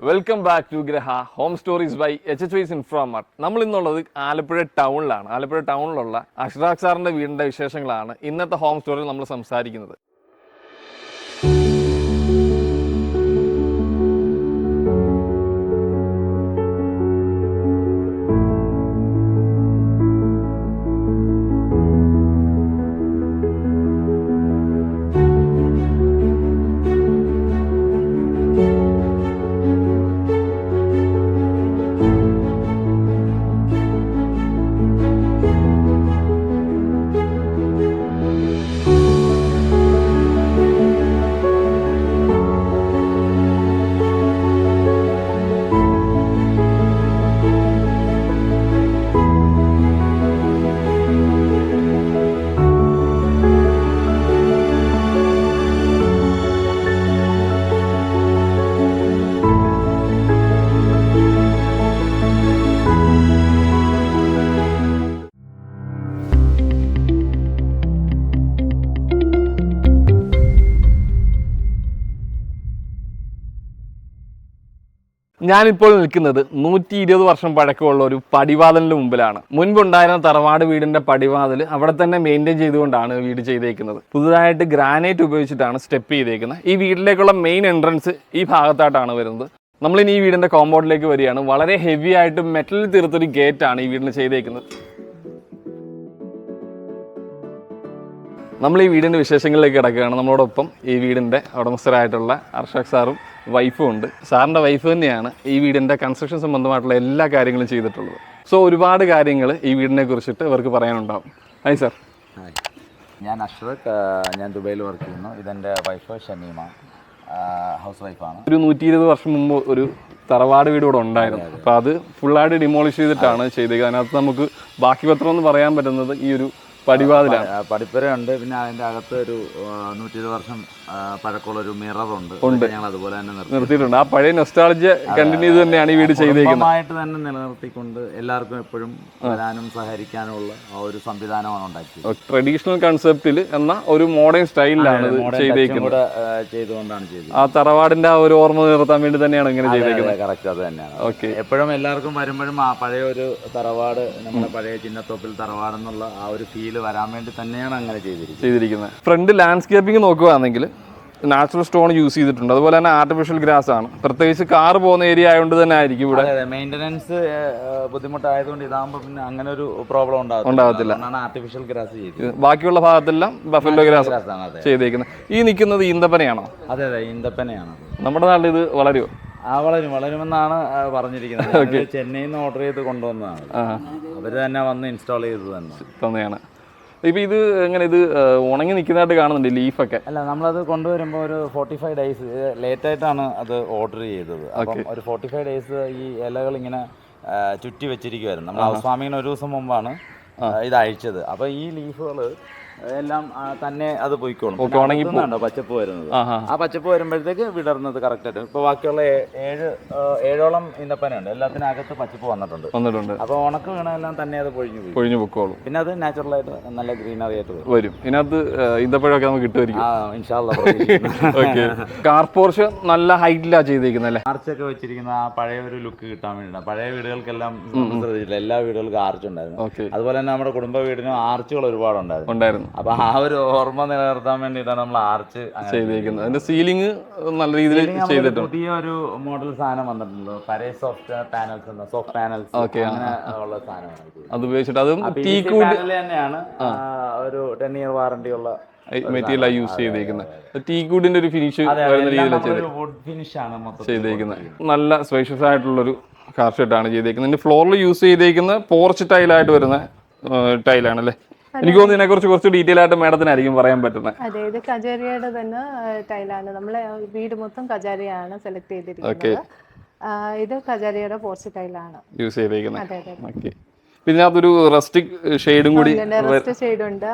Welcome back to Graha home stories by HHY's Inframart. നമ്മൾ ഇന്നുള്ളത് ആലപ്പുഴ ടൗണിലാണ്. ആലപ്പുഴ ടൗണിലുള്ള അഷ്റാഖ് സാറിൻ്റെ വീടിൻ്റെ വിശേഷങ്ങളാണ് ഇന്നത്തെ ഹോം സ്റ്റോറിയിൽ നമ്മൾ സംസാരിക്കുന്നത്. ഞാനിപ്പോൾ നിൽക്കുന്നത് 120 വർഷം പഴക്കമുള്ള ഒരു പടിവാതിലിന് മുമ്പിലാണ്. മുൻപുണ്ടായിരുന്ന തറവാട് വീടിന്റെ പടിവാതിൽ അവിടെ തന്നെ മെയിൻറ്റെയിൻ ചെയ്തുകൊണ്ടാണ് വീട് ചെയ്തേക്കുന്നത്. പുതുതായിട്ട് ഗ്രാനൈറ്റ് ഉപയോഗിച്ചിട്ടാണ് സ്റ്റെപ്പ് ചെയ്തേക്കുന്നത്. ഈ വീട്ടിലേക്കുള്ള മെയിൻ എൻട്രൻസ് ഈ ഭാഗത്തായിട്ടാണ് വരുന്നത്. നമ്മളിനി ഈ വീടിന്റെ കോമ്പൗണ്ടിലേക്ക് വരികയാണ്. വളരെ ഹെവി ആയിട്ട് മെറ്റലിൽ തീർത്തൊരു ഗേറ്റ് ആണ് ഈ വീടിന് ചെയ്തേക്കുന്നത്. നമ്മൾ ഈ വീടിൻ്റെ വിശേഷങ്ങളിലേക്ക് കിടക്കുകയാണ്. നമ്മളോടൊപ്പം ഈ വീടിൻ്റെ ഉടമസ്ഥരായിട്ടുള്ള അർഷാഖ് സാറും വൈഫും ഉണ്ട്. സാറിൻ്റെ വൈഫ് തന്നെയാണ് ഈ വീടിൻ്റെ കൺസ്ട്രക്ഷൻ സംബന്ധമായിട്ടുള്ള എല്ലാ കാര്യങ്ങളും ചെയ്തിട്ടുള്ളത്. സോ ഒരുപാട് കാര്യങ്ങൾ ഈ വീടിനെ കുറിച്ചിട്ട് ഇവർക്ക് പറയാനുണ്ടാവും. Hi sir. ഹായ്, ഞാൻ അഷ്റഖ്. ഞാൻ ദുബൈയിൽ വർക്ക് ചെയ്യുന്നു. ഇതെൻ്റെ വൈഫ് ഷമീമ, ഹൗസ് വൈഫാണ്. ഒരു 120 വർഷം മുമ്പ് ഒരു തറവാട് വീട് ഇവിടെ ഉണ്ടായിരുന്നു. അപ്പോൾ അത് ഫുള്ളായിട്ട് ഡിമോളിഷ് ചെയ്തിട്ടാണ് ചെയ്തേക്കുന്നത്. അതിനകത്ത് നമുക്ക് ബാക്കി പത്രം എന്ന് പറയാൻ പറ്റുന്നത് ഈ ഒരു പടിവാതിലാണ്. പടിപ്പുരയുണ്ട്. പിന്നെ അതിൻ്റെ അകത്ത് ഒരു 120 വർഷം പഴക്കമുള്ള ഒരു മിററുണ്ട്. ഞങ്ങൾ അതുപോലെ തന്നെ നിർത്തിയിട്ടുണ്ട്. ആ പഴയ നൊസ്റ്റാൾജിയ കണ്ടിന്യൂ ചെയ്ത് തന്നെയാണ് ഈ വീട് ചെയ്തേക്കുന്നത്. തന്നെ നിലനിർത്തിക്കൊണ്ട് എല്ലാവർക്കും എപ്പോഴും വരാനും സഹകരിക്കാനുള്ള ആ ഒരു സംവിധാനമാണ് ഉണ്ടാക്കിയത്. ട്രഡീഷണൽ കൺസെപ്റ്റിൽ എന്ന ഒരു മോഡേൺ സ്റ്റൈലിലാണ് ചെയ്തേക്കുന്നത്. ചെയ്തുകൊണ്ടാണ് ചെയ്തത്. ആ തറവാടിന്റെ ആ ഒരു ഓർമ്മ നിർത്താൻ വേണ്ടി തന്നെയാണ് ഇങ്ങനെ ചെയ്തേക്കുന്നത്. കറക്റ്റ്, അത് തന്നെയാണ്. ഓക്കെ. എപ്പോഴും എല്ലാവർക്കും വരുമ്പോഴും ആ പഴയ ഒരു തറവാട്, നമ്മുടെ പഴയ ചിന്നത്തോപ്പിൽ തറവാടെന്നുള്ള ആ ഒരു ഫീൽ വരാൻ വേണ്ടി തന്നെയാണ് അങ്ങനെ ചെയ്തിരിക്കുന്നത്. ഫ്രണ്ട് ലാൻഡ്സ്കേപ്പിംഗ് നോക്കുകയാണെങ്കിൽ നാച്ചുറൽ സ്റ്റോൺ യൂസ് ചെയ്തിട്ടുണ്ട്. അതുപോലെ തന്നെ ആർട്ടിഫിഷ്യൽ ഗ്രാസ് ആണ്. പ്രത്യേകിച്ച് കാർ പോകുന്ന ഏരിയ ആയതുകൊണ്ട് തന്നെ ആയിരിക്കും ഇവിടെ മെയിൻ്റനൻസ് ബുദ്ധിമുട്ടായതുകൊണ്ട് ഇതാകുമ്പോൾ പിന്നെ അങ്ങനെ ഒരു പ്രോബ്ലം ഉണ്ടാകത്തില്ല. ആർട്ടിഫിഷ്യൽ ഗ്രാസ് ചെയ്തത്. ബാക്കിയുള്ള ഭാഗത്തെല്ലാം ബഫല്ലോ ഗ്രാസ് ചെയ്തേക്കുന്നത്. ഈ നിൽക്കുന്നത് ഈന്തപ്പനയാണോ? അതെ അതെ, ഈന്തപ്പനയാണ്. നമ്മുടെ നാട്ടിൽ ഇത് വളരുമോ? വളരുമെന്നാണ് പറഞ്ഞിരിക്കുന്നത്. ചെന്നൈയിൽ നിന്ന് ഓർഡർ ചെയ്ത് കൊണ്ടുവന്നതാണ്. അവർ തന്നെ വന്ന് ഇൻസ്റ്റാൾ ചെയ്തത് തന്നെയാണ്. ഇപ്പം ഇത് എങ്ങനെ, ഇത് ഉണങ്ങി നിൽക്കുന്നതായിട്ട് കാണുന്നുണ്ട് ലീഫൊക്കെ? അല്ല, നമ്മളത് കൊണ്ടുവരുമ്പോൾ ഒരു 45 ഡേയ്സ് ലേറ്റായിട്ടാണ് അത് ഓർഡർ ചെയ്തത്. അപ്പം ഒരു 45 ഡേയ്സ് ഈ ഇലകൾ ഇങ്ങനെ ചുറ്റി വെച്ചിരിക്കുമായിരുന്നു. നമ്മൾ ഹൗസ് വാമിങ്ങിന് ഒരു ദിവസം മുമ്പാണ് ഇത് അയച്ചത്. അപ്പോൾ ഈ ലീഫുകൾ എല്ലാം തന്നെ അത് പോയിക്കോളും. പച്ചപ്പ് വരുന്നത്, ആ പച്ചപ്പ് വരുമ്പോഴത്തേക്ക് വിടർന്നത് കറക്റ്റായിട്ട്. ഇപ്പോൾ ബാക്കിയുള്ള 7ഓളം ഈന്തപ്പനയുണ്ട്. എല്ലാത്തിനും അകത്ത് പച്ചപ്പ് വന്നിട്ടുണ്ട്. അപ്പോൾ ഉണക്ക് വീണെല്ലാം തന്നെ അത് പൊഴിഞ്ഞു പൊക്കോളും. പിന്നെ അത് നാച്ചുറലായിട്ട് നല്ല ഗ്രീനറി ആയിട്ട് വരും. ഇതിനകത്ത് ഈന്തപ്പഴമൊക്കെ നമുക്ക് കിട്ടുമായിരിക്കും. ഇൻഷാ അല്ലാഹ്. കാർ പോർഷൻ നല്ല ഹൈറ്റിലാണ് ചെയ്തിരിക്കുന്നത്. ആർച്ചൊക്കെ വെച്ചിരിക്കുന്ന ആ പഴയ ഒരു ലുക്ക് കിട്ടാൻ വേണ്ടിയിട്ടാണ്. പഴയ വീടുകൾക്കെല്ലാം ശ്രദ്ധിച്ചില്ല, എല്ലാ വീടുകൾക്കും ആർച്ച് ഉണ്ടായിരുന്നു. അതുപോലെ തന്നെ നമ്മുടെ കുടുംബ വീടിനും ആർച്ചുകൾ ഒരുപാടുണ്ടായിരുന്നു. അപ്പൊ ആ ഒരു ഓർമ്മ നിലനിർത്താൻ വേണ്ടിയിട്ടാണ് നമ്മൾ ആർച്ച് ചെയ്തിരിക്കുന്നത്. അതിന്റെ സീലിംഗ് നല്ല രീതിയിൽ ചെയ്തിട്ടുണ്ട്. പുതിയ ഒരു മോഡൽ സാധനം വന്നിട്ടുണ്ടല്ലോ, പഴയ സോഫ്റ്റ് പാനൽസ് അങ്ങനെ ഉള്ള സാധനമാണ് അത് ഉപയോഗിച്ചിട്ട്. അതും തന്നെയാണ് ഒരു 10 year വാറണ്ടി ഉള്ള മെറ്റീരിയൽ യൂസ് ചെയ്തേക്കുന്നത്. ടീക്കൂഡിന്റെ ഒരു ഫിനിഷ് വരുന്ന രീതിയിൽ ചെയ്തേക്കുന്നത്. നല്ല സ്പേഷ്യസ് ആയിട്ടുള്ളൊരു കാർ ഷെഡാണ് ചെയ്തേക്കുന്നത്. ഇതിന്റെ ഫ്ലോറിൽ യൂസ് ചെയ്തേക്കുന്ന പോർച്ച് ടൈലായിട്ട് വരുന്ന ടൈലാണ് അല്ലേ? എനിക്ക് തോന്നുന്നു ഇതിനെ കുറിച്ച് കുറച്ച് ഡീറ്റെയിൽ ആയിട്ട് മാഡത്തിനായിരിക്കും പറയാൻ പറ്റുന്നത്. അതെ, ഇത് കജാരിയുടെ തന്നെ ടൈലാണ്. നമ്മളെ വീട് മൊത്തം കജാരിയാണ് സെലക്ട് ചെയ്തിരിക്കുന്നത്. ഇത് കജാരിയുടെ പോർച്ച് ടൈലാണ് യൂസ് ചെയ്തിരിക്കുന്നത്. പിന്നെ അതൊരു റസ്റ്റിക് ഷെയ്ഡും കൂടി ഷെയ്ഡ് ഉണ്ട്.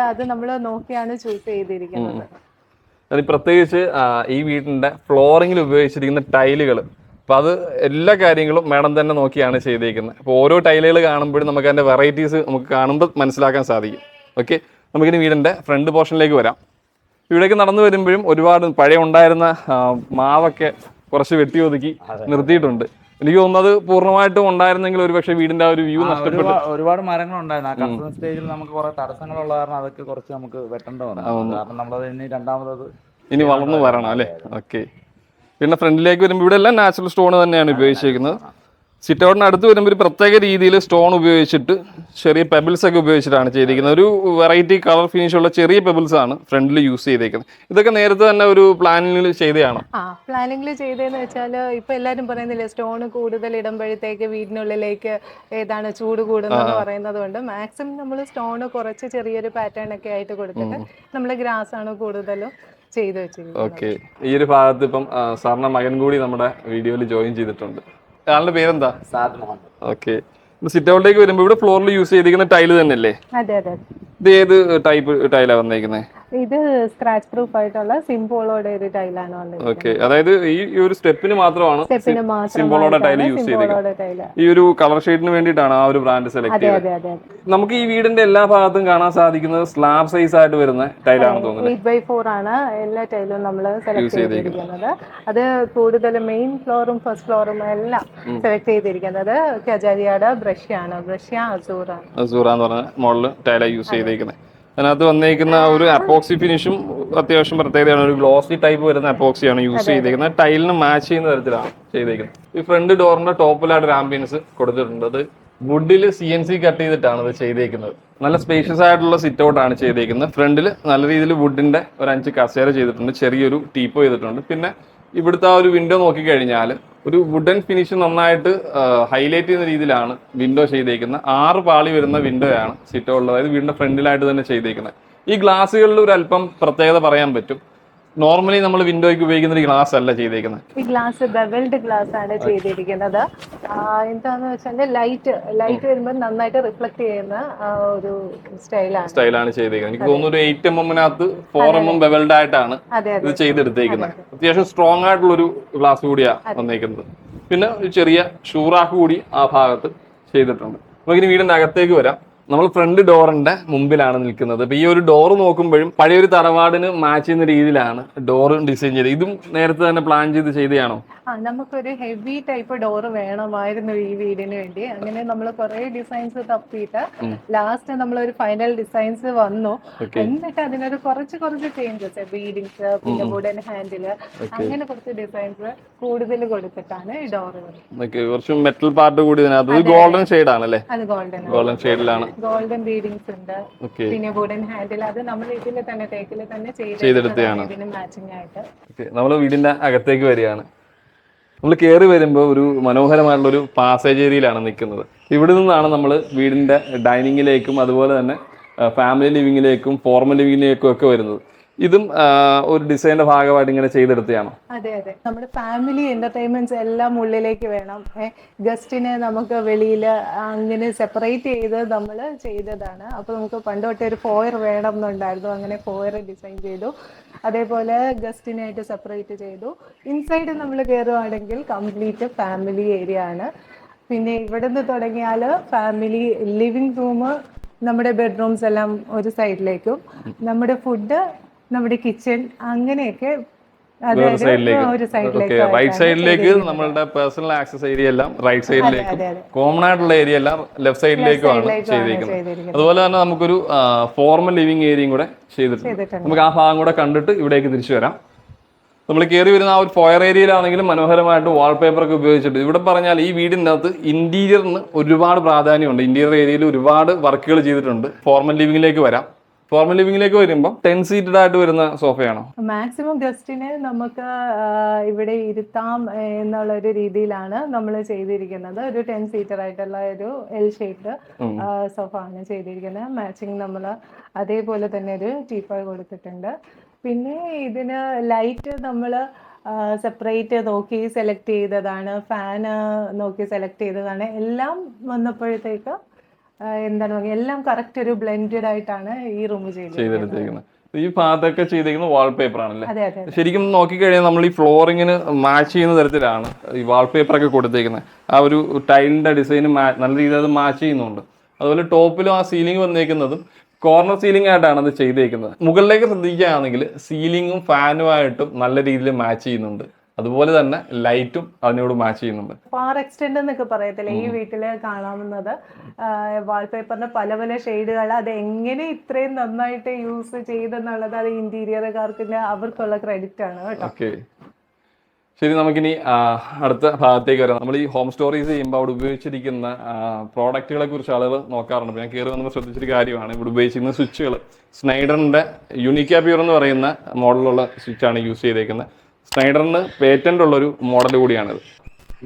അത് നമ്മൾ നോക്കിയാണ് ചൂസ് ചെയ്തിരിക്കുന്നത്. പ്രത്യേകിച്ച് ഈ വീടിന്റെ ഫ്ലോറിംഗിൽ ഉപയോഗിച്ചിരിക്കുന്ന ടൈലുകൾ, അപ്പോൾ അത് എല്ലാ കാര്യങ്ങളും മാഡം തന്നെ നോക്കിയാണ് ചെയ്തേക്കുന്നത്. അപ്പോൾ ഓരോ ടൈലുകൾ കാണുമ്പോഴും നമുക്ക് അതിൻ്റെ വെറൈറ്റീസ് നമുക്ക് കാണുമ്പോൾ മനസ്സിലാക്കാൻ സാധിക്കും. ഓക്കെ, നമുക്കിനി വീടിൻ്റെ ഫ്രണ്ട് പോർഷനിലേക്ക് വരാം. ഇവിടേക്ക് നടന്നു വരുമ്പോഴും ഒരുപാട് പഴയ ഉണ്ടായിരുന്ന മാവൊക്കെ കുറച്ച് വെട്ടി ഒതുക്കി നിർത്തിയിട്ടുണ്ട്. എനിക്ക് തോന്നുന്നത് പൂർണ്ണമായിട്ടും ഉണ്ടായിരുന്നെങ്കിൽ ഒരു പക്ഷേ വീടിന്റെ ആ ഒരു വ്യൂ നഷ്ടപ്പെട്ടു. ഒരുപാട് മരങ്ങൾ ഉണ്ടായിരുന്നു. ആ കൺസ്ട്രക്ഷൻ സ്റ്റേജിൽ നമുക്ക് കുറെ തടസ്സങ്ങളുള്ള കാരണം അതൊക്കെ കുറച്ച് നമുക്ക് വെട്ടേണ്ട വന്നു. കാരണം നമ്മളത് ഇനി രണ്ടാമത് ഇനി വളർന്നു വരണം അല്ലേ. ഓക്കെ. പിന്നെ ഫ്രണ്ടിലേക്ക് വരുമ്പോൾ ഇവിടെ എല്ലാം നാച്ചുറൽ സ്റ്റോൺ തന്നെയാണ് ഉപയോഗിച്ചിരിക്കുന്നത്. സിറ്റ് ഔട്ടിന് അടുത്ത് വരുമ്പോൾ ഒരു പ്രത്യേക രീതിയിൽ സ്റ്റോൺ ഉപയോഗിച്ചിട്ട് ചെറിയ പെബിൾസ് ഒക്കെ ഉപയോഗിച്ചിട്ടാണ് ചെയ്തിരിക്കുന്നത്. ഒരു വെറൈറ്റി കളർ ഫിനിഷ് ഉള്ള ചെറിയ പെബിൾസ് ആണ് ഫ്രണ്ടിൽ യൂസ് ചെയ്തേക്കുന്നത്. ഇതൊക്കെ നേരത്തെ തന്നെ ഒരു പ്ലാനിങ്ങിൽ ചെയ്തതാണോ? പ്ലാനിങ്ങിൽ ചെയ്തതെന്ന് വെച്ചാൽ ഇപ്പൊ എല്ലാവരും പറയുന്നില്ലേ സ്റ്റോൺ കൂടുതൽ ഇടുമ്പോഴത്തേക്ക് വീടിനുള്ളിലേക്ക് ഏതാണ് ചൂട് കൂടുന്നതെന്ന് പറയുന്നത് കൊണ്ട് മാക്സിമം നമ്മൾ സ്റ്റോൺ കുറച്ച് ചെറിയൊരു പാറ്റേൺ ഒക്കെ ആയിട്ട് കൊടുത്തിട്ട് നമ്മൾ ഗ്രാസ് ആണ് കൂടുതലും ചെയ്ത് വെച്ചിരിക്കുന്നത്. ഓക്കെ. ഈ ഒരു ഭാഗത്ത് ഇപ്പം സാറിന്റെ മകൻ കൂടി നമ്മുടെ വീഡിയോയിൽ ജോയിൻ ചെയ്തിട്ടുണ്ട്. ആളുടെ പേരെന്താ? സാദ് മുഹമ്മദ്. ഓക്കെ. സിറ്റ് ഔട്ടിലേക്ക് വരുമ്പോൾ ഇവിടെ ഫ്ലോറിൽ യൂസ് ചെയ്തിരിക്കുന്ന ടൈല് തന്നെയല്ലേ? അതെ അതെ. ഇത് ഏത് ടൈപ്പ് ടൈലാണ് വന്നേക്കുന്നത്? ഇത് സ്ക്രാച്ച് പ്രൂഫ് ആയിട്ടുള്ള സിംബോളോടെ ഒരു ടൈലാണ് വന്നിരിക്കുന്നത്. ഓക്കെ. അതായത് ഈ ഒരു സ്റ്റെപ്പിന് മാത്രമാണ് സിംബോളോടെ ടൈല് യൂസ് ചെയ്തിരിക്കുന്നത്. ഈ ഒരു കളർ ഷെയ്ഡിന് വേണ്ടിയിട്ടാണ് ആ ഒരു ബ്രാൻഡ് സെലക്ട് ചെയ്തത്. നമുക്ക് ഈ വീടിന്റെ എല്ലാ ഭാഗത്തും കാണാൻ സാധിക്കുന്നത് സ്ലാബ് സൈസ് ആയിട്ട് വരുന്ന ടൈലാണ് തോന്നുന്നത്. 8x4 ആണ് എല്ലാ ടൈലും നമ്മൾ സെലക്ട് ചെയ്തിരിക്കുന്നത്. അത് കൂടുതൽ മെയിൻ ഫ്ലോറും ഫസ്റ്റ് ഫ്ലോറും എല്ലാം സെലക്ട് ചെയ്തിരിക്കുന്നത് കജാരിയുടെ ബ്രഷ്യാണ്. ബ്രഷ്യ അസൂറാണ്. അസൂറ എന്ന് പറഞ്ഞ മോഡൽ ടൈലാണ് യൂസ് ചെയ്തിരിക്കുന്നത്. അതിനകത്ത് വന്നിരിക്കുന്ന ഒരു അപ്പോക്സി ഫിനിഷും അത്യാവശ്യം പ്രത്യേകതയാണ്. ഒരു ഗ്ലോസി ടൈപ്പ് വരുന്ന അപ്പോക്സിയാണ് യൂസ് ചെയ്തിരിക്കുന്നത്. ടൈലിന് മാച്ച് ചെയ്യുന്ന തരത്തിലാണ് ചെയ്തിരിക്കുന്നത്. ഈ ഫ്രണ്ട് ഡോറിന്റെ ടോപ്പിലായിട്ട് ഒരു ആംബിയൻസ് കൊടുത്തിട്ടുണ്ട്. അത് വുഡിൽ CNC കട്ട് ചെയ്തിട്ടാണ് ഇത് ചെയ്തേക്കുന്നത്. നല്ല സ്പേഷ്യസ് ആയിട്ടുള്ള സിറ്റ് ഔട്ട് ആണ് ചെയ്തേക്കുന്നത്. ഫ്രണ്ടിൽ നല്ല രീതിയിൽ വുഡിന്റെ ഒരു 5 കസേര ചെയ്തിട്ടുണ്ട്. ചെറിയൊരു ടീപ്പോ ചെയ്തിട്ടുണ്ട്. പിന്നെ ഇവിടുത്തെ ആ ഒരു വിൻഡോ നോക്കിക്കഴിഞ്ഞാൽ ഒരു വുഡൻ ഫിനിഷ് നന്നായിട്ട് ഹൈലൈറ്റ് ചെയ്യുന്ന രീതിയിലാണ് വിൻഡോ ചെയ്തേക്കുന്നത്. 6 പാളി വരുന്ന വിൻഡോ ആണ് സിറ്റ് ഔട്ടിൽ, അതായത് വീടിന്റെ ഫ്രണ്ടിലായിട്ട് തന്നെ ചെയ്തേക്കുന്നത്. ഈ ഗ്ലാസ്സുകളിൽ ഒരു അല്പം പ്രത്യേകത പറയാൻ പറ്റും. നോർമലി നമ്മൾ വിൻഡോയ്ക്ക് ഉപയോഗിക്കുന്ന ഒരു ഗ്ലാസ് അല്ല ചെയ്തേക്കുന്നത്. ഈ ഗ്ലാസ് ബെവൽഡ് ഗ്ലാസ് ആണ് ചെയ്തിരിക്കുന്നത്. എന്താന്ന് വെച്ചാൽ ലൈറ്റ് വരുമ്പോൾ നന്നായിട്ട് റിഫ്ലക്ട് ചെയ്യുന്ന ഒരു സ്റ്റൈലാണ് ചെയ്തേക്കുന്നത്. എനിക്ക് തോന്നുന്നു ഒരു 8 mm-നകത്ത് 4 mm ബെവൽഡ് ആയിട്ടാണ് ഇത് ചെയ്തെടുത്തേക്കുന്നത്. അത്യാവശ്യം സ്ട്രോങ് ആയിട്ടുള്ള ഒരു ഗ്ലാസ് കൂടിയാണ് വന്നേക്കുന്നത്. പിന്നെ ഒരു ചെറിയ ഷൂറാക്ക് കൂടി ആ ഭാഗത്ത് ചെയ്തിട്ടുണ്ട്. നമുക്കിനി വീടിന്റെ അകത്തേക്ക് വരാം. നമ്മൾ ഫ്രണ്ട് ഡോറിന്റെ മുമ്പിലാണ് നിൽക്കുന്നത്. അപ്പൊ ഈ ഒരു ഡോർ നോക്കുമ്പോഴും പഴയൊരു തറവാടിന് മാച്ച് ചെയ്യുന്ന രീതിയിലാണ് ഡോർ ഡിസൈൻ ചെയ്തത്. ഇതും നേരത്തെ തന്നെ പ്ലാൻ ചെയ്ത് ചെയ്തതാണോ? നമുക്കൊരു ഹെവി ടൈപ്പ് ഡോർ വേണമായിരുന്നു ഈ വീടിന് വേണ്ടി. അങ്ങനെ നമ്മൾ കുറെ ഡിസൈൻസ് തപ്പിയിട്ട് ലാസ്റ്റ് നമ്മളൊരു ഫൈനൽ ഡിസൈൻസ് വന്നു. എന്നിട്ട് അതിനൊരു കുറച്ച് ചേഞ്ചസ്, ബീഡിങ്സ്, പിന്നെ വുഡൻ ഹാൻഡില്, അങ്ങനെ കുറച്ച് ഡിസൈൻസ് കൂടുതൽ കൊടുത്തിട്ടാണ് ഈ ഡോർ. കുറച്ച് മെറ്റൽ പാർട്ട് കൂടി ഗോൾഡൻ ഷെയ്ഡ് ആണല്ലേ? അത് ഗോൾഡൻ ഷെയ്ഡിലാണ്. ഗോൾഡൻ ബീഡിങ്സ് ഉണ്ട്, പിന്നെ വുഡൻ ഹാൻഡിൽ. അത് നമ്മൾ ഇതിൽ തന്നെ തേക്കിൽ തന്നെ ചെയ്തെടുത്തതാണ് ഇതിന് മാച്ചിങ് ആയിട്ട്. നമ്മൾ വീടിന്റെ അകത്തേക്ക് വരികയാണ്. നമ്മൾ കയറി വരുമ്പോൾ ഒരു മനോഹരമായിട്ടുള്ള ഒരു പാസേജ് ഏരിയയിലാണ് നിൽക്കുന്നത്. ഇവിടെ നിന്നാണ് നമ്മൾ വീടിന്റെ ഡൈനിങ്ങിലേക്കും അതുപോലെ തന്നെ ഫാമിലി ലിവിങ്ങിലേക്കും ഫോർമൽ ലിവിങ്ങിലേക്കും ഒക്കെ വരുന്നത്. ഇതും ഒരു ഡിസൈനിന്റെ ഭാഗമായിട്ട് ഇങ്ങനെ ചെയ്തെടുത്തതാണോ? അതെ അതെ. നമ്മുടെ ഫാമിലി എന്റർടൈൻമെന്റ്സ് എല്ലാം ഉള്ളിലേക്ക് വേണം. ഗസ്റ്റിനെ നമുക്ക് വെളിയിൽ അങ്ങനെ സെപ്പറേറ്റ് ചെയ്ത് നമ്മൾ ചെയ്തതാണ്. അപ്പോൾ നമുക്ക് പണ്ട് തൊട്ടേ ഒരു ഫോയർ വേണം എന്നുണ്ടായിരുന്നു. അങ്ങനെ ഫോയർ ഡിസൈൻ ചെയ്തു. അതേപോലെ ഗസ്റ്റിനായിട്ട് സെപ്പറേറ്റ് ചെയ്തു. ഇൻസൈഡ് നമ്മൾ കയറുവാണെങ്കിൽ കംപ്ലീറ്റ് ഫാമിലി ഏരിയ ആണ്. പിന്നെ ഇവിടെ നിന്ന് തുടങ്ങിയാൽ ഫാമിലി ലിവിങ് റൂം, നമ്മുടെ ബെഡ്റൂംസ് എല്ലാം ഒരു സൈഡിലേക്കും, നമ്മുടെ ഫുഡ്, നമ്മുടെ കിച്ചൺ, അങ്ങനെയൊക്കെ റൈറ്റ് സൈഡിലേക്ക് നമ്മളുടെ പേഴ്സണൽ ആക്സസ് ഏരിയ എല്ലാം റൈറ്റ് സൈഡിലേക്കും, കോമൺ ആയിട്ടുള്ള ഏരിയ എല്ലാം ലെഫ്റ്റ് സൈഡിലേക്കുമാണ് ചെയ്തിരിക്കുന്നത്. അതുപോലെ തന്നെ നമുക്കൊരു ഫോർമൽ ലിവിങ് ഏരിയയും കൂടെ ചെയ്തിട്ടുണ്ട്. നമുക്ക് ആ ഭാഗം കൂടെ കണ്ടിട്ട് ഇവിടേക്ക് തിരിച്ചു വരാം. നമ്മൾ കയറി വരുന്ന ആ ഒരു ഫോയർ ഏരിയയിലാണെങ്കിലും മനോഹരമായിട്ട് വാൾപേപ്പർ ഒക്കെ ഉപയോഗിച്ചിട്ട്, ഇവിടെ പറഞ്ഞാൽ ഈ വീടിൻ്റെ അകത്ത് ഇന്റീരിയറിന് ഒരുപാട് പ്രാധാന്യമുണ്ട്. ഇന്റീരിയർ ഏരിയയിൽ ഒരുപാട് വർക്കുകൾ ചെയ്തിട്ടുണ്ട്. ഫോർമൽ ലിവിങ്ങിലേക്ക് വരാം. ഫോർമൽ ലിവിങ്ങിലേക്ക് വരുമ്പോൾ 10 സീറ്റഡ് ആയിട്ട് വരുന്ന സോഫയാണോ? മാക്സിമം ഗസ്റ്റിനെ നമുക്ക് ഇവിടെ ഇരുത്താം എന്നുള്ളൊരു രീതിയിലാണ് നമ്മൾ ചെയ്തിരിക്കുന്നത്. ഒരു 10 സീറ്റർ ആയിട്ടുള്ള ഒരു L ഷേപ്പ് സോഫ ആണ് ചെയ്തിരിക്കുന്നത്. മാച്ചിങ് നമ്മൾ അതേപോലെ തന്നെ ഒരു ടീപ്പോയ് കൊടുത്തിട്ടുണ്ട്. പിന്നെ ഇതിന് ലൈറ്റ് നമ്മൾ സെപ്പറേറ്റ് നോക്കി സെലക്ട് ചെയ്തതാണ്. ഫാന് നോക്കി സെലക്ട് ചെയ്തതാണ്. എല്ലാം വന്നപ്പോഴത്തേക്ക് എന്താണ് പറയുക, എല്ലാം കറക്റ്റ് ഒരു ബ്ലെൻഡഡ് ആയിട്ടാണ് ഈ റൂം ചെയ്തിരിക്കുന്നത്. ഈ ഭാഗത്തൊക്കെ ചെയ്തിരിക്കുന്ന വാൾപേപ്പർ ആണല്ലേ? ശരിക്കും നോക്കിക്കഴിഞ്ഞാൽ നമ്മൾ ഈ ഫ്ലോറിങ്ങിന് മാച്ച് ചെയ്യുന്ന തരത്തിലാണ് ഈ വാൾപേപ്പർ ഒക്കെ കൊടുത്തേക്കുന്നത്. ആ ഒരു ടൈലിന്റെ ഡിസൈന് നല്ല രീതിയിൽ അത് മാച്ച് ചെയ്യുന്നുണ്ട്. അതുപോലെ ടോപ്പിലും ആ സീലിംഗ് വന്നേക്കുന്നതും കോർണർ സീലിംഗ് ആയിട്ടാണ് അത് ചെയ്തേക്കുന്നത്. മുകളിലേക്ക് ശ്രദ്ധിക്കുകയാണെങ്കിൽ സീലിംഗും ഫാനുമായിട്ടും നല്ല രീതിയിൽ മാച്ച് ചെയ്യുന്നുണ്ട്. അതുപോലെ തന്നെ ലൈറ്റും അതിനോട് മാച്ച് ചെയ്യുന്നുണ്ട്. ഫാർ എക്സ്റ്റെൻഡ് എന്നൊക്കെ പറയത്തില്ല, ഈ വീട്ടില് കാണാവുന്നത് വാൾപേപ്പറിന്റെ പല പല ഷെയ്ഡുകൾ, അത് എങ്ങനെ ഇത്രയും നന്നായിട്ട് യൂസ് ചെയ്തെന്നുള്ളത് അത് ഇന്റീരിയറുകാർക്ക് അവർക്കുള്ള ക്രെഡിറ്റ് ആണ് കേട്ടോ. ഓക്കെ, ശരി, നമുക്കിനി അടുത്ത ഭാഗത്തേക്ക് വരാം. നമ്മൾ ഈ ഹോം സ്റ്റോറീസ് ചെയ്യുമ്പോൾ അവിടെ ഉപയോഗിച്ചിരിക്കുന്ന പ്രോഡക്റ്റുകളെ കുറിച്ച് ആളുകൾ നോക്കാറുണ്ട്. ഞാൻ കയറി വന്നപ്പോൾ ശ്രദ്ധിച്ചൊരു കാര്യമാണ് ഇവിടെ ഉപയോഗിച്ചിരിക്കുന്ന സ്വിച്ചുകൾ. സ്നൈഡറിന്റെ യൂണിക്കാ പ്യൂർ എന്ന് പറയുന്ന മോഡലുള്ള സ്വിച്ചാണ് യൂസ് ചെയ്തേക്കുന്നത്. സ്നൈഡറിന് പേറ്റന്റ് ഉള്ളൊരു മോഡൽ കൂടിയാണിത്.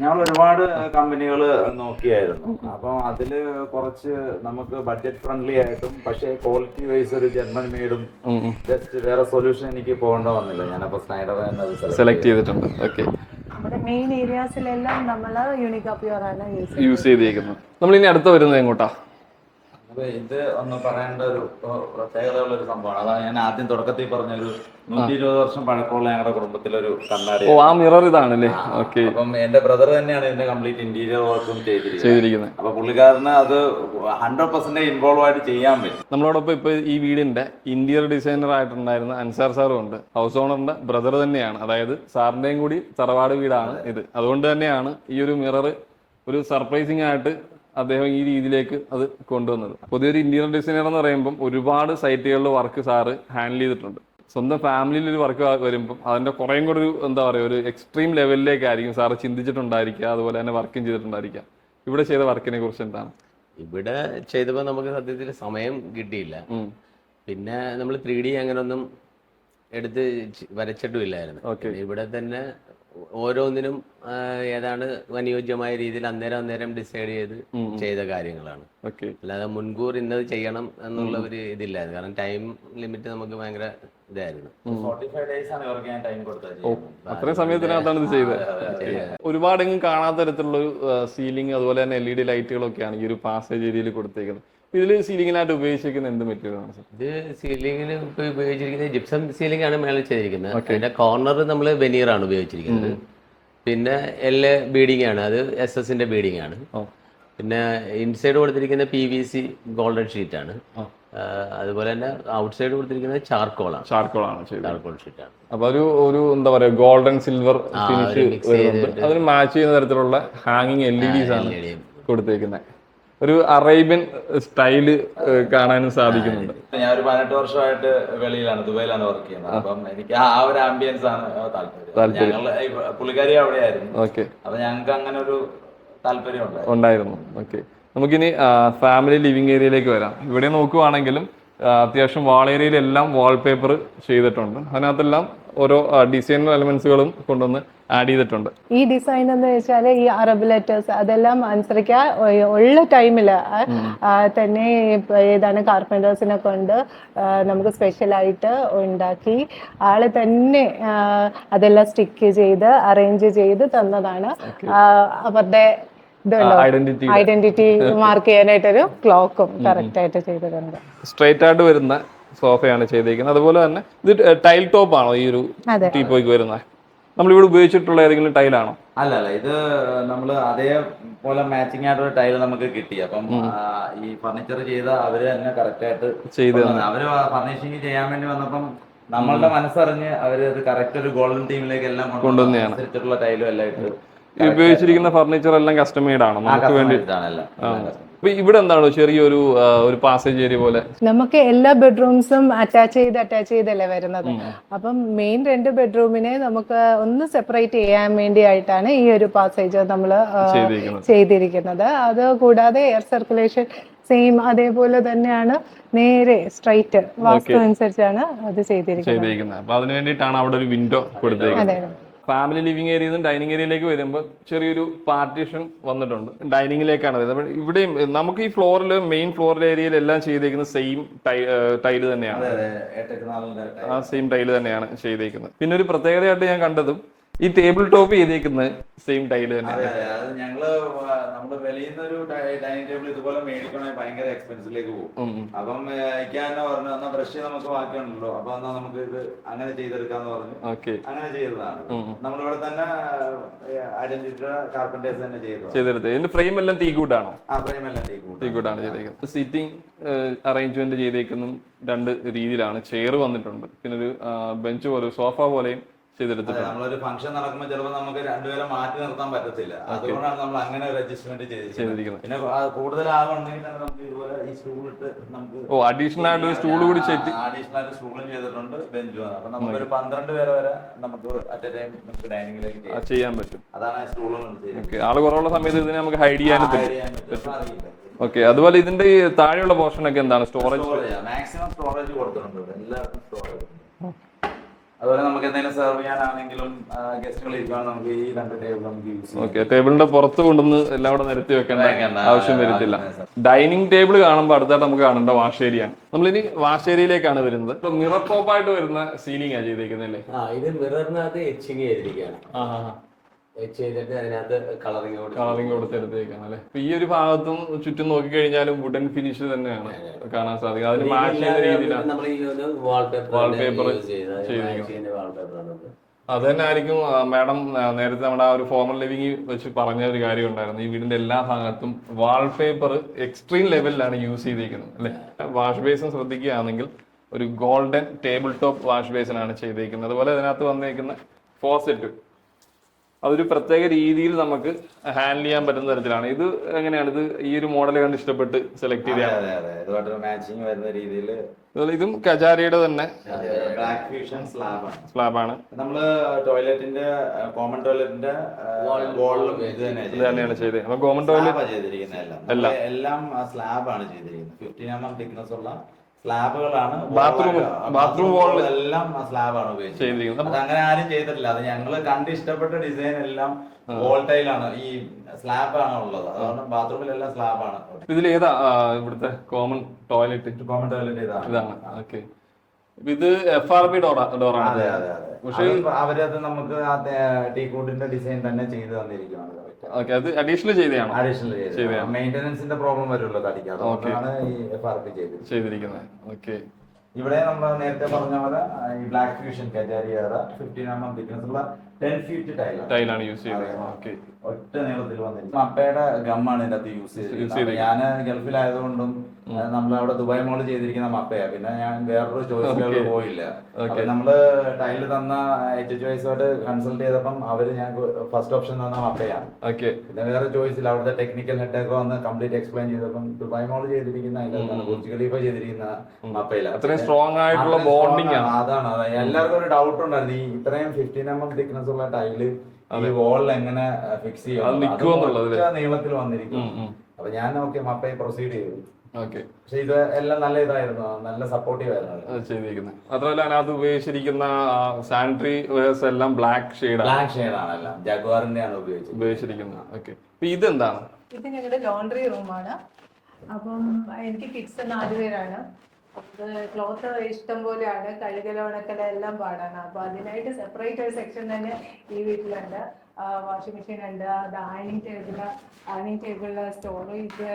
ഞങ്ങൾ ഒരുപാട് കമ്പനികൾ നോക്കിയായിരുന്നു. അപ്പം അതിൽ കുറച്ച് നമുക്ക് ബഡ്ജറ്റ് ഫ്രണ്ട്ലി ആയിട്ടും പക്ഷേ ക്വാളിറ്റി വൈസ് ഒരു ജർമ്മൻ മെയ്ഡും ജസ്റ്റ് വേറെ സൊല്യൂഷൻ എനിക്ക് പോകേണ്ട വന്നില്ല. ഞാനപ്പോൾ സ്നൈഡർ എന്നത് സെലക്ട് ചെയ്തിട്ടുണ്ട്. ഓക്കെ, നമ്മുടെ മെയിൻ ഏരിയാസിലെല്ലാം നമ്മൾ യൂണിക്കാ പ്യൂർ ആണ് യൂസ് ചെയ്തേക്കുന്നത്. നമ്മൾ ഇനി അടുത്ത വരുന്നത് എങ്ങോട്ടാ? ഇത് ഒന്ന് പറയേണ്ട ഒരു പ്രത്യേകതയുള്ള ഒരു സംഭവമാണ്. അതാണ് ഞാൻ ആദ്യം തുടക്കത്തിൽ പറഞ്ഞൊരു 120 വർഷം പഴക്കമുള്ള ഞങ്ങളുടെ കുടുംബത്തിലൊരു കണ്ണാടി. ഓ, ആ മിറർ ഇതാണല്ലേ? ഓക്കെ. അപ്പം എന്റെ ബ്രദർ തന്നെയാണ് ഇതിന്റെ കംപ്ലീറ്റ് ഇന്റീരിയർ വർക്കും ചെയ്തിരിക്കുന്നത്. അപ്പൊ പുള്ളിക്കാരന് അത് 100% ഇൻവോൾവ് ആയിട്ട് ചെയ്യാൻ പറ്റും. നമ്മളോടൊപ്പം ഇപ്പൊ ഈ വീടിന്റെ ഇന്റീരിയർ ഡിസൈനർ ആയിട്ടുണ്ടായിരുന്ന അൻസാർ സാറും ഉണ്ട്. ഹൗസ് ഓണറിന്റെ ബ്രദർ തന്നെയാണ്. അതായത് സാറിന്റെയും കൂടി തറവാട് വീടാണ് ഇത്. അതുകൊണ്ട് തന്നെയാണ് ഈ ഒരു മിറർ ഒരു സർപ്രൈസിങ് ആയിട്ട് അദ്ദേഹം ഈ രീതിയിലേക്ക് അത് കൊണ്ടുവന്നത്. പൊതുവെ ഒരു ഇന്റീരിയർ ഡിസൈനർ എന്ന് പറയുമ്പം ഒരുപാട് സൈറ്റുകളിൽ വർക്ക് സാറ് ഹാൻഡിൽ ചെയ്തിട്ടുണ്ട്. സ്വന്തം ഫാമിലിയിൽ ഒരു വർക്ക് വരുമ്പം അതിന്റെ കുറേയും കൂടെ ഒരു എന്താ പറയുക, ഒരു എക്സ്ട്രീം ലെവലിലേക്കായിരിക്കും സാറ് ചിന്തിച്ചിട്ടുണ്ടായിരിക്കുക, അതുപോലെ തന്നെ വർക്കും ചെയ്തിട്ടുണ്ടായിരിക്കുക. ഇവിടെ ചെയ്ത വർക്കിനെ കുറിച്ച് എന്താണ്? ഇവിടെ ചെയ്തപ്പോൾ നമുക്ക് സത്യത്തിൽ സമയം കിട്ടിയില്ല. പിന്നെ നമ്മൾ 3D അങ്ങനൊന്നും എടുത്ത് വരച്ചിട്ടുമില്ലായിരുന്നു. ഇവിടെ തന്നെ ഓരോന്നിനും ഏതാണ് അനുയോജ്യമായ രീതിയിൽ അന്നേരം ഡിസൈഡ് ചെയ്ത കാര്യങ്ങളാണ്. അല്ലാതെ മുൻകൂർ ഇന്നത് ചെയ്യണം എന്നുള്ള ഒരു ഇതില്ലായിരുന്നു. കാരണം ടൈം ലിമിറ്റ് നമുക്ക് ഭയങ്കര ഇതായിരുന്നു. 45 days ആണ് ഇവർക്ക് ഞാൻ ടൈം കൊടുത്തത്. അത്രയും സമയത്തിനകത്താണ് ഇത് ചെയ്തത്. ഒരുപാടെങ്കിലും കാണാത്ത തരത്തിലുള്ള ഒരു സീലിംഗ്, അതുപോലെ തന്നെ LED ലൈറ്റുകളൊക്കെയാണ് ഈ ഒരു പാസേജ് ഏരിയയിൽ കൊടുത്തേക്കുന്നത്. ഇതിൽ സീലിംഗിനായിട്ട് ഉപയോഗിച്ചിരിക്കുന്ന എന്ത് മെറ്റീരിയലാണ് സാർ? ഇത് സീലിംഗിന് ഉപയോഗിച്ചിരിക്കുന്നത് ജിപ്സം സീലിംഗ് ആണ് മേളിൽ ചെയ്തിരിക്കുന്നത്. അതിന്റെ കോർണർ നമ്മൾ വെനീർ ആണ് ഉപയോഗിച്ചിരിക്കുന്നത്. പിന്നെ എല് ബീഡിംഗ് ആണ്, അത് SS-ന്റെ ബീഡിംഗ് ആണ്. പിന്നെ ഇൻസൈഡ് കൊടുത്തിരിക്കുന്ന PVC ഗോൾഡൻ ഷീറ്റ് ആണ്. അതുപോലെ തന്നെ ഔട്ട്സൈഡ് കൊടുത്തിരിക്കുന്നത് ചാർക്കോൾ ഷീറ്റ് ആണ്. അപ്പൊ ഒരു എന്താ പറയാ, ഗോൾഡൻ സിൽവർ ഫിനിഷ് വരുന്നുണ്ട്. അതിന് മാച്ച് ചെയ്യുന്ന തരത്തിലുള്ള ഹാങ്ങിങ് LEDs ആണ് കൊടുത്തേക്കുന്നത്. ഒരു അറേബ്യൻ സ്റ്റൈല് കാണാനും സാധിക്കുന്നുണ്ട്. ഞാൻ ഒരു 18 വർഷമായിട്ട് വെളിയിലാണ്, ദുബൈയിലാണ് വർക്ക് ചെയ്യുന്നത്. അപ്പം എനിക്ക് ആ ഒരു ആംബിയൻസ് ആണ് താല്പര്യം. ഞങ്ങൾ പുള്ളിക്കാരി അവിടെയായിരുന്നു. അപ്പൊ ഞങ്ങൾക്ക് അങ്ങനെ ഒരു താല്പര്യം ഉണ്ടായിരുന്നു. ഓക്കെ, നമുക്കിനി ഫാമിലി ലിവിംഗ് ഏരിയയിലേക്ക് വരാം. ഇവിടെ നോക്കുവാണെങ്കിലും അത്യാവശ്യം വാൾ ഏരിയയിലെല്ലാം വാൾപേപ്പർ ചെയ്തിട്ടുണ്ട്. അതിനകത്തെല്ലാം ഓരോ ഡിസൈനർ എലമെന്റ്സുകളും കൊണ്ടുവന്ന് ആഡ് ചെയ്തിട്ടുണ്ട്. ഈ ഡിസൈൻ എന്ന് വെച്ചാൽ ഈ അറബ് ലെറ്റേഴ്സ് അതെല്ലാം അനുസരിക്കാൻ ഉള്ള ടൈമിൽ തന്നെ ഏതാണ് കാർപ്പൻറ്റേഴ്സിനെ കൊണ്ട് നമുക്ക് സ്പെഷ്യലായിട്ട് ഉണ്ടാക്കി ആള് തന്നെ അതെല്ലാം സ്റ്റിക്ക് ചെയ്ത് അറേഞ്ച് ചെയ്ത് തന്നതാണ്. അവരുടെ ഐഡന്റിറ്റി മാർക്ക് ചെയ്യാനായിട്ടൊരു ക്ലോക്കും കറക്റ്റ് ആയിട്ട് ചെയ്തിട്ടുണ്ട്. സ്ട്രൈറ്റ് ആയിട്ട് വരുന്ന സോഫയാണ് ചെയ്തിരിക്കുന്നത്. അതുപോലെ തന്നെ ഇത് ടൈൽ ടോപ്പ് ആണോ ഈ ഒരു ടീപ്പോയ്ക്ക് വരുന്നത്? നമ്മളിവിടെ ഉപയോഗിച്ചിട്ടുള്ള ഏതെങ്കിലും ടൈലാണോ? അല്ല, ഇത് നമ്മൾ അതേപോലെ മാച്ചിങ് ആയിട്ടുള്ള ടൈൽ നമുക്ക് കിട്ടി. അപ്പം ഈ ഫർണിച്ചർ ചെയ്ത അവര് തന്നെ കറക്റ്റ് ആയിട്ട് ചെയ്ത് അവര് ഫർണിഷിങ് ചെയ്യാൻ വേണ്ടി വന്നപ്പം നമ്മളുടെ മനസ്സറിഞ്ഞ് അവര് അത് കറക്റ്റ് ഒരു ഗോൾഡൻ ടീമിലേക്ക് എല്ലാം കൊണ്ടുവന്നിട്ടുള്ള ടൈലും എല്ലാം ഇട്ട്. ഉപയോഗിച്ചിരിക്കുന്ന ഫർണിച്ചർ എല്ലാം കസ്റ്റമൈഡ് ആണോ നമുക്ക് വേണ്ടി? ഇവിടെ എന്താണ് ചെറിയൊരു പാസേജ് ഏരിയ പോലെ? നമുക്ക് എല്ലാ ബെഡ്റൂംസും അറ്റാച്ച് ചെയ്തല്ലേ വരുന്നത്. അപ്പം മെയിൻ 2 ബെഡ്റൂമിനെ നമുക്ക് ഒന്ന് സെപ്പറേറ്റ് ചെയ്യാൻ വേണ്ടിയായിട്ടാണ് ഈ ഒരു പാസേജ് നമ്മൾ ചെയ്തിരിക്കുന്നത്. അത് കൂടാതെ എയർ സർക്കുലേഷൻ സെയിം അതേപോലെ തന്നെയാണ്, നേരെ സ്ട്രൈറ്റ് വാസ്തു അനുസരിച്ചാണ് അത് ചെയ്തിരിക്കുന്നത്. അപ്പൊ അതിനു വേണ്ടിയിട്ടാണ് അവിടെ ഒരു വിൻഡോ കൊടുത്തേക്കുന്നത്. ഫാമിലി ലിവിംഗ് ഏരിയയിൽ ഡൈനിങ് ഏരിയയിലേക്ക് വരുമ്പോൾ ചെറിയൊരു പാർട്ടീഷൻ വന്നിട്ടുണ്ട്. ഡൈനിങ്ങിലേക്കാണ് വരുന്നത്. ഇവിടെയും നമുക്ക് ഈ ഫ്ലോറിൽ മെയിൻ ഫ്ലോറിൽ ഏരിയയിൽ എല്ലാം ചെയ്തേക്കുന്നത് സെയിം ടൈല് തന്നെയാണ്. ആ സെയിം ടൈല് തന്നെയാണ് ചെയ്തേക്കുന്നത്. പിന്നെ ഒരു പ്രത്യേകതയായിട്ട് ഞാൻ കണ്ടതും ഈ ടേബിൾ ടോപ്പ് ചെയ്തേക്കുന്നത് സെയിം ടൈല് തന്നെയാണ്. ഞങ്ങള് നമ്മള് വെളിയിൽ നിന്ന് ഒരു ഡൈനിങ് ടേബിൾ ഇതുപോലെ മേടിക്കണമെങ്കിൽ ഭയങ്കര എക്സ്പെൻസിലേക്ക് പോകും. അപ്പം ഇക്കാന്നെ പറഞ്ഞു എന്നാ ബ്രഷ് നമുക്ക് ബാക്കിയുണ്ടല്ലോ, അപ്പൊ എന്നാ നമുക്ക് ഇത് അങ്ങനെ ചെയ്തെടുക്കാന്ന് പറഞ്ഞു. അങ്ങനെ ചെയ്തതാണ്. നമ്മളിവിടെ തന്നെ ഐഡന്റിറ്റി കാർപ്പന്റേഴ്സ് തന്നെ ചെയ്തെടുത്തത്. ഇതിന്റെ ഫ്രെയിം എല്ലാം ടീക്കൂട്ടാണോ? ഫ്രെയിം എല്ലാം ടീക്കൂട്ടാണ് ചെയ്തേക്കുന്നത്. സീറ്റിംഗ് അറേഞ്ച്മെന്റ് ചെയ്തേക്കുന്ന 2 രീതിയിലാണ്. ചെയർ വന്നിട്ടുണ്ട്, പിന്നെ ഒരു ബെഞ്ച് പോലെ സോഫ പോലെയും ചെയ്തെടുത്തിട്ടുണ്ട്. നമ്മളൊരു ഫംഗ്ഷൻ നടക്കുമ്പോൾ ചിലപ്പോൾ നമുക്ക് രണ്ടുപേരെ മാറ്റി നിർത്താൻ പറ്റത്തില്ല. അതുകൊണ്ടാണ് നമ്മൾ അങ്ങനെ ഒരു അഡ്ജസ്റ്റ്മെന്റ് ചെയ്തിരിക്കുന്നത്. പിന്നെ കൂടുതൽ ആളുണ്ടെങ്കിൽ തന്നെ നമുക്ക് ഇതുപോലെ ഈ സ്റ്റൂൾ ഇട്ട് നമുക്ക് അഡീഷണൽ ആയിട്ട് സ്റ്റൂൾ കൂടി സെറ്റ് അഡീഷണൽ ആയിട്ട് സ്റ്റൂളും ചെയ്തിട്ടുണ്ട്, ബെഞ്ചും. അപ്പൊ നമുക്കൊരു 12 പേരെ വരെ നമുക്ക് അറ്റ് എ ടൈം നമുക്ക് ഡൈനിങ്ങിലേക്ക് ചെയ്യാൻ പറ്റും. അതാണ് സ്റ്റൂളുകൾ. ആള് കുറവുള്ള സമയത്ത് ഇതിനെ നമുക്ക് ഹൈഡ് ചെയ്യാനും പറ്റും. ഓക്കെ, അതുപോലെ ഇതിന്റെ ഈ താഴെയുള്ള പോർഷൻ ഒക്കെ എന്താണ്? സ്റ്റോറേജ്, മാക്സിമം സ്റ്റോറേജ് കൊടുത്തിട്ടുണ്ട്, എല്ലാവർക്കും സ്റ്റോറേജ്. അതുപോലെ നമുക്ക് എന്തെങ്കിലും സെർവ് ചെയ്യാനാണെങ്കിലും ഗസ്റ്റുകൾ ഇരിക്കുകയാണെങ്കിൽ നമുക്ക് ഈ 2 ടേബിൾ നമുക്ക് യൂസ് ചെയ്യാം. ഓക്കെ, ടേബിളിന്റെ പുറത്ത് കൊണ്ടുവന്ന് എല്ലാം കൂടെ നിരത്തി വെക്കേണ്ട ആവശ്യം വരത്തില്ല. ഡൈനിങ് ടേബിൾ കാണുമ്പോൾ അടുത്തായിട്ട് നമുക്ക് കാണേണ്ട വാഷ് ഏരിയ ആണ്. നമ്മളിനി വാഷ് ഏരിയയിലേക്കാണ് വരുന്നത്. മിറർ ടോപ്പായിട്ട് വരുന്ന സീലിംഗ് ആണ് ചെയ്തേക്കുന്നല്ലേ? ഇത് മിററിനകത്ത് എച്ചിങ് ചെയ്തിരിക്കുകയാണ്. ചെയ്തിട്ട് അതിനകത്ത് കളറിങ് കൊടുത്തെടുത്തേക്കാണ് അല്ലെ. ഈ ഒരു ഭാഗത്തും ചുറ്റും നോക്കിക്കഴിഞ്ഞാലും വുഡൻ ഫിനിഷ് തന്നെയാണ് കാണാൻ സാധിക്കുക. അതിന് മാച്ച് ചെയ്യുന്ന രീതിയിലാണ് വാൾപേപ്പർ ചെയ്തിരിക്കുന്നത്. അത് തന്നെ ആയിരിക്കും മാഡം നേരത്തെ നമ്മുടെ ആ ഒരു ഫോമൽ ലിവിംഗ് വെച്ച് പറഞ്ഞ ഒരു കാര്യം ഉണ്ടായിരുന്നു. ഈ വീടിന്റെ എല്ലാ ഭാഗത്തും വാൾപേപ്പർ എക്സ്ട്രീം ലെവലിലാണ് യൂസ് ചെയ്തിരിക്കുന്നത് അല്ലെ. വാഷ് ബേസും ശ്രദ്ധിക്കുകയാണെങ്കിൽ ഒരു ഗോൾഡൻ ടേബിൾ ടോപ്പ് വാഷ് ബേസിനാണ് ചെയ്തിരിക്കുന്നത്. അതുപോലെ അതിനകത്ത് വന്നേക്കുന്ന ഫോസെറ്റ് അതൊരു പ്രത്യേക രീതിയിൽ നമുക്ക് ഹാൻഡിൽ ചെയ്യാൻ പറ്റുന്ന തരത്തിലാണ്. ഇത് എങ്ങനെയാണ്? ഇത് ഈ ഒരു മോഡൽ കണ്ട് ഇഷ്ടപ്പെട്ട് സെലക്ട് ചെയ്തതാണ്. മാച്ചിങ് വരുന്ന രീതിയിൽ. ഇതും കജാരിയുടെ തന്നെ സ്ലാബാണ്. നമ്മള് ടോയ്ലറ്റിന്റെ കോമൺ ടോയ്ലറ്റിന്റെ വാളിലും ഇത് തന്നെയാണ് ചെയ്തത്. അപ്പൊ കോമൺ ടോയ്ലറ്റ് ചെയ്തിരിക്കുന്നത് എല്ലാം സ്ലാബാണ് ചെയ്തിരിക്കുന്നത്. 15 mm തിക്നെസ് ഉള്ള സ്ലാബുകളാണ്. ബാത്റൂം വാളിൽ എല്ലാം സ്ലാബാണ് ഉപയോഗിച്ചിരിക്കുന്നത്. അങ്ങനെ ആരും ചെയ്തിട്ടില്ല. അത് ഞങ്ങള് കണ്ട് ഇഷ്ടപ്പെട്ട ഡിസൈൻ എല്ലാം വോൾട്ടൈലാണ്, ഈ സ്ലാബാണ് ഉള്ളത്. അതുകൊണ്ട് ബാത്റൂമിലെല്ലാം സ്ലാബാണ്. ഇതിൽ ഏതാ ഇവിടുത്തെ കോമൺ ടോയ്ലറ്റ്? ഇതാണ്. ഓക്കെ, ഇത് FRP ഡോറാണ്. പക്ഷേ അവരത് നമുക്ക് ടീക്കൂട്ടിന്റെ ഡിസൈൻ തന്നെ ചെയ്ത് തന്നിരിക്കുകയാണ്. ഓക്കെ, അത് അഡീഷണൽ ചെയ്തതാണ്. മെയിന്റനൻസിന്റെ പ്രോബ്ലം വരുമല്ലോ തടിക്കാതെ, ഈ FRP ചെയ്തിരിക്കുന്നത്. ഓക്കെ, ഇവിടെ നമ്മൾ നേരത്തെ പറഞ്ഞ പോലെ ഈ ബ്ലാക്ക് ഫ്യൂഷൻ കജാരിയുടെ 15 mm തിക്നെസ് ഉള്ള 10 ഫീറ്റ് ടൈലാണ് യൂസ് ചെയ്യുന്നത്. ഓക്കെ, ഒറ്റ നീളത്തിൽ വന്നിരിക്കും. മപ്പയുടെ ഗമ്മാണ് ഇതിന്റെ അകത്ത് യൂസ് ചെയ്തത്. ഞാൻ ഗൾഫിലായതുകൊണ്ടും നമ്മളവിടെ ദുബായ് മോള് ചെയ്തിരിക്കുന്ന മപ്പയാ. പിന്നെ ഞാൻ വേറൊരു ചോയ്സിലേക്ക് പോയില്ല. അപ്പൊ നമ്മള് ടൈല് തന്ന HHOസുമായിട്ട് കൺസൾട്ട് ചെയ്തപ്പം അവര് ഞങ്ങൾക്ക് ഫസ്റ്റ് ഓപ്ഷൻ തന്ന മപ്പയാണ്. പിന്നെ വേറെ ചോയ്സിൽ അവിടുത്തെ ടെക്നിക്കൽ ഹെഡൊക്കെ വന്ന് കംപ്ലീറ്റ് എക്സ്പ്ലെയിൻ ചെയ്തപ്പം ദുബായ് മോള് ചെയ്തിരിക്കുന്ന ബുർജ് ഖലീഫ ചെയ്തിരിക്കുന്ന മപ്പയിലാണ്. സ്ട്രോങ് ആയിട്ടുള്ള ബോണ്ടിങ് ആണ്. അതാണ് എല്ലാവർക്കും ഒരു ഡൗട്ട് ഉണ്ടായിരുന്നു, ഈ ഇത്രയും 15 mm തിക്നെസ് ഉള്ള ടൈല് ഈ വോളിൽ എങ്ങനെ ഫിക്സ് ചെയ്യും, നീളത്തിൽ വന്നിരിക്കും. അപ്പൊ ഞാൻ മപ്പയെ പ്രൊസീഡ് ചെയ്തു. പക്ഷെ ഇത് എല്ലാം നല്ല ഇതായിരുന്നു, നല്ല സപ്പോർട്ടീവ് ആയിരുന്നു ചെയ്തിരിക്കുന്നത്. മാത്രമല്ല അതിനകത്ത് ഉപയോഗിച്ചിരിക്കുന്ന സാനിറ്ററി വെയർസ് എല്ലാം ബ്ലാക്ക് ഷെയ്ഡാണ്. എല്ലാം ജഗ്വാറിന്റെ ആണ് ഉപയോഗിച്ചിരിക്കുന്നത്. ഓക്കെ, ഇതെന്താണ്? ഇത് ഞങ്ങളുടെ ലോണ്ടറി റൂമാണ്. അപ്പം എനിക്ക് കിഡ്സ് 4 പേരാണ്. ക്ലോത്ത് ഇഷ്ടം പോലെയാണ്, കഴുകല ഉണക്കല എല്ലാം പാടാണ്. അപ്പൊ അതിനായിട്ട് സെപ്പറേറ്റ് ഒരു സെക്ഷൻ തന്നെ ഈ വീട്ടിലുണ്ട്. വാഷിംഗ് മെഷീൻ ഉണ്ട്, ഡൈനിങ് ടേബിളില് സ്റ്റോറേജ്.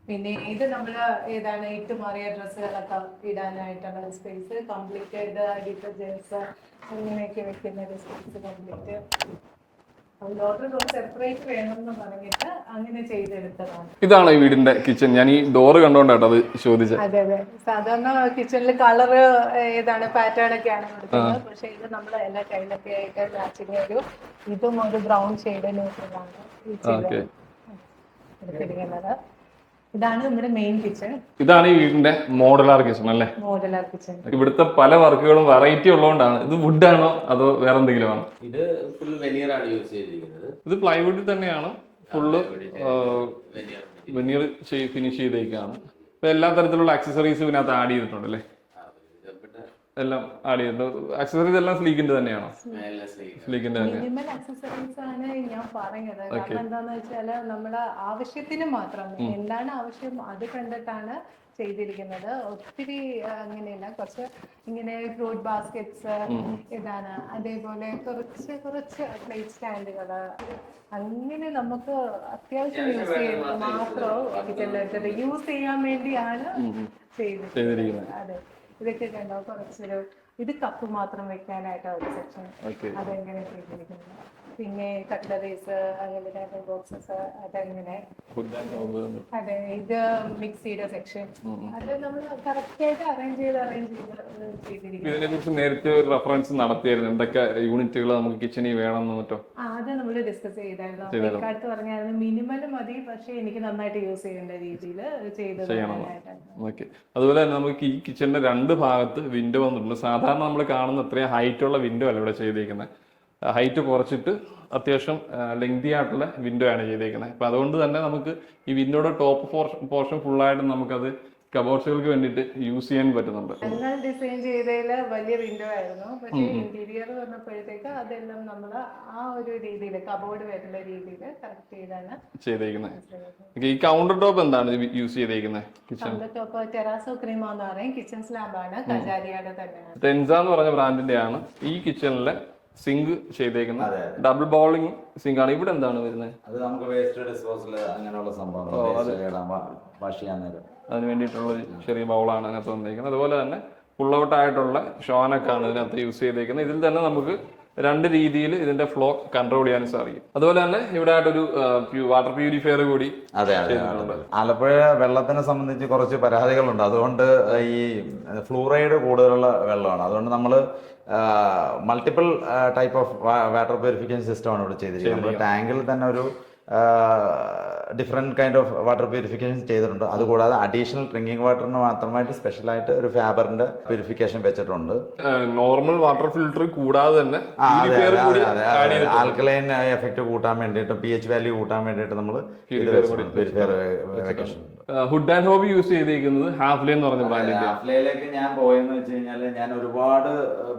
പിന്നെ ഇത് നമ്മൾ ഏതാണ് ഇട്ട് മാറിയ ഡ്രസ്സുകളൊക്കെ ഇടാനായിട്ടുള്ള സ്പേസ്, കംപ്ലീറ്റ് ഡിറ്റർജൻസ് അങ്ങനെയൊക്കെ വെക്കുന്ന ഒരു സ്പേസ് കംപ്ലീറ്റ്. സെപ്പറേറ്റ് വേണമെന്ന് പറഞ്ഞിട്ട് അങ്ങനെ ചെയ്തെടുത്തതാണ്. ഇതാണ് ഈ വീടിന്റെ കിച്ചൺ. ഞാൻ ഈ ഡോറ് കണ്ടോണ്ടാട്ടോ അത് ചോദിച്ചത്. അതെ അതെ, സാധാരണ കിച്ചണിൽ കളറ് ഏതാണ് പാറ്റേൺ ഒക്കെയാണ് കൊടുക്കുന്നത്. പക്ഷെ ഇത് നമ്മൾ എല്ലാ ടൈലൊക്കെ ആയിട്ട് മാച്ചിങ് ഒരു ഇതും ഒരു ബ്രൗൺ ഷെയ്ഡിന് എടുത്തിരിക്കുന്നത്. ഇതാണ് നമ്മുടെ മെയിൻ കിച്ചൺ. ഇതാണ് ഈ വീടിന്റെ മോഡുലാർ കിച്ചൺ അല്ലേ? Modular kitchen. ഇവിടുത്തെ പല വർക്കുകളും വെറൈറ്റി ഉള്ളതുകൊണ്ടാണ്. ഇത് വുഡ് ആണോ അതോ വേറെ എന്തെങ്കിലും ആണോ? ഇത് ഫുൾ വെനിയർ ആണ് യൂസ് ചെയ്തിരിക്കുന്നത്. ഇത് പ്ലൈവുഡിൽ തന്നെയാണ് ഫുള്ള് വെനിയർ ഫിനിഷ് ചെയ്തേക്കാണ്. ഇപ്പൊ എല്ലാ തരത്തിലുള്ള ആക്സസറീസും ഇതിനകത്ത് ആഡ് ചെയ്തിട്ടുണ്ട് അല്ലേ? എല്ലാം ആഡ് ചെയ്തിട്ടുണ്ട്. ആക്സസറീസ് എല്ലാം സ്ലീക്കിന്റെ തന്നെയാണോ? സ്ലീക്കിന്റെ മിനിമൽ ആക്സസറീസ് ആണ് ഞാൻ പറഞ്ഞത്. കാരണം എന്താന്ന് വെച്ചാല് നമ്മുടെ ആവശ്യത്തിന് മാത്രം എന്താണ് ആവശ്യം അത് കണ്ടിട്ടാണ് ചെയ്തിരിക്കുന്നത്. ഒത്തിരി അങ്ങനെയല്ല, കുറച്ച് ഇങ്ങനെ ഫ്രൂട്ട് ബാസ്കറ്റ്സ് ഇതാണ്. അതേപോലെ കുറച്ച് പ്ലേറ്റ് സ്റ്റാൻഡുകള്, അങ്ങനെ നമുക്ക് അത്യാവശ്യം യൂസ് ചെയ്യുന്നത് മാത്രം യൂസ് ചെയ്യാൻ വേണ്ടിയാണ് ചെയ്തിരിക്കുന്നത്. അതെ, ഇതൊക്കെ കണ്ടോ, കുറച്ചൊരു ഇത് കപ്പ് മാത്രം വെക്കാനായിട്ട് ഒരു സെക്ഷൻ, അതെങ്ങനെ ചെയ്തിരിക്കുന്നത്. പിന്നെ കട്ട്ലറീസ് അങ്ങനെ ബോക്സസ് അതങ്ങനെ. അതെ, ഇത് മിക്സിയുടെ സെക്ഷൻ, അത് നമ്മൾ കറക്റ്റ് ആയിട്ട് അറേഞ്ച് ചെയ്തിരിക്കും. ഇതിനെ കുറിച്ച് നേരത്തെ ഒരു റെഫറൻസ് നടത്തിയായിരുന്നു, എന്തൊക്കെ യൂണിറ്റുകൾ നമുക്ക് കിച്ചണിൽ വേണമെന്ന് മറ്റോ? അത് നമ്മൾ ഡിസ്കസ് ചെയ്തായിരുന്നു. ഇക്കാലത്ത് പറഞ്ഞായിരുന്നു മിനിമൽ മതി, പക്ഷെ എനിക്ക് നന്നായിട്ട് യൂസ് ചെയ്യേണ്ട രീതിയിൽ ചെയ്തത്. ഓക്കെ. അതുപോലെ തന്നെ നമുക്ക് ഈ കിച്ചണിന്റെ 2 ഭാഗത്ത് വിൻഡോ വന്നിട്ടുണ്ട്. സാധാരണ നമ്മൾ കാണുന്ന അത്രയും ഹൈറ്റ് ഉള്ള വിൻഡോ അല്ല ഇവിടെ ചെയ്തിരിക്കുന്നത്. ഹൈറ്റ് കുറച്ചിട്ട് അത്യാവശ്യം ലെങ്തി ആയിട്ടുള്ള വിൻഡോ ആണ് ചെയ്തേക്കുന്നത്. അപ്പൊ അതുകൊണ്ട് തന്നെ നമുക്ക് ഈ വിൻഡോയുടെ ടോപ്പ് പോർഷൻ ഫുള്ളായിട്ട് നമുക്കത് കബോർഡ്സുകൾക്ക് വേണ്ടിയിട്ട് യൂസ് ചെയ്യാൻ പറ്റുന്നുണ്ട്. ഞങ്ങൾ ഡിസൈൻ ചെയ്തതിൽ വലിയ വിൻഡോ ആയിരുന്നു, പക്ഷേ ഇന്റീരിയർ വന്നപ്പോഴത്തേക്ക് അതെല്ലാം നമ്മൾ ആ ഒരു രീതിയിൽ കബോർഡ് വരുന്ന രീതിയിൽ കറക്റ്റ് ചെയ്താണ് ചെയ്തേക്കുന്നത്. ഈ കൗണ്ടർ ടോപ്പ് എന്താണ് യൂസ് ചെയ്തേക്കുന്നത്? കൗണ്ടർ ടോപ്പ് ടെറാസോ ക്രീമ എന്ന് പറയും, കിച്ചൺ സ്ലാബാണ്, കജാരിയുടെ തന്നെയാണ്. ടെൻസ എന്ന് പറഞ്ഞ ബ്രാൻഡിന്റെ ആണ്. ഈ കിച്ചണിലെ സിങ്ക് ചെയ്തേക്കുന്നത് ഡബിൾ ബൗളിംഗ് സിങ്ക് ആണ്. ഇവിടെ എന്താണ് വരുന്നത്? അത് നമുക്ക് വേസ്റ്റ് ഡിസ്പോസൽ അങ്ങനെയുള്ള സംഭവങ്ങൾ വാഷ് ചെയ്യാൻ നേരം അതിന് വേണ്ടിയിട്ടുള്ള ഒരു ചെറിയ ബൗളാണ് അതിനകത്ത് വന്നിരിക്കുന്നത്. അതുപോലെ തന്നെ ഫുൾ ഔട്ട് ആയിട്ടുള്ള ഷോനൊക്കെയാണ് ഇതിനകത്ത് യൂസ് ചെയ്തേക്കുന്നത്. ഇതിൽ തന്നെ നമുക്ക് 2 രീതിയിൽ ഇതിന്റെ ഫ്ലോ കൺട്രോൾ ചെയ്യാൻ സാധിക്കും. അതുപോലെ തന്നെ ഇവിടെ ആയിട്ടൊരു വാട്ടർ പ്യൂരിഫയർ കൂടി. അതെ. ആലപ്പുഴ വെള്ളത്തിനെ സംബന്ധിച്ച് കുറച്ച് പരാതികളുണ്ട്. അതുകൊണ്ട് ഈ ഫ്ലൂറൈഡ് കൂടുതലുള്ള വെള്ളമാണ്. അതുകൊണ്ട് നമ്മൾ multiple type of water purification സിസ്റ്റമാണ് ഇവിടെ ചെയ്തിരിക്കുന്നത്. ടാങ്കിൽ തന്നെ ഒരു different kind of water purification ചെയ്തിട്ടുണ്ട്. അതുകൂടാതെ അഡീഷണൽ ഡ്രിങ്കിങ് വാട്ടറിന് മാത്രമായിട്ട് സ്പെഷ്യലായിട്ട് ഒരു ഫാബറിന്റെ പ്യൂരിഫിക്കേഷൻ വെച്ചിട്ടുണ്ട്. നോർമൽ വാട്ടർ ഫിൽറ്റർ കൂടാതെ തന്നെ ആൽക്കലൈൻ എഫക്ട് കൂട്ടാൻ വേണ്ടിയിട്ട്, pH വാല്യൂ കൂട്ടാൻ വേണ്ടിയിട്ട് നമ്മൾ ഹുഡ് ആൻഡ് ഹോബി യൂസ് ചെയ്തിരിക്കുന്നത് ഹാഫ്ലേ എന്ന് പറഞ്ഞ ബ്രാൻഡിന്റെ. ഹാഫ്ലേയിലേക്ക് ഞാൻ പോയെന്ന് വെച്ച് കഴിഞ്ഞാൽ ഞാൻ ഒരുപാട്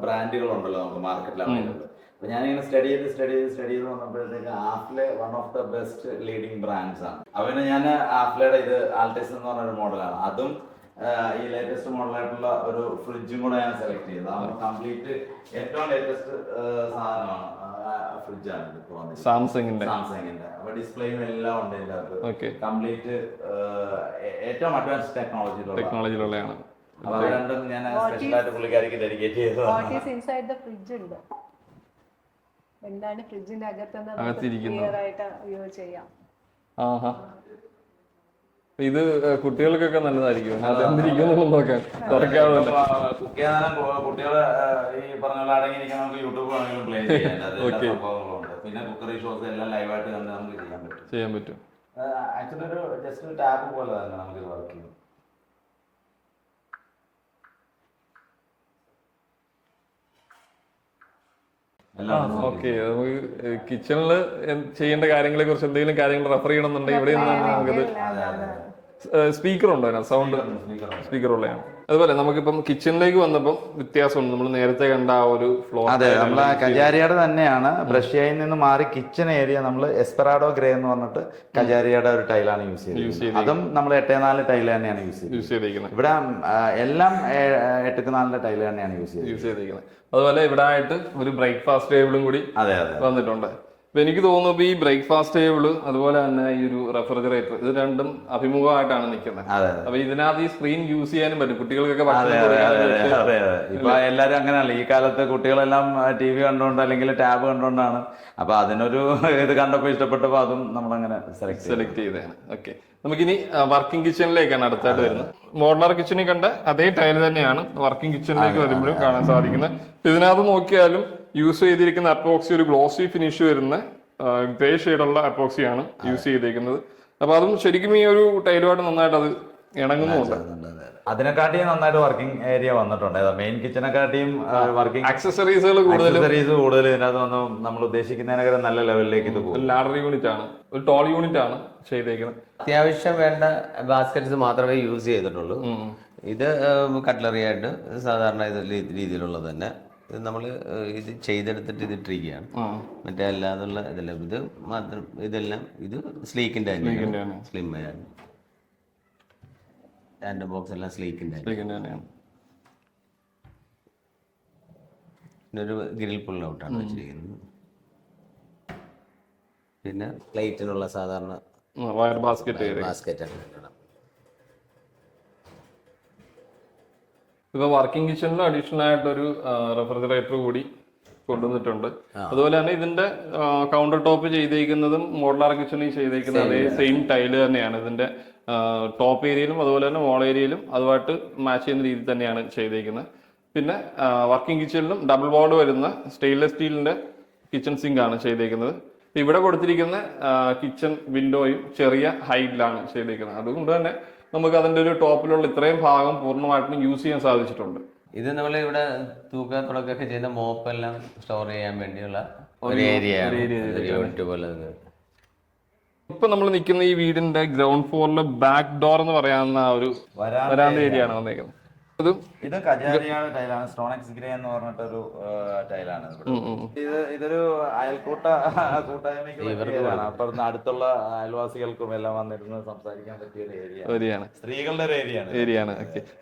ബ്രാൻഡുകളുണ്ടല്ലോ നമുക്ക് മാർക്കറ്റിൽ അവൈലബിൾ. അപ്പൊ ഞാനിങ്ങനെ സ്റ്റഡി ചെയ്ത് വന്നപ്പോഴത്തേക്ക് ആഫ്ലെ one of the best leading brands ആണ്. അവന് ഞാൻ ആഫ്ലയുടെ ഇത് ആൾട്ടിസ് എന്ന് പറഞ്ഞൊരു മോഡലാണ്. അതും ഈ ലേറ്റസ്റ്റ് മോഡലായിട്ടുള്ള ഒരു ഫ്രിഡ്ജും കൂടെ ഞാൻ സെലക്ട് ചെയ്തത്. കംപ്ലീറ്റ് ഏറ്റവും ലേറ്റസ്റ്റ് സാധനമാണ്, ഫ്രിഡ്ജാണ് ഇപ്പോൾ സാംസങ്ങിന്റെ. അപ്പൊ ഡിസ്പ്ലേയും എല്ലാം ഉണ്ട് ഇതിന്റെ അകത്ത്. കംപ്ലീറ്റ് ഏറ്റവും അഡ്വാൻസ് ടെക്നോളജിയിലുള്ളതാണ്. അപ്പൊ അത് രണ്ടും ഞാൻ സ്പെഷ്യലായിട്ട് പുള്ളിക്കാരിക്ക് ഡെഡിക്കേറ്റ് ചെയ്തത്. എന്താണ് ഫ്രിഡ്ജിന്റെ ചെയ്യാം. ഇത് കുട്ടികൾക്കൊക്കെ നല്ലതായിരിക്കും. കുട്ടികളെ ഈ പറഞ്ഞ പോലെ അടങ്ങിയിരിക്കാൻ നമുക്ക് യൂട്യൂബ് ആണെങ്കിലും പ്ലേ ചെയ്യാം. പിന്നെ കുക്കറി ഷോസ് എല്ലാം ലൈവായിട്ട് കണ്ട് നമുക്ക് ചെയ്യാൻ പറ്റും. ആക്ച്വലി ഒരു ജസ്റ്റ് ടാപ്പ് പോലെ തന്നെ നമുക്ക് വർക്ക് ചെയ്യും. ഓക്കെ. നമുക്ക് കിച്ചണില് ചെയ്യേണ്ട കാര്യങ്ങളെ കുറിച്ച് എന്തെങ്കിലും കാര്യങ്ങൾ റെഫർ ചെയ്യണമെന്നുണ്ടെങ്കിൽ ഇവിടെ നമുക്കത് സ്പീക്കർ ഉണ്ടോ അതിനകത്ത്? സൗണ്ട് സ്പീക്കർ ഉള്ളതാണ്. അതുപോലെ നമുക്കിപ്പം കിച്ചണിലേക്ക് വന്നപ്പം വ്യത്യാസമുണ്ട്. നമ്മൾ നേരത്തെ കണ്ട ആ ഒരു ഫ്ലോർ. അതെ, നമ്മൾ കജാരിയുടെ തന്നെയാണ്. ബ്രഷ്യയിൽ നിന്ന് മാറി കിച്ചൺ ഏരിയ നമ്മൾ എസ്പെറാഡോ ഗ്രേ എന്ന് പറഞ്ഞിട്ട് കജാരിയുടെ ഒരു ടൈലാണ് യൂസ് ചെയ്തത്. അതും നമ്മൾ 8x4 ടൈൽ തന്നെയാണ് യൂസ് ചെയ്തിരിക്കുന്നത്. ഇവിടെ എല്ലാം 8x4 ടൈൽ തന്നെയാണ് യൂസ് ചെയ്തിരിക്കുന്നത്. അതുപോലെ ഇവിടെ ആയിട്ട് ഒരു ബ്രേക്ക്ഫാസ്റ്റ് ടേബിളും കൂടി വന്നിട്ടുണ്ട്. അപ്പൊ എനിക്ക് തോന്നുന്നു ഈ ബ്രേക്ക്ഫാസ്റ്റ് ടേബിള് അതുപോലെ തന്നെ ഈ ഒരു റെഫ്രിജറേറ്റർ, ഇത് രണ്ടും അഭിമുഖമായിട്ടാണ് നിൽക്കുന്നത്. അപ്പൊ ഇതിനകത്ത് ഈ സ്ക്രീൻ യൂസ് ചെയ്യാനും പറ്റും കുട്ടികൾക്കൊക്കെ. ഇപ്പൊ എല്ലാരും അങ്ങനെയല്ല. ഈ കാലത്ത് കുട്ടികളെല്ലാം TV കണ്ടുകൊണ്ട് അല്ലെങ്കിൽ ടാബ് കണ്ടുകൊണ്ടാണ്. അപ്പൊ അതിനൊരു ഇത് കണ്ടപ്പോ ഇഷ്ടപ്പെട്ടപ്പോ അതും നമ്മളങ്ങനെ സെലക്ട് ചെയ്തതാണ്. ഓക്കെ. നമുക്കിനി വർക്കിംഗ് കിച്ചണിലേക്കാണ് അടുത്തായിട്ട് വരുന്നത്. മോഡുലാർ കിച്ചണിൽ കണ്ട അതേ ടൈൽ തന്നെയാണ് വർക്കിംഗ് കിച്ചണിലേക്ക് വരുമ്പോഴും കാണാൻ സാധിക്കുന്നത്. ഇതിനകത്ത് നോക്കിയാലും യൂസ് ചെയ്തിരിക്കുന്ന അപ്പോക്സി ഒരു ഗ്ലോസി ഫിനിഷ് വരുന്ന ഗ്രേ ഷെയ്ഡുള്ള അപ്പോക്സിയാണ് യൂസ് ചെയ്തിരിക്കുന്നത്. അപ്പൊ അതും ശരിക്കും ഈ ഒരു ടൈലുമായിട്ട് നന്നായിട്ട് അത് ഇണങ്ങുന്നുണ്ട്. അതിനെക്കാട്ടിയും നന്നായിട്ട് വർക്കിംഗ് ഏരിയ വന്നിട്ടുണ്ട്. മെയിൻ കിച്ചനെക്കാട്ടിയും വർക്കിംഗ് ആക്സസറീസുകൾ കൂടുതൽ ഇതിനകത്ത് വന്ന് നമ്മൾ ഉദ്ദേശിക്കുന്നതിനൊക്കെ നല്ല ലെവലിലേക്ക് ഇത് പോകും. ലാഡർ യൂണിറ്റ് ആണ്, ഒരു ടോൾ യൂണിറ്റ് ആണ് ചെയ്തേക്കുന്നത്. അത്യാവശ്യം വേണ്ട ബാസ്ക്കറ്റ്സ് മാത്രമേ യൂസ് ചെയ്തിട്ടുള്ളൂ. ഇത് കട്ട്ലറി ആയിട്ട് സാധാരണ രീതിയിലുള്ളത് തന്നെ. ഇത് നമ്മൾ ഇത് ചെയ്തെടുത്തിട്ട് ഇത് ഇട്ടിരിക്കുകയാണ്. മറ്റേ അല്ലാതുള്ള ഇതെല്ലാം ഇത് മാത്രം. ഇതെല്ലാം ഇത് സ്ലീക്കിന്റെ തന്നെയാണ്, സ്ലിം ആണ്. ഹാൻഡ് ബോക്സ് എല്ലാം സ്ലീക്കിന്റെ തന്നെയാണ്. ഒരു ഗ്രിൽ പുൾ ഔട്ടാണ് വെച്ചിരിക്കുന്നത്. പിന്നെ പ്ലേറ്റിനുള്ള സാധാരണ ബാസ്ക്കറ്റ് ആണ്. ഇപ്പൊ വർക്കിംഗ് കിച്ചണിൽ അഡീഷണൽ ആയിട്ടൊരു റെഫ്രിജറേറ്റർ കൂടി കൊണ്ടുവന്നിട്ടുണ്ട്. അതുപോലെ തന്നെ ഇതിന്റെ കൗണ്ടർ ടോപ്പ് ചെയ്തേക്കുന്നതും മോഡുലാർ കിച്ചണിൽ ചെയ്തേക്കുന്ന അതേ സെയിം ടൈല് തന്നെയാണ് ഇതിന്റെ ടോപ്പ് ഏരിയയിലും അതുപോലെ തന്നെ വാൾ ഏരിയയിലും അതുമായിട്ട് മാച്ച് ചെയ്യുന്ന രീതിയിൽ തന്നെയാണ് ചെയ്തേക്കുന്നത്. പിന്നെ വർക്കിംഗ് കിച്ചണിലും ഡബിൾ ബോർഡ് വരുന്ന സ്റ്റെയിൻലെസ് സ്റ്റീലിന്റെ കിച്ചൺ സിങ്ക് ആണ് ചെയ്തേക്കുന്നത്. ഇവിടെ കൊടുത്തിരിക്കുന്ന കിച്ചൺ വിൻഡോയും ചെറിയ ഹൈറ്റിലാണ് ചെയ്തേക്കുന്നത്. അതുകൊണ്ട് തന്നെ നമുക്ക് അതിന്റെ ഒരു ടോപ്പിലുള്ള ഇത്രയും ഭാഗം പൂർണ്ണമായിട്ടും യൂസ് ചെയ്യാൻ സാധിച്ചിട്ടുണ്ട്. ഇത് നമ്മൾ ഇവിടെ തുടക്കമൊക്കെ ചെയ്ത മോപ്പെല്ലാം സ്റ്റോർ ചെയ്യാൻ വേണ്ടിയുള്ള ഒരു ഏരിയ പോലെ. ഇപ്പൊ നമ്മൾ നിൽക്കുന്ന ഈ വീടിന്റെ ഗ്രൗണ്ട് ഫ്ലോറിലെ ബാക്ക് ഡോർ എന്ന് പറയാവുന്ന ഒരു വരാന്ത ഏരിയ ആണ് വന്നേക്കുന്നത്. ഇത് കജാരിയാണ് ടൈലാണ്, സ്റ്റോണെക്സ് ഗ്രേ എന്ന് പറഞ്ഞിട്ടൊരു ടൈലാണ്. ഇതൊരു കൂട്ടായ്മയ്ക്ക് അപ്പൊ അടുത്തുള്ള അയൽവാസികൾക്കും എല്ലാം വന്നിരുന്ന് സംസാരിക്കാൻ പറ്റിയ ഒരു ഏരിയ, സ്ത്രീകളുടെ ഒരു ഏരിയ ആണ്.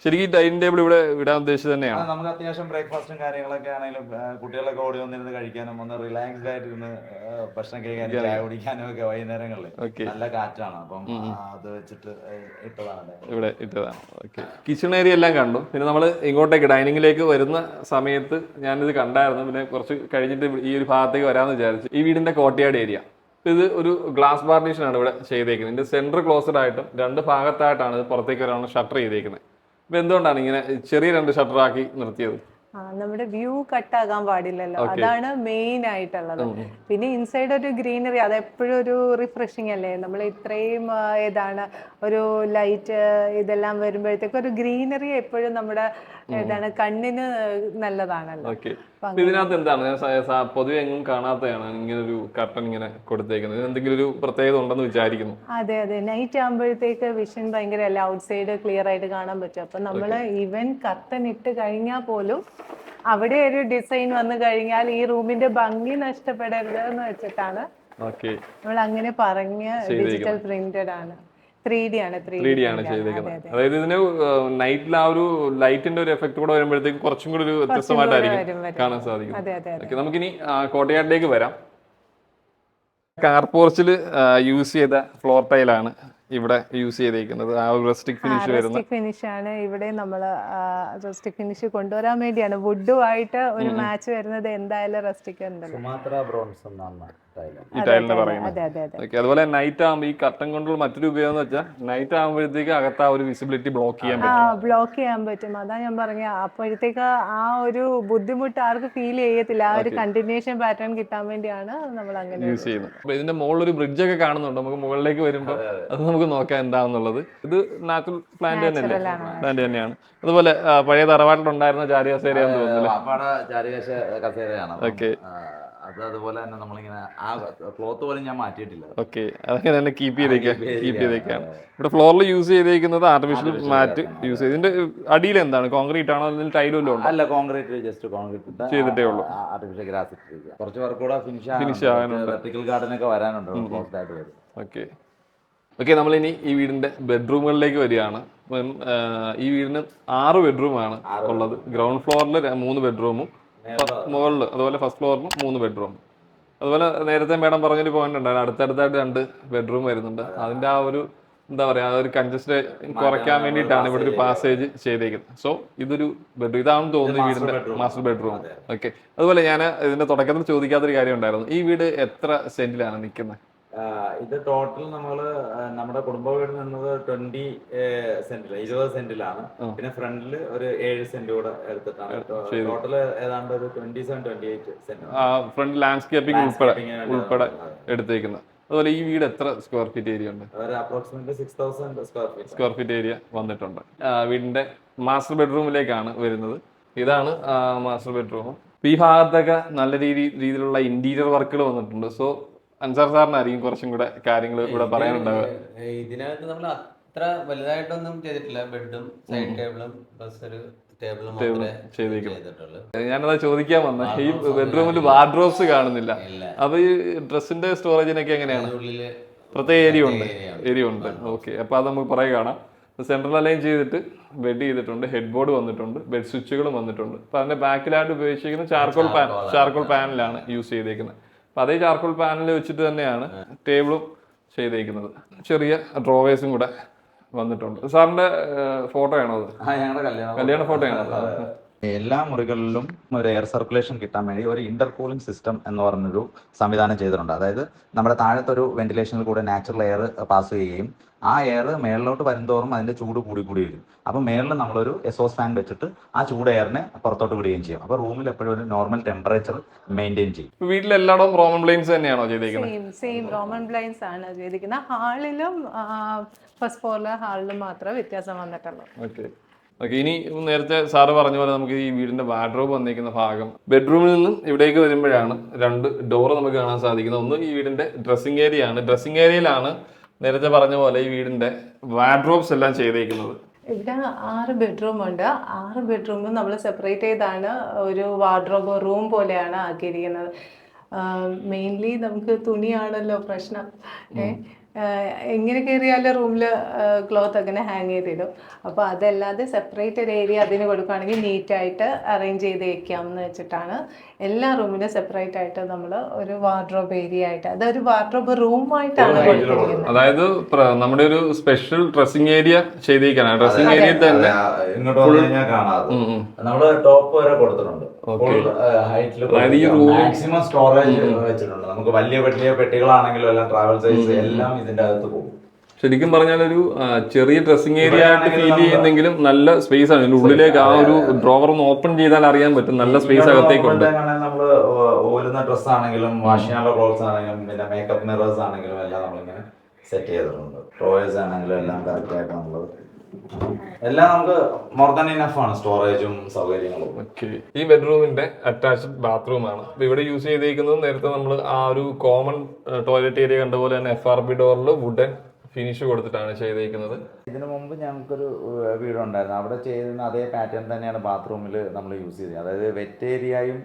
ശരിക്കും ഡൈനിങ് ടേബിൾ ഇവിടെ വിടാൻ ഉദ്ദേശിച്ചത് തന്നെയാണ്. നമുക്ക് അത്യാവശ്യം ബ്രേക്ക്ഫാസ്റ്റും കാര്യങ്ങളൊക്കെ ആണെങ്കിലും കുട്ടികളൊക്കെ ഓടി വന്നിരുന്ന് കഴിക്കാനും ഒന്ന് റിലാക്സ്ഡ് ആയിട്ടിരുന്ന് ഭക്ഷണം കഴിക്കാനും ചായ കുടിക്കാനും ഒക്കെ വൈകുന്നേരങ്ങളിൽ നല്ല കാറ്റാണ്. അപ്പം അത് വെച്ചിട്ട് ഇവിടെ ഇട്ടതാണ്. കിച്ചൺ ഏരിയ എല്ലാം കണ്ടു. പിന്നെ നമ്മൾ ഇങ്ങോട്ടേക്ക് ഡൈനിങ്ങിലേക്ക് വരുന്ന സമയത്ത് ഞാനിത് കണ്ടായിരുന്നു. പിന്നെ കുറച്ച് കഴിഞ്ഞിട്ട് ഈ ഒരു ഭാഗത്തേക്ക് വരാമെന്ന് വിചാരിച്ചു. ഈ വീടിന്റെ കോർട്ട്യാർഡ് ഏരിയ ഇത് ഒരു ഗ്ലാസ് പാർട്ടീഷൻ ആണ് ഇവിടെ ചെയ്തേക്കുന്നത്. ഇതിന്റെ സെന്റർ ക്ലോസ്ഡ് ആയിട്ടും രണ്ട് ഭാഗത്തായിട്ടാണ് ഇത് പുറത്തേക്ക് വരാനുള്ള ഷട്ടർ ചെയ്തേക്കുന്നത്. അപ്പൊ എന്തുകൊണ്ടാണ് ഇങ്ങനെ ചെറിയ രണ്ട് ഷട്ടർ ആക്കി നിർത്തിയത്? നമ്മുടെ വ്യൂ കട്ടാകാൻ പാടില്ലല്ലോ, അതാണ് മെയിൻ ആയിട്ടുള്ളത്. പിന്നെ ഇൻസൈഡ് ഒരു ഗ്രീനറി, അത് എപ്പോഴും ഒരു റിഫ്രഷിങ് അല്ലേ. നമ്മൾ ഇത്രയും ഒരു ലൈറ്റ് ഇതെല്ലാം വരുമ്പോഴത്തേക്ക് ഒരു ഗ്രീനറി എപ്പോഴും നമ്മുടെ കണ്ണിന് നല്ലതാണല്ലോ. ഇതിനകത്ത് എന്താണ് പൊതുവെ എങ്ങും കാണാത്തതാണ് ഇങ്ങനെ ഒരു കർട്ടൻ ഇങ്ങനെ കൊടുത്തേക്കുന്നത്? എന്തെങ്കിലും ഒരു പ്രത്യേകത ഉണ്ടെന്ന് വിചാരിക്കുന്നു. അതെ, നൈറ്റ് ആകുമ്പോഴത്തേക്ക് വിഷൻ ഭയങ്കര അല്ല, ഔട്ട് സൈഡ് ക്ലിയർ ആയിട്ട് കാണാൻ പറ്റും. അപ്പൊ നമ്മള് ഈവൻ കർട്ടൻ ഇട്ട് കഴിഞ്ഞാൽ പോലും അവിടെ ഒരു ഡിസൈൻ വന്നു കഴിഞ്ഞാൽ ഈ റൂമിന്റെ ഭംഗി നഷ്ടപ്പെടരുത് എന്ന് വെച്ചിട്ടാണ് നമ്മൾ അങ്ങനെ പറഞ്ഞ ഡിജിറ്റൽ പ്രിന്റഡ് ആണ്. 3D ആണ് ചെയ്തേക്കുന്നത്. അതായത് ഇതിന് നൈറ്റിൽ ആ ഒരു ലൈറ്റിന്റെ ഒരു എഫക്ട് കൂടെ വരുമ്പോഴത്തേക്ക് കുറച്ചും കൂടി ഒരു വ്യത്യസ്തമായിട്ടായിരിക്കും കാണാൻ സാധിക്കും. നമുക്കിനി കോർട്ട്യാർഡിലേക്ക് വരാം. കാർ പോർച്ചിൽ യൂസ് ചെയ്ത ഫ്ലോർ ടൈലാണ് ഇവിടെ യൂസ് ചെയ്തേക്കുന്നത്. ആ ഒരു റസ്റ്റിക് ഫിനിഷ് ആണ്. ഇവിടെ നമ്മൾ റസ്റ്റിക് ഫിനിഷ് കൊണ്ടുവരാൻ വേണ്ടിയാണ് വുഡുമായിട്ട് ഒരു മാച്ച് വരുന്നത്. എന്തായാലും റസ്റ്റിക് ഉണ്ടല്ലോ, ഈ ടൈലിന് പറയുന്നത്. അതുപോലെ നൈറ്റ് ആകുമ്പോൾ ഈ കർട്ടൻ കൊണ്ടുള്ള മറ്റൊരു ഉപയോഗം എന്ന് വെച്ചാൽ നൈറ്റ് ആകുമ്പോഴത്തേക്ക് അകത്ത് ആ ഒരു വിസിബിലിറ്റി ബ്ലോക്ക് ചെയ്യാൻ പറ്റും. അതാ ഞാൻ പറഞ്ഞ, അപ്പോഴത്തേക്ക് ആ ഒരു ബുദ്ധിമുട്ട് ആർക്ക് ഫീൽ ചെയ്യത്തില്ല. ആ ഒരു കണ്ടിന്യൂഷൻ പാറ്റേൺ കിട്ടാൻ വേണ്ടിയാണ് നമ്മൾ അങ്ങനെ യൂസ് ചെയ്യുന്നത്. അപ്പൊ ഇതിന്റെ മുകളിൽ ഒരു ബ്രിഡ്ജ് ഒക്കെ കാണുന്നുണ്ട്. നമുക്ക് മുകളിലേക്ക് വരുമ്പോൾ അത് നമുക്ക് നോക്കാം എന്താണെന്നുള്ളത്. ഇത് നാച്ചുറൽ പ്ലാന്റ് തന്നെയാണ്. അതുപോലെ പഴയ തറവാട്ടിലുണ്ടായിരുന്ന ചാരികസേരയാന്ന് തോന്നുന്നില്ല. ഓക്കെ, അതുപോലെ തന്നെ നമ്മളിങ്ങനെ ആ ക്ലോത്ത് പോലും ഞാൻ മാറ്റിയിട്ടില്ല. ഓക്കെ, അതങ്ങനെ തന്നെ കീപ്പ് ചെയ്തേക്കാണ്. ഇവിടെ ഫ്ലോറിൽ യൂസ് ചെയ്തേക്കുന്നത് ആർട്ടിഫിഷ്യൽ മാറ്റ് യൂസ് ചെയ്ത്. ഇതിന്റെ അടിയിൽ എന്താണ്, കോൺക്രീറ്റ് ആണോ അല്ലെങ്കിൽ ടൈലും ഉണ്ടോ? അല്ല, കോൺക്രീറ്റ്, ജസ്റ്റ് കോൺക്രീറ്റ് ചെയ്തിട്ടേ ഉള്ളൂ. ആർട്ടിഫിഷ്യൽ ഗ്രാസ് ഇട്ടിരിക്കുക. കുറച്ച് വർക്ക് കൂടെ ഫിനിഷ് ആകാനുണ്ട്. വെർട്ടിക്കൽ ഗാർഡൻ ഒക്കെ വരാനുണ്ട്. ഓക്കെ, നമ്മളിനി ഈ വീടിന്റെ ബെഡ്റൂമുകളിലേക്ക് വരികയാണ്. ഈ വീടിന് 6 ബെഡ്റൂമാണ് ഉള്ളത്. ഗ്രൗണ്ട് ഫ്ലോറിൽ 3 ബെഡ്റൂമും മുകളിൽ അതുപോലെ ഫസ്റ്റ് ഫ്ലോറിലും 3 ബെഡ്റൂം. അതുപോലെ നേരത്തെ മേഡം പറഞ്ഞൊരു പോയിന്റ് ഉണ്ടായിരുന്നു, അടുത്തടുത്തായിട്ട് 2 ബെഡ്റൂം വരുന്നുണ്ട്. അതിന്റെ ആ ഒരു എന്താ പറയാ, ഒരു കൺജസ്റ്റ് കുറയ്ക്കാൻ വേണ്ടിയിട്ടാണ് ഇവിടെ ഒരു പാസേജ് ചെയ്തേക്കുന്നത്. സോ ഇതൊരു ബെഡ്റൂം, ഇതാണെന്ന് തോന്നുന്നു വീടിന്റെ മാസ്റ്റർ ബെഡ്റൂം. ഓക്കെ, അതുപോലെ ഞാൻ ഇതിന്റെ തുടക്കത്തിൽ ചോദിക്കാത്തൊരു കാര്യം ഉണ്ടായിരുന്നു, ഈ വീട് എത്ര സെന്റിലാണ് നിൽക്കുന്നത്? ഇത് ടോട്ടൽ നമ്മുടെ കുടുംബ വീട് നിന്നത് 20 സെന്റിലാണ്. പിന്നെ ഫ്രണ്ടില് ഒരു 7 സെന്റ് കൂടെ എടുത്തിട്ടാണ് ടോട്ടൽ ഏതാണ്ട് ഒരു 27-28 സെന്റ് ഫ്രണ്ട് ലാൻഡ്സ്കേപ്പിംഗ് ഉൾപ്പെടെ എടുത്തേക്കുന്നത്. അതുപോലെ ഈ വീട് എത്ര സ്ക്വയർ ഫീറ്റ് ഏരിയ ഉണ്ട്? അപ്രോക്സിമേറ്റ്ലി 6000 സ്ക്വയർ ഫീറ്റ് ഏരിയ വന്നിട്ടുണ്ട്. വീടിന്റെ മാസ്റ്റർ ബെഡ്റൂമിലേക്കാണ് വരുന്നത്. ഇതാണ് മാസ്റ്റർ ബെഡ്റൂം. ഈ ഭാഗത്തൊക്കെ നല്ല രീതിയിലുള്ള ഇന്റീരിയർ വർക്കുകൾ വന്നിട്ടുണ്ട്. സോ അൻസാർ സാറിനായിരിക്കും കുറച്ചും കൂടെ കാര്യങ്ങൾ ഇവിടെ പറയാനുണ്ടാവുക. ഇതിനകത്ത് നമ്മൾ അത്ര വലുതായിട്ടൊന്നും ചെയ്തിട്ടില്ല. ബെഡും സൈഡ് ടേബിളും പ്ലസ് ഒരു ടേബിളും ചെയ്തിട്ടുള്ളൂ. ഞാനതാ ചോദിക്കാൻ വന്ന, ഈ ബെഡ്റൂമിൽ വാർഡ്രോബ്സ് കാണുന്നില്ല. അപ്പൊ ഈ ഡ്രസ്സിന്റെ സ്റ്റോറേജിനൊക്കെ എങ്ങനെയാണ്? പ്രത്യേക ഏരിയ ഉണ്ട്. ഓക്കെ, അപ്പൊ അത് നമുക്ക് പുറകെ കാണാം. സെൻട്രൽ അലൈൻ ചെയ്തിട്ട് ബെഡ് ചെയ്തിട്ടുണ്ട്. ഹെഡ് ബോർഡ് വന്നിട്ടുണ്ട്. ബെഡ് സ്വിച്ചുകളും വന്നിട്ടുണ്ട്. അപ്പൊ അതിന്റെ ബാക്കിലായിട്ട് ഉപയോഗിച്ചിരിക്കുന്ന ചാർക്കോൾ പാനലാണ് യൂസ് ചെയ്തേക്കുന്നത്. അപ്പൊ അതേ ചാർക്കോൾ പാനൽ വെച്ചിട്ട് തന്നെയാണ് ടേബിളും ചെയ്തേക്കുന്നത്. ചെറിയ ഡ്രോവേഴ്സും കൂടെ വന്നിട്ടുണ്ട്. സാറിന്റെ ഫോട്ടോ ആണോ അത്? ഞങ്ങളുടെ കല്യാണ ഫോട്ടോ ആണോ? എല്ലാ മുറികളിലും ഒരു എയർ സർക്കുലേഷൻ കിട്ടാൻ വേണ്ടി ഒരു ഇന്റർകൂളിംഗ് സിസ്റ്റം എന്ന് പറഞ്ഞൊരു സംവിധാനം ചെയ്തിട്ടുണ്ട്. അതായത് നമ്മുടെ താഴത്തൊരു വെന്റിലേഷനിൽ കൂടെ നാച്ചുറൽ എയർ പാസ് ചെയ്യുകയും ആ എയർ മേളിലോട്ട് വരുന്തോറും അതിന്റെ ചൂട് കൂടി വരും. അപ്പം മേളിൽ നമ്മളൊരു എസോസ് ഫാൻ വെച്ചിട്ട് ആ ചൂട് എയറിനെ പുറത്തോട്ട് വിടുകയും ചെയ്യും. അപ്പോൾ റൂമിൽ എപ്പോഴും ഒരു നോർമൽ ടെമ്പറേച്ചർ മെയിൻറ്റെയിൻ ചെയ്യും. വീട്ടിലെല്ലായിടവും റോമൻ ബ്ലൈൻഡ്സ് തന്നെയാണോ ചെയ്തേക്കുന്നത്? സെയിം റോമൻ ബ്ലൈൻഡ്സ് ആണ് ചെയ്തിരിക്കുന്നത്. ഹാളിലും ഫസ്റ്റ് ഫ്ലോറിലെ ഹാളിലും മാത്രമേ വ്യത്യാസം വന്നിട്ടുള്ളൂ. ഓക്കെ. ഇനി നേരത്തെ സാറ് പറഞ്ഞ പോലെ നമുക്ക് ഈ വീടിന്റെ വാർഡ്രോബ് വന്നിരിക്കുന്ന ഭാഗം ബെഡ്റൂമിൽ നിന്നും ഇവിടേക്ക് വരുമ്പോഴാണ് 2 ഡോറ് നമുക്ക് കാണാൻ സാധിക്കുന്നത്. ഒന്ന് ഈ വീടിന്റെ ഡ്രസ്സിംഗ് ഏരിയ ആണ്. ഡ്രസ്സിംഗ് ഏരിയയിലാണ് നേരത്തെ പറഞ്ഞ പോലെ ഈ വീടിന്റെ വാർഡ്രോബ്സ് എല്ലാം ചെയ്തേക്കുന്നത്. ഇവിടെ 6 ബെഡ്റൂം ഉണ്ട്. 6 ബെഡ്റൂമും നമ്മൾ സെപ്പറേറ്റ് ചെയ്താണ് ഒരു വാർഡ്രോബ് റൂം പോലെയാണ് ആക്കിയിരിക്കുന്നത്. മെയിൻലി നമുക്ക് തുണിയാണല്ലോ പ്രശ്നം. എങ്ങനെ കയറിയാലും റൂമിൽ ക്ലോത്ത് അങ്ങനെ ഹാങ് ചെയ്തിടും. അപ്പോൾ അതല്ലാതെ സെപ്പറേറ്റ് ഒരു ഏരിയ അതിന് കൊടുക്കുകയാണെങ്കിൽ നീറ്റായിട്ട് അറേഞ്ച് ചെയ്ത് വെക്കാം എന്ന് വെച്ചിട്ടാണ് എല്ലാ റൂമിലും സെപ്പറേറ്റ് ആയിട്ട് നമ്മൾ ഒരു വാർഡ്രോബ് ഏരിയ ആയിട്ട്, അതൊരു വാർഡ്രോബ് റൂമായിട്ടാണ് കൊടുത്തിരിക്കുന്നത്. അതായത് നമ്മുടെ ഒരു സ്പെഷ്യൽ ഡ്രസ്സിംഗ് ഏരിയ ചെയ്തേക്കാണ്. ഡ്രസ്സിംഗ് ഏരിയ തന്നെ ഇങ്ങോട്ട് വന്നു കഴിഞ്ഞാൽ കാണാതെ നമ്മള് ടോപ്പ് വരെ കൊടുത്തിട്ടുണ്ട്. മാക്സിമം സ്റ്റോറേജ് വെച്ചിട്ടുണ്ട്. നമുക്ക് വലിയ വലിയ പെട്ടികളാണെങ്കിലും എല്ലാം ട്രാവൽ സൈസ് എല്ലാം ഇതിന്റെ അകത്ത് പോകും. ശരിക്കും പറഞ്ഞാൽ ഒരു ചെറിയ ഡ്രസ്സിംഗ് ഏരിയ ആയിട്ട് ഫീൽ ചെയ്യുന്നെങ്കിലും നല്ല സ്പേസ് ആണ്. ഇതിന്റെ ഉള്ളിലേക്ക് ആ ഒരു ഡ്രോവർ ഒന്ന് ഓപ്പൺ ചെയ്താൽ അറിയാൻ പറ്റും നല്ല സ്പേസ് അകത്തേക്കുണ്ട്. നമ്മള് ഓരുന്ന ഡ്രസ് ആണെങ്കിലും വാഷ് ചെയ്യാനുള്ള ക്ലോത്ത്സ് ആണെങ്കിലും പിന്നെ മേക്കപ്പ് മിറേഴ്സ് ആണെങ്കിലും എല്ലാം നമ്മളിങ്ങനെ സെറ്റ് ചെയ്തിട്ടുണ്ട്. ഡ്രോയേഴ്സ് ആണെങ്കിലും എല്ലാം കറക്റ്റ് ആയിട്ട് നമ്മള് എല്ലാം നമുക്ക് മോർ ദാൻ ഇനഫ് ആണ് സ്റ്റോറേജും സൗകര്യങ്ങളും. ഓക്കെ. ഈ ബെഡ്റൂമിന്റെ അറ്റാച്ച്ഡ് ബാത്റൂം ആണ്. ഇവിടെ യൂസ് ചെയ്തേക്കുന്നത് നേരത്തെ നമ്മൾ ആ ഒരു കോമൺ ടോയ്ലറ്റ് ഏരിയ കണ്ട പോലെ തന്നെ FRP ഡോറിൽ വുഡൻ ഫിനിഷ് കൊടുത്തിട്ടാണ് ചെയ്തേക്കുന്നത്. ഇതിനു മുമ്പ് ഞങ്ങൾക്കൊരു വീടുണ്ടായിരുന്നു. അവിടെ ചെയ്യുന്ന അതേ പാറ്റേൺ തന്നെയാണ് ബാത്റൂമിൽ നമ്മൾ യൂസ് ചെയ്തത്. അതായത് വെറ്റ് ഏരിയയും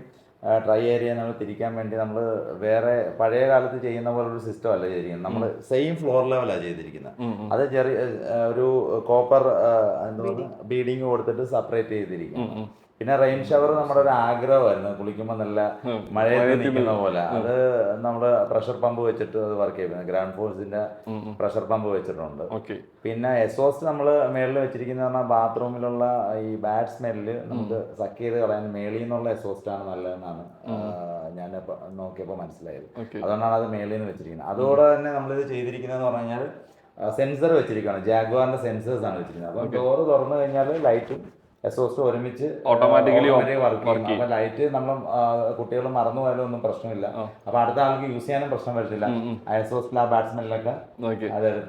ഡ്രൈ ഏരിയ നമ്മൾ തിരിക്കാൻ വേണ്ടി നമ്മൾ വേറെ പഴയ കാലത്ത് ചെയ്യുന്ന പോലെ ഒരു സിസ്റ്റം അല്ല ചെയ്തിരിക്കുന്നത്. നമ്മൾ സെയിം ഫ്ലോർ ലെവലാണ് ചെയ്തിരിക്കുന്നത്. അത് ചെറിയ ഒരു കോപ്പർ ബീഡിങ് കൊടുത്തിട്ട് സെപ്പറേറ്റ് ചെയ്തിരിക്കും. പിന്നെ റെയിൻ ഷവർ നമ്മുടെ ഒരു ആഗ്രഹമായിരുന്നു, കുളിക്കുമ്പോൾ നല്ല മഴയിൽ നിൽക്കുന്ന പോലെ. അത് നമ്മള് പ്രഷർ പമ്പ് വെച്ചിട്ട് അത് വർക്ക് ചെയ്യുന്നത്. ഗ്രാൻഡ് ഫോഴ്സിന്റെ പ്രഷർ പമ്പ് വെച്ചിട്ടുണ്ട്. പിന്നെ എസോസ്റ്റ് നമ്മൾ മേളിൽ വെച്ചിരിക്കുന്ന പറഞ്ഞാൽ ബാത്റൂമിലുള്ള ഈ ബാഡ് സ്മെല്ല് നമുക്ക് സക്ക് ചെയ്ത് കളയാൻ മേളിൽ നിന്നുള്ള എസോസ്റ്റ് ആണ് നല്ലതെന്നാണ് ഞാൻ നോക്കിയപ്പോൾ മനസ്സിലായത്. അതുകൊണ്ടാണ് അത് മേളിൽ നിന്ന് വെച്ചിരിക്കുന്നത്. അതോടെ തന്നെ നമ്മളിത് ചെയ്തിരിക്കുന്നതെന്ന് പറഞ്ഞു കഴിഞ്ഞാൽ സെൻസർ വെച്ചിരിക്കുകയാണ്. ജാഗ്വാറിന്റെ സെൻസേഴ്സ് ആണ് വെച്ചിരിക്കുന്നത്. അപ്പോൾ ഡോറ് തുറന്നു കഴിഞ്ഞാൽ ലൈറ്റും എസോസ്റ്റ് ഒരുമിച്ച് ഓട്ടോമാറ്റിക്കലി വർക്ക് ചെയ്യും. അപ്പൊ ലൈറ്റ് നമ്മൾ കുട്ടികൾ മറന്നു പോയാലും ഒന്നും പ്രശ്നമില്ല. അപ്പൊ അടുത്ത ആൾക്ക് യൂസ് ചെയ്യാനും പ്രശ്നം വരത്തില്ല. എസോസ്റ്റിൽ ആ ബാറ്റ്സ്മെല്ലൊക്കെ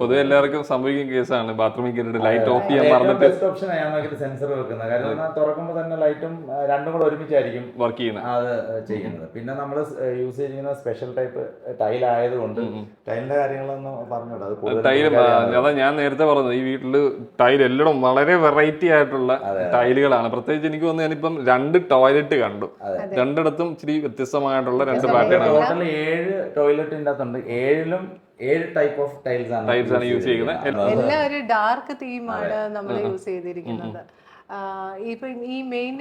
പൊതുവെ എല്ലാവർക്കും സംഭവിക്കുന്ന കേസാണ്. ബാത്റൂമിൽ കയറിയിട്ട് ലൈറ്റ് ഓഫ് ചെയ്യാൻ പറഞ്ഞിട്ട് ബെസ്റ്റ് ഓപ്ഷൻ ഞാൻ നോക്കിയിട്ട് സെൻസർ വെക്കുന്നത്. കാരണം തുറക്കുമ്പോൾ തന്നെ ലൈറ്റും രണ്ടും കൂടെ ഒരുമിച്ചായിരിക്കും വർക്ക് ചെയ്യുന്നത് അത് ചെയ്യുന്നത്. പിന്നെ നമ്മൾ യൂസ് ചെയ്യുന്ന സ്പെഷ്യൽ ടൈപ്പ് ടൈൽ ആയതുകൊണ്ട് ടൈലിന്റെ കാര്യങ്ങളൊന്നും പറഞ്ഞോട്ടെ. ടൈല് അതാ ഞാൻ നേരത്തെ പറഞ്ഞത്, ഈ വീട്ടില് ടൈൽ എല്ലാം വളരെ വെറൈറ്റി ആയിട്ടുള്ള ടൈലുകളാണ്. പ്രത്യേകിച്ച് എനിക്ക് തോന്നുന്നു ഞാനിപ്പം 2 ടോയ്ലറ്റ് കണ്ടു. രണ്ടിടത്തും ഇച്ചിരി വ്യത്യസ്തമായിട്ടുള്ള 2 പാറ്റേൺ ആണ്. 7 ടോയ്ലറ്റിന്റെ അകത്തുണ്ട്. 7 ടൈപ്പ് ഓഫ് ടൈൽസ് ആണ് യൂസ് ചെയ്യുന്നത്. എല്ലാം ഒരു ഡാർക്ക് തീമാണ് നമ്മൾ യൂസ് ചെയ്തിരിക്കുന്നത്. ഇപ്പൊ ഈ മെയിൻ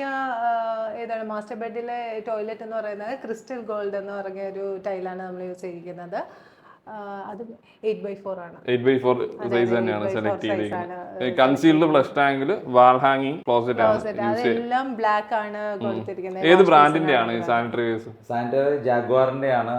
ഏതാണ് മാസ്റ്റർ ബെഡിലെ ടോയ്ലറ്റ് എന്ന് പറയുന്നത് ക്രിസ്റ്റൽ ഗോൾഡ് എന്ന് പറഞ്ഞ ഒരു ടൈലാണ് നമ്മൾ യൂസ് ചെയ്തിരിക്കുന്നത്. അത് 8x4 ആണ്. 8x4 സൈസ് തന്നെയാണ് സെലക്ട് ചെയ്തിരിക്കുന്നത്. കൺസീൽഡ് ഫ്ലഷ് ടാങ്കിൽ വാൾ ഹാങ്ങിങ് ക്ലോസറ്റ് ആണ്. അതെല്ലാം ബ്ലാക്ക് ആണ് കൊടുത്തിരിക്കുന്നത്. ഏത് ബ്രാൻഡിന്റെ ആണ് സാനിറ്ററി വേഴ്സ്? സാനിറ്ററി ജാഗ്വാറിന്റെ ആണ്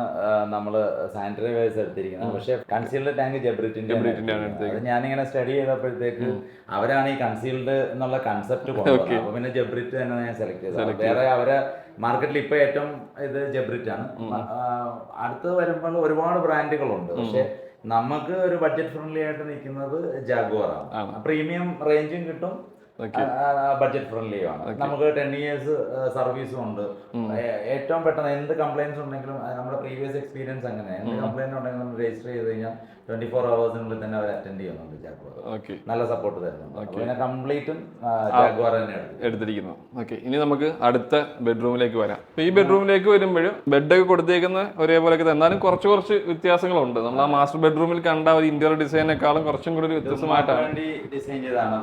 നമ്മള് സാനിറ്ററി വേഴ്സ് എടുത്തിരിക്കുന്നത്. പക്ഷെ കൺസീൽഡ് ടാങ്ക് ജെബ്രിറ്റിന്റെ ആണ് എടുത്തത്. ഞാനിങ്ങനെ സ്റ്റഡി ചെയ്തപ്പോഴത്തേക്ക് അവരാണ് ഈ കൺസീൽഡ് എന്നുള്ള കൺസെപ്റ്റ് കൊണ്ടുവന്നത്. അപ്പൊ പിന്നെ ജെബ്രിറ്റ് തന്നെ ഞാൻ സെലക്ട് ചെയ്തത്. വേറെ അവരെ മാർക്കറ്റിൽ ഇപ്പൊ ഏറ്റവും ഇത് ജെബ്രിറ്റ് ആണ്. അടുത്ത് വരുമ്പോൾ ഒരുപാട് ബ്രാൻഡുകളുണ്ട്. പക്ഷെ നമുക്ക് ഒരു ബഡ്ജറ്റ് ഫ്രണ്ട്ലി ആയിട്ട് നിൽക്കുന്നത് ജാഗ്വാറാണ്. പ്രീമിയം റേഞ്ചും കിട്ടും, ബഡ്ജറ്റ് ഫ്രണ്ട്ലിയാണ്. നമുക്ക് 10 years സർവീസും ഉണ്ട്. ഏറ്റവും പെട്ടെന്ന് എന്ത് കംപ്ലൈൻസ് ഉണ്ടെങ്കിലും നമ്മുടെ പ്രീവിയസ് എക്സ്പീരിയൻസ് അങ്ങനെ എന്ത് കംപ്ലൈന്റ് ഉണ്ടെങ്കിലും നമ്മൾ രജിസ്റ്റർ ചെയ്ത് കഴിഞ്ഞാൽ 24 hours തന്നെ അവർ അറ്റൻഡ് ചെയ്യുന്നുണ്ട്. ജാഗ്വാർ നല്ല സപ്പോർട്ട് തരുന്നുണ്ട്. പിന്നെ കംപ്ലീറ്റും ജാഗ്വാർ തന്നെയാണ് എടുത്തിരിക്കുന്നത്. ഓക്കെ, ഇനി നമുക്ക് അടുത്ത ബെഡ്റൂമിലേക്ക് വരാം. ഈ ബെഡ്റൂമിലേക്ക് വരുമ്പോഴും ബെഡൊക്കെ കൊടുത്തേക്കുന്ന ഒരേപോലെയൊക്കെ എന്നാലും കുറച്ച് വ്യത്യാസങ്ങളൊണ്ട്. നമ്മൾ ആ മാസ്റ്റർ ബെഡ്റൂമിൽ കണ്ട ഒരു ഇന്റീരിയർ ഡിസൈനേക്കാളും കുറച്ചും കൂടി ഒരു വ്യത്യസ്തമായിട്ടാണ് ഡിസൈൻ ചെയ്തതാണ്.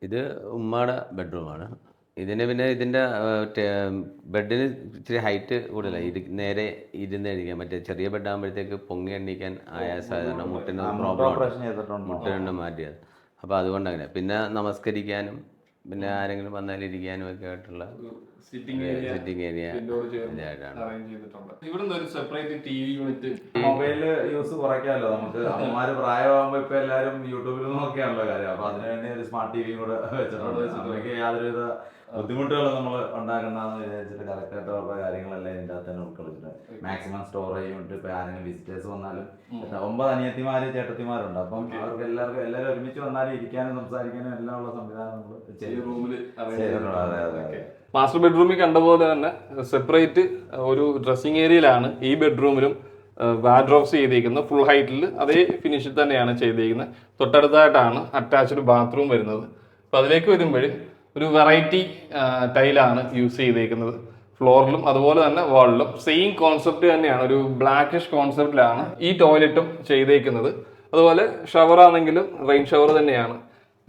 ഇത് ഉമ്മയുടെ ബെഡ്റൂമാണ്. പിന്നെ ഇതിൻ്റെ ബെഡിന് ഇച്ചിരി ഹൈറ്റ് കൂടുതലാണ്. നേരെ ഇരുന്ന് കഴിക്കാൻ മറ്റേ ചെറിയ ബെഡാകുമ്പോഴത്തേക്ക് പൊങ്ങി എണ്ണിക്കാൻ ആയാസമാണ്. മുട്ടിന് പ്രോബ്ലം, മുട്ടിന് മാറ്റിയത്. അപ്പോൾ അതുകൊണ്ട് അങ്ങനെ പിന്നെ നമസ്കരിക്കാനും പിന്നെ ആരെങ്കിലും വന്നാലിരിക്കാനും ഒക്കെ ആയിട്ടുള്ള സിറ്റിംഗ് ഏരിയ മൊബൈല് യൂസ് കുറയ്ക്കാമല്ലോ നമുക്ക്. അമ്മമാര് പ്രായമാകുമ്പോ ഇപ്പൊ എല്ലാരും യൂട്യൂബിൽ നോക്കിയാണല്ലോ കാര്യം. അപ്പൊ അതിനുവേണ്ടി ഒരു സ്മാർട്ട് ടിവിയും കൂടെ വെച്ചിട്ടുണ്ട്. അമ്മയ്ക്ക് യാതൊരുവിധ ബുദ്ധിമുട്ടുകളും നമ്മൾ ഉണ്ടാക്കണ്ടെന്ന് വിചാരിച്ചിട്ട് കറക്റ്റായിട്ട് അവരുടെ കാര്യങ്ങളെല്ലാം ഇതിൻ്റെ അകത്ത് തന്നെ ഉൾക്കൊള്ളിച്ചിട്ട് മാക്സിമം സ്റ്റോറേജ് കൊണ്ട് ഇപ്പൊ ആരെങ്കിലും വിസിറ്റേഴ്സ് വന്നാലും 9 അനിയത്തിമാര് ചേട്ടത്തിമാരുണ്ട്. അപ്പം അവർക്ക് എല്ലാവരും ഒരുമിച്ച് വന്നാലും ഇരിക്കാനും സംസാരിക്കാനും എല്ലാം ഉള്ള സംവിധാനം നമ്മൾ ചെയ്തിട്ടുണ്ട്. അതെ അതെ അതെ. മാസ്റ്റർ ബെഡ്റൂമിൽ കണ്ട പോലെ തന്നെ സെപ്പറേറ്റ് ഒരു ഡ്രസ്സിംഗ് ഏരിയയിലാണ് ഈ ബെഡ്റൂമിലും വാർഡ്രോബ്സ് ചെയ്തിരിക്കുന്നത്. ഫുൾ ഹൈറ്റിൽ അതേ ഫിനിഷിൽ തന്നെയാണ് ചെയ്തിരിക്കുന്നത്. തൊട്ടടുത്തായിട്ടാണ് അറ്റാച്ച്ഡ് ബാത്റൂം വരുന്നത്. അപ്പോൾ അതിലേക്ക് വരുമ്പോൾ ഒരു വെറൈറ്റി ടൈലാണ് യൂസ് ചെയ്തിരിക്കുന്നത്. ഫ്ലോറിലും അതുപോലെ തന്നെ വാളിലും സെയിം കോൺസെപ്റ്റ് തന്നെയാണ്. ഒരു ബ്ലാക്കിഷ് കോൺസെപ്റ്റിലാണ് ഈ ടോയ്ലറ്റും ചെയ്തേക്കുന്നത്. അതുപോലെ ഷവർ ആണെങ്കിലും റെയിൻ ഷവർ തന്നെയാണ്.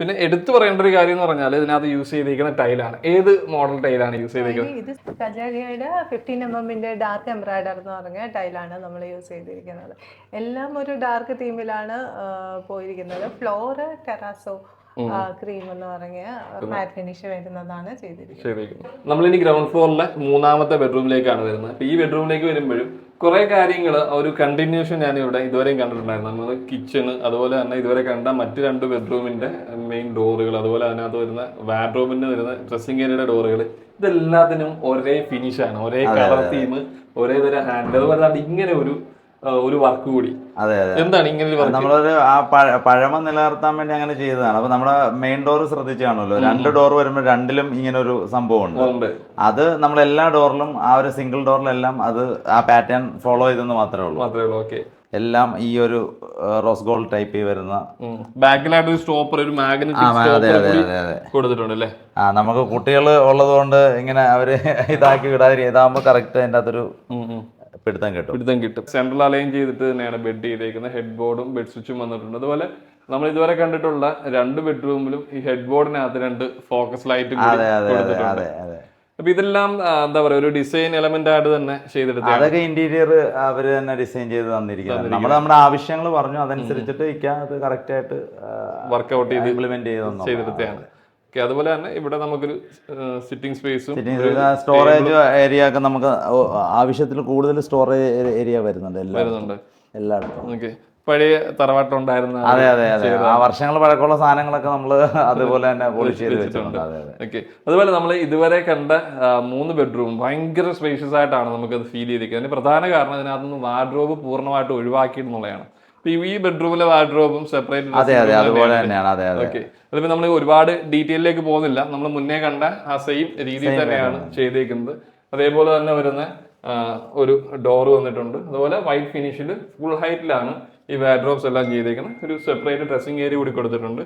പിന്നെ എടുത്തു പറയേണ്ട ഒരു കാര്യം എന്ന് പറഞ്ഞാൽ ഇതിനകത്ത് യൂസ് ചെയ്തിരിക്കുന്ന ടൈലാണ്. ഏത് മോഡൽ ടൈലാണ് യൂസ് ചെയ്തിരിക്കുന്നത്? ഇത് കജാരിയുടെ 15mm ഡാർക്ക് എംബ്രോയിഡർ എന്ന് പറഞ്ഞ ടൈലാണ് നമ്മൾ യൂസ് ചെയ്തിരിക്കുന്നത്. എല്ലാം ഒരു ഡാർക്ക് തീമിലാണ് പോയിരിക്കുന്നത്. ഫ്ലോറ് ടെറാസോ ക്രീം എന്ന് പറഞ്ഞ മാറ്റ് ഫിനിഷ് വരുന്നതാണ് ചെയ്തിരിക്കുന്നത്. നമ്മളിനി ഗ്രൗണ്ട് ഫ്ലോറിലെ 3ാമത്തെ ബെഡ്റൂമിലേക്കാണ് വരുന്നത്. അപ്പൊ ഈ ബെഡ്റൂമിലേക്ക് വരുമ്പോഴും കുറെ കാര്യങ്ങൾ ഒരു കണ്ടിന്യൂഷൻ ഞാൻ ഇവിടെ ഇതുവരെയും കണ്ടിട്ടുണ്ടായിരുന്നു. നമ്മൾ കിച്ചണ് അതുപോലെ തന്നെ ഇതുവരെ കണ്ട മറ്റ് 2 ബെഡ്റൂമിന്റെ മെയിൻ ഡോറുകൾ, അതുപോലെ അതിനകത്ത് വരുന്ന വാർഡ്രോബിന്റെ വരുന്ന ഡ്രസ്സിംഗ് ഏരിയയുടെ ഡോറുകൾ, ഇതെല്ലാത്തിനും ഒരേ ഫിനിഷാണ്, ഒരേ കളർ തീം, ഒരേ തരം ഹാൻഡ്. അതുപോലെ ഇങ്ങനെ ഒരു വർക്ക് കൂടി. അതെ അതെ. എന്താണ് ഇങ്ങനെ ഒരു വർക്ക്? നമ്മളൊരു ആ പഴമ നിലനിർത്താൻ വേണ്ടി അങ്ങനെ ചെയ്തതാണ്. അപ്പൊ നമ്മുടെ മെയിൻ ഡോർ ശ്രദ്ധിച്ചു കാണുമല്ലോ, 2 ഡോർ വരുമ്പോൾ 2ലും ഇങ്ങനെ ഒരു സംഭവം ഉണ്ട്. അത് നമ്മൾ എല്ലാ ഡോറിലും ആ ഒരു സിംഗിൾ ഡോറിലെല്ലാം അത് ആ പാറ്റേൺ ഫോളോ ചെയ്തെന്ന് മാത്രമേ ഉള്ളൂ. ഓക്കെ. എല്ലാം ഈ ഒരു റോസ് ഗോൾഡ് ടൈപ്പ് വരുന്ന ബാക്കിലായിട്ട് ഒരു സ്റ്റോപ്പർ, ഒരു മാഗ്നറ്റിക് കൊടുത്തിട്ടുണ്ട് അല്ലേ? നമുക്ക് കുട്ടികൾ ഉള്ളത് കൊണ്ട് ഇങ്ങനെ അവര് ഇതാക്കി വിടാതിരി ഇതാകുമ്പോ കറക്റ്റ് അതിൻ്റെ അകത്തൊരു പിടുത്തം കിട്ടും. സെൻട്രൽ അലൈൻ ചെയ്തിട്ട് തന്നെയാണ് ബെഡ് ചെയ്തേക്കുന്നത്. ഹെഡ് ബോർഡും ബെഡ് സ്വിച്ചും വന്നിട്ടുണ്ട്. അതുപോലെ നമ്മൾ ഇതുവരെ കണ്ടിട്ടുള്ള 2 ബെഡ്റൂമിലും ഈ ഹെഡ് ബോർഡിനകത്ത് 2 ഫോക്കസ് ലൈറ്റും കൊടുത്തിട്ടുണ്ട്. അപ്പൊ ഇതെല്ലാം എന്താ പറയാ ഒരു ഡിസൈൻ എലമെന്റ് ആയിട്ട് തന്നെ ചെയ്തെടുത്ത, അതൊക്കെ ഇന്റീരിയർ അവര് തന്നെ ഡിസൈൻ ചെയ്ത് തന്നിരിക്കുന്നത്. നമ്മൾ നമ്മുടെ ആവശ്യങ്ങൾ പറഞ്ഞു, അതനുസരിച്ചിട്ട് അത് കറക്റ്റ് ആയിട്ട് വർക്ക്ഔട്ട് ചെയ്ത് ഇംപ്ലിമെന്റ് ചെയ്തെടുത്തതാണ്. അതുപോലെ തന്നെ ഇവിടെ നമുക്കൊരു സിറ്റിംഗ് സ്പേസും സ്റ്റോറേജ് ഏരിയ ഒക്കെ നമുക്ക് ആവശ്യത്തിൽ കൂടുതൽ സ്റ്റോറേജ് ഏരിയ വരുന്നുണ്ട് എല്ലായിടത്തും. പഴയ തറവാട്ടുണ്ടായിരുന്ന അതെ അതെ അതെ ആ വർഷങ്ങൾ പഴക്കമുള്ള സാധനങ്ങളൊക്കെ നമ്മൾ അതുപോലെ തന്നെ പോളിഷ് ചെയ്ത് വെച്ചിട്ടുണ്ട്. ഓക്കെ. അതുപോലെ നമ്മൾ ഇതുവരെ കണ്ട 3 ബെഡ്റൂം ഭയങ്കര സ്പേഷ്യസ് ആയിട്ടാണ് നമുക്കത് ഫീൽ ചെയ്തിരിക്കുന്നത്. അതിന് പ്രധാന കാരണം ഇതിനകത്തുനിന്ന് വാർഡ്രോബ് പൂർണ്ണമായിട്ട് ഒഴിവാക്കിയെന്നുള്ളതാണ്. ഈ ബെഡ്റൂമിലെ വാർഡ്രോബും സെപ്പറേറ്റ്. ഓക്കെ. അതിപ്പോ നമ്മൾ ഒരുപാട് ഡീറ്റെയിലേക്ക് പോകുന്നില്ല. നമ്മൾ മുന്നേ കണ്ട ആ സെയിം രീതിയിൽ തന്നെയാണ് ചെയ്തേക്കുന്നത്. അതേപോലെ തന്നെ വരുന്ന ഒരു ഡോർ വന്നിട്ടുണ്ട്. അതുപോലെ വൈറ്റ് ഫിനിഷിൽ ഫുൾ ഹൈറ്റിലാണ് ഈ വാർഡ്രോബ്സ് എല്ലാം ചെയ്തേക്കുന്നത്. ഒരു സെപ്പറേറ്റ് ഡ്രസ്സിംഗ് ഏരിയ കൂടി കൊടുത്തിട്ടുണ്ട്.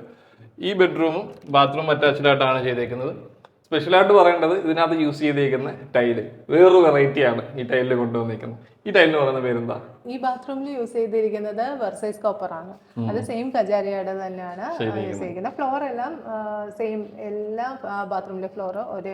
ഈ ബെഡ്റൂമും ബാത്റൂം അറ്റാച്ച്ഡ് ആയിട്ടാണ് ചെയ്തേക്കുന്നത്. സ്പെഷ്യലായിട്ട് പറയേണ്ടത് ഇതിനകത്ത് യൂസ് ചെയ്തേക്കുന്ന ടൈല് വേറൊരു വെറൈറ്റിയാണ് ഈ ടൈലിൽ കൊണ്ടുവന്നിരിക്കുന്നത്. ഈ ടൈലിന് പറയുന്ന പേരെന്താ? ഈ ബാത്റൂമിൽ യൂസ് ചെയ്തിരിക്കുന്നത് വെർസൈസ് കോപ്പർ ആണ്. അത് സെയിം കജാരിയുടെ തന്നെയാണ് യൂസ് ചെയ്തിരിക്കുന്നത്. ഫ്ലോർ എല്ലാം സെയിം, എല്ലാ ബാത്റൂമിലെ ഫ്ലോർ ഒരേ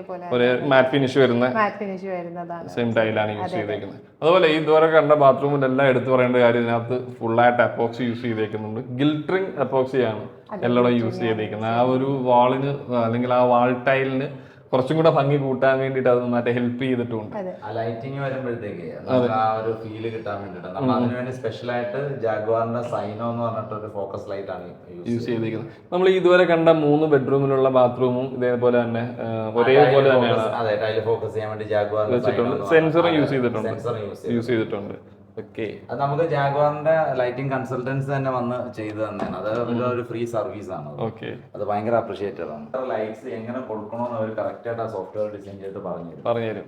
മാറ്റ് ഫിനിഷ് വരുന്നതാണ്. സെയിം ടൈലാണ് യൂസ് ചെയ്തേക്കുന്നത്. അതുപോലെ ഈ ഇതുവരെ കണ്ട ബാത്റൂമിലെല്ലാം എടുത്തു പറയേണ്ട കാര്യം ഇതിനകത്ത് ഫുള്ളായിട്ട് അപ്പോക്സി യൂസ് ചെയ്തേക്കുന്നുണ്ട്. ഗിൽട്ടറിങ് അപ്പോക്സിയാണ് എല്ലായിടും യൂസ് ചെയ്തേക്കുന്നത്. ആ ഒരു വാളിന് അല്ലെങ്കിൽ ആ വാൾ ടൈലിന് കുറച്ചും കൂടെ ഭംഗി കൂട്ടാൻ വേണ്ടിയിട്ട് അത് നന്നായിട്ട് ഹെൽപ്പ് ചെയ്തിട്ടുണ്ട്. ലൈറ്റിംഗ് വരുമ്പോഴത്തേക്ക് ആ ഒരു ഫീല് കിട്ടാൻ വേണ്ടിയിട്ട് നമ്മൾ അതിനുവേണ്ടി സ്പെഷ്യലായിട്ട് ജാഗ്വാറിന്റെ സൈനോ എന്ന് പറഞ്ഞിട്ട് ഒരു ഫോക്കസ് ലൈറ്റ് ആണ് യൂസ് ചെയ്തിരിക്കുന്നത്. നമ്മൾ ഇതുവരെ കണ്ട 3 ബെഡ്റൂമിലുള്ള ബാത്റൂമും ഇതേപോലെ തന്നെ ഒരേപോലെ തന്നെയാണ്. അതെ, ടൈല് ഫോക്കസ് ചെയ്യാൻ വേണ്ടി ജാഗ്വാർ വെച്ചിട്ടുണ്ട്. സെൻസറും യൂസ് ചെയ്തിട്ടുണ്ട്. അത് നമുക്ക് ജാഗ്വാറിന്റെ ലൈറ്റിംഗ് കൺസൾട്ടൻസ് തന്നെ വന്ന് ചെയ്തു തന്നെയാണ്. അത് ഒരു ഫ്രീ സർവീസ് ആണ്. അത് ഭയങ്കര അപ്രീഷിയേറ്റഡ് ആണ്. ലൈറ്റ്സ് എങ്ങനെ കൊടുക്കണമെന്ന് അവർ കറക്റ്റ് ആയിട്ട് ആ സോഫ്റ്റ്വെയർ ഡിസൈൻ ചെയ്ത് പറഞ്ഞു.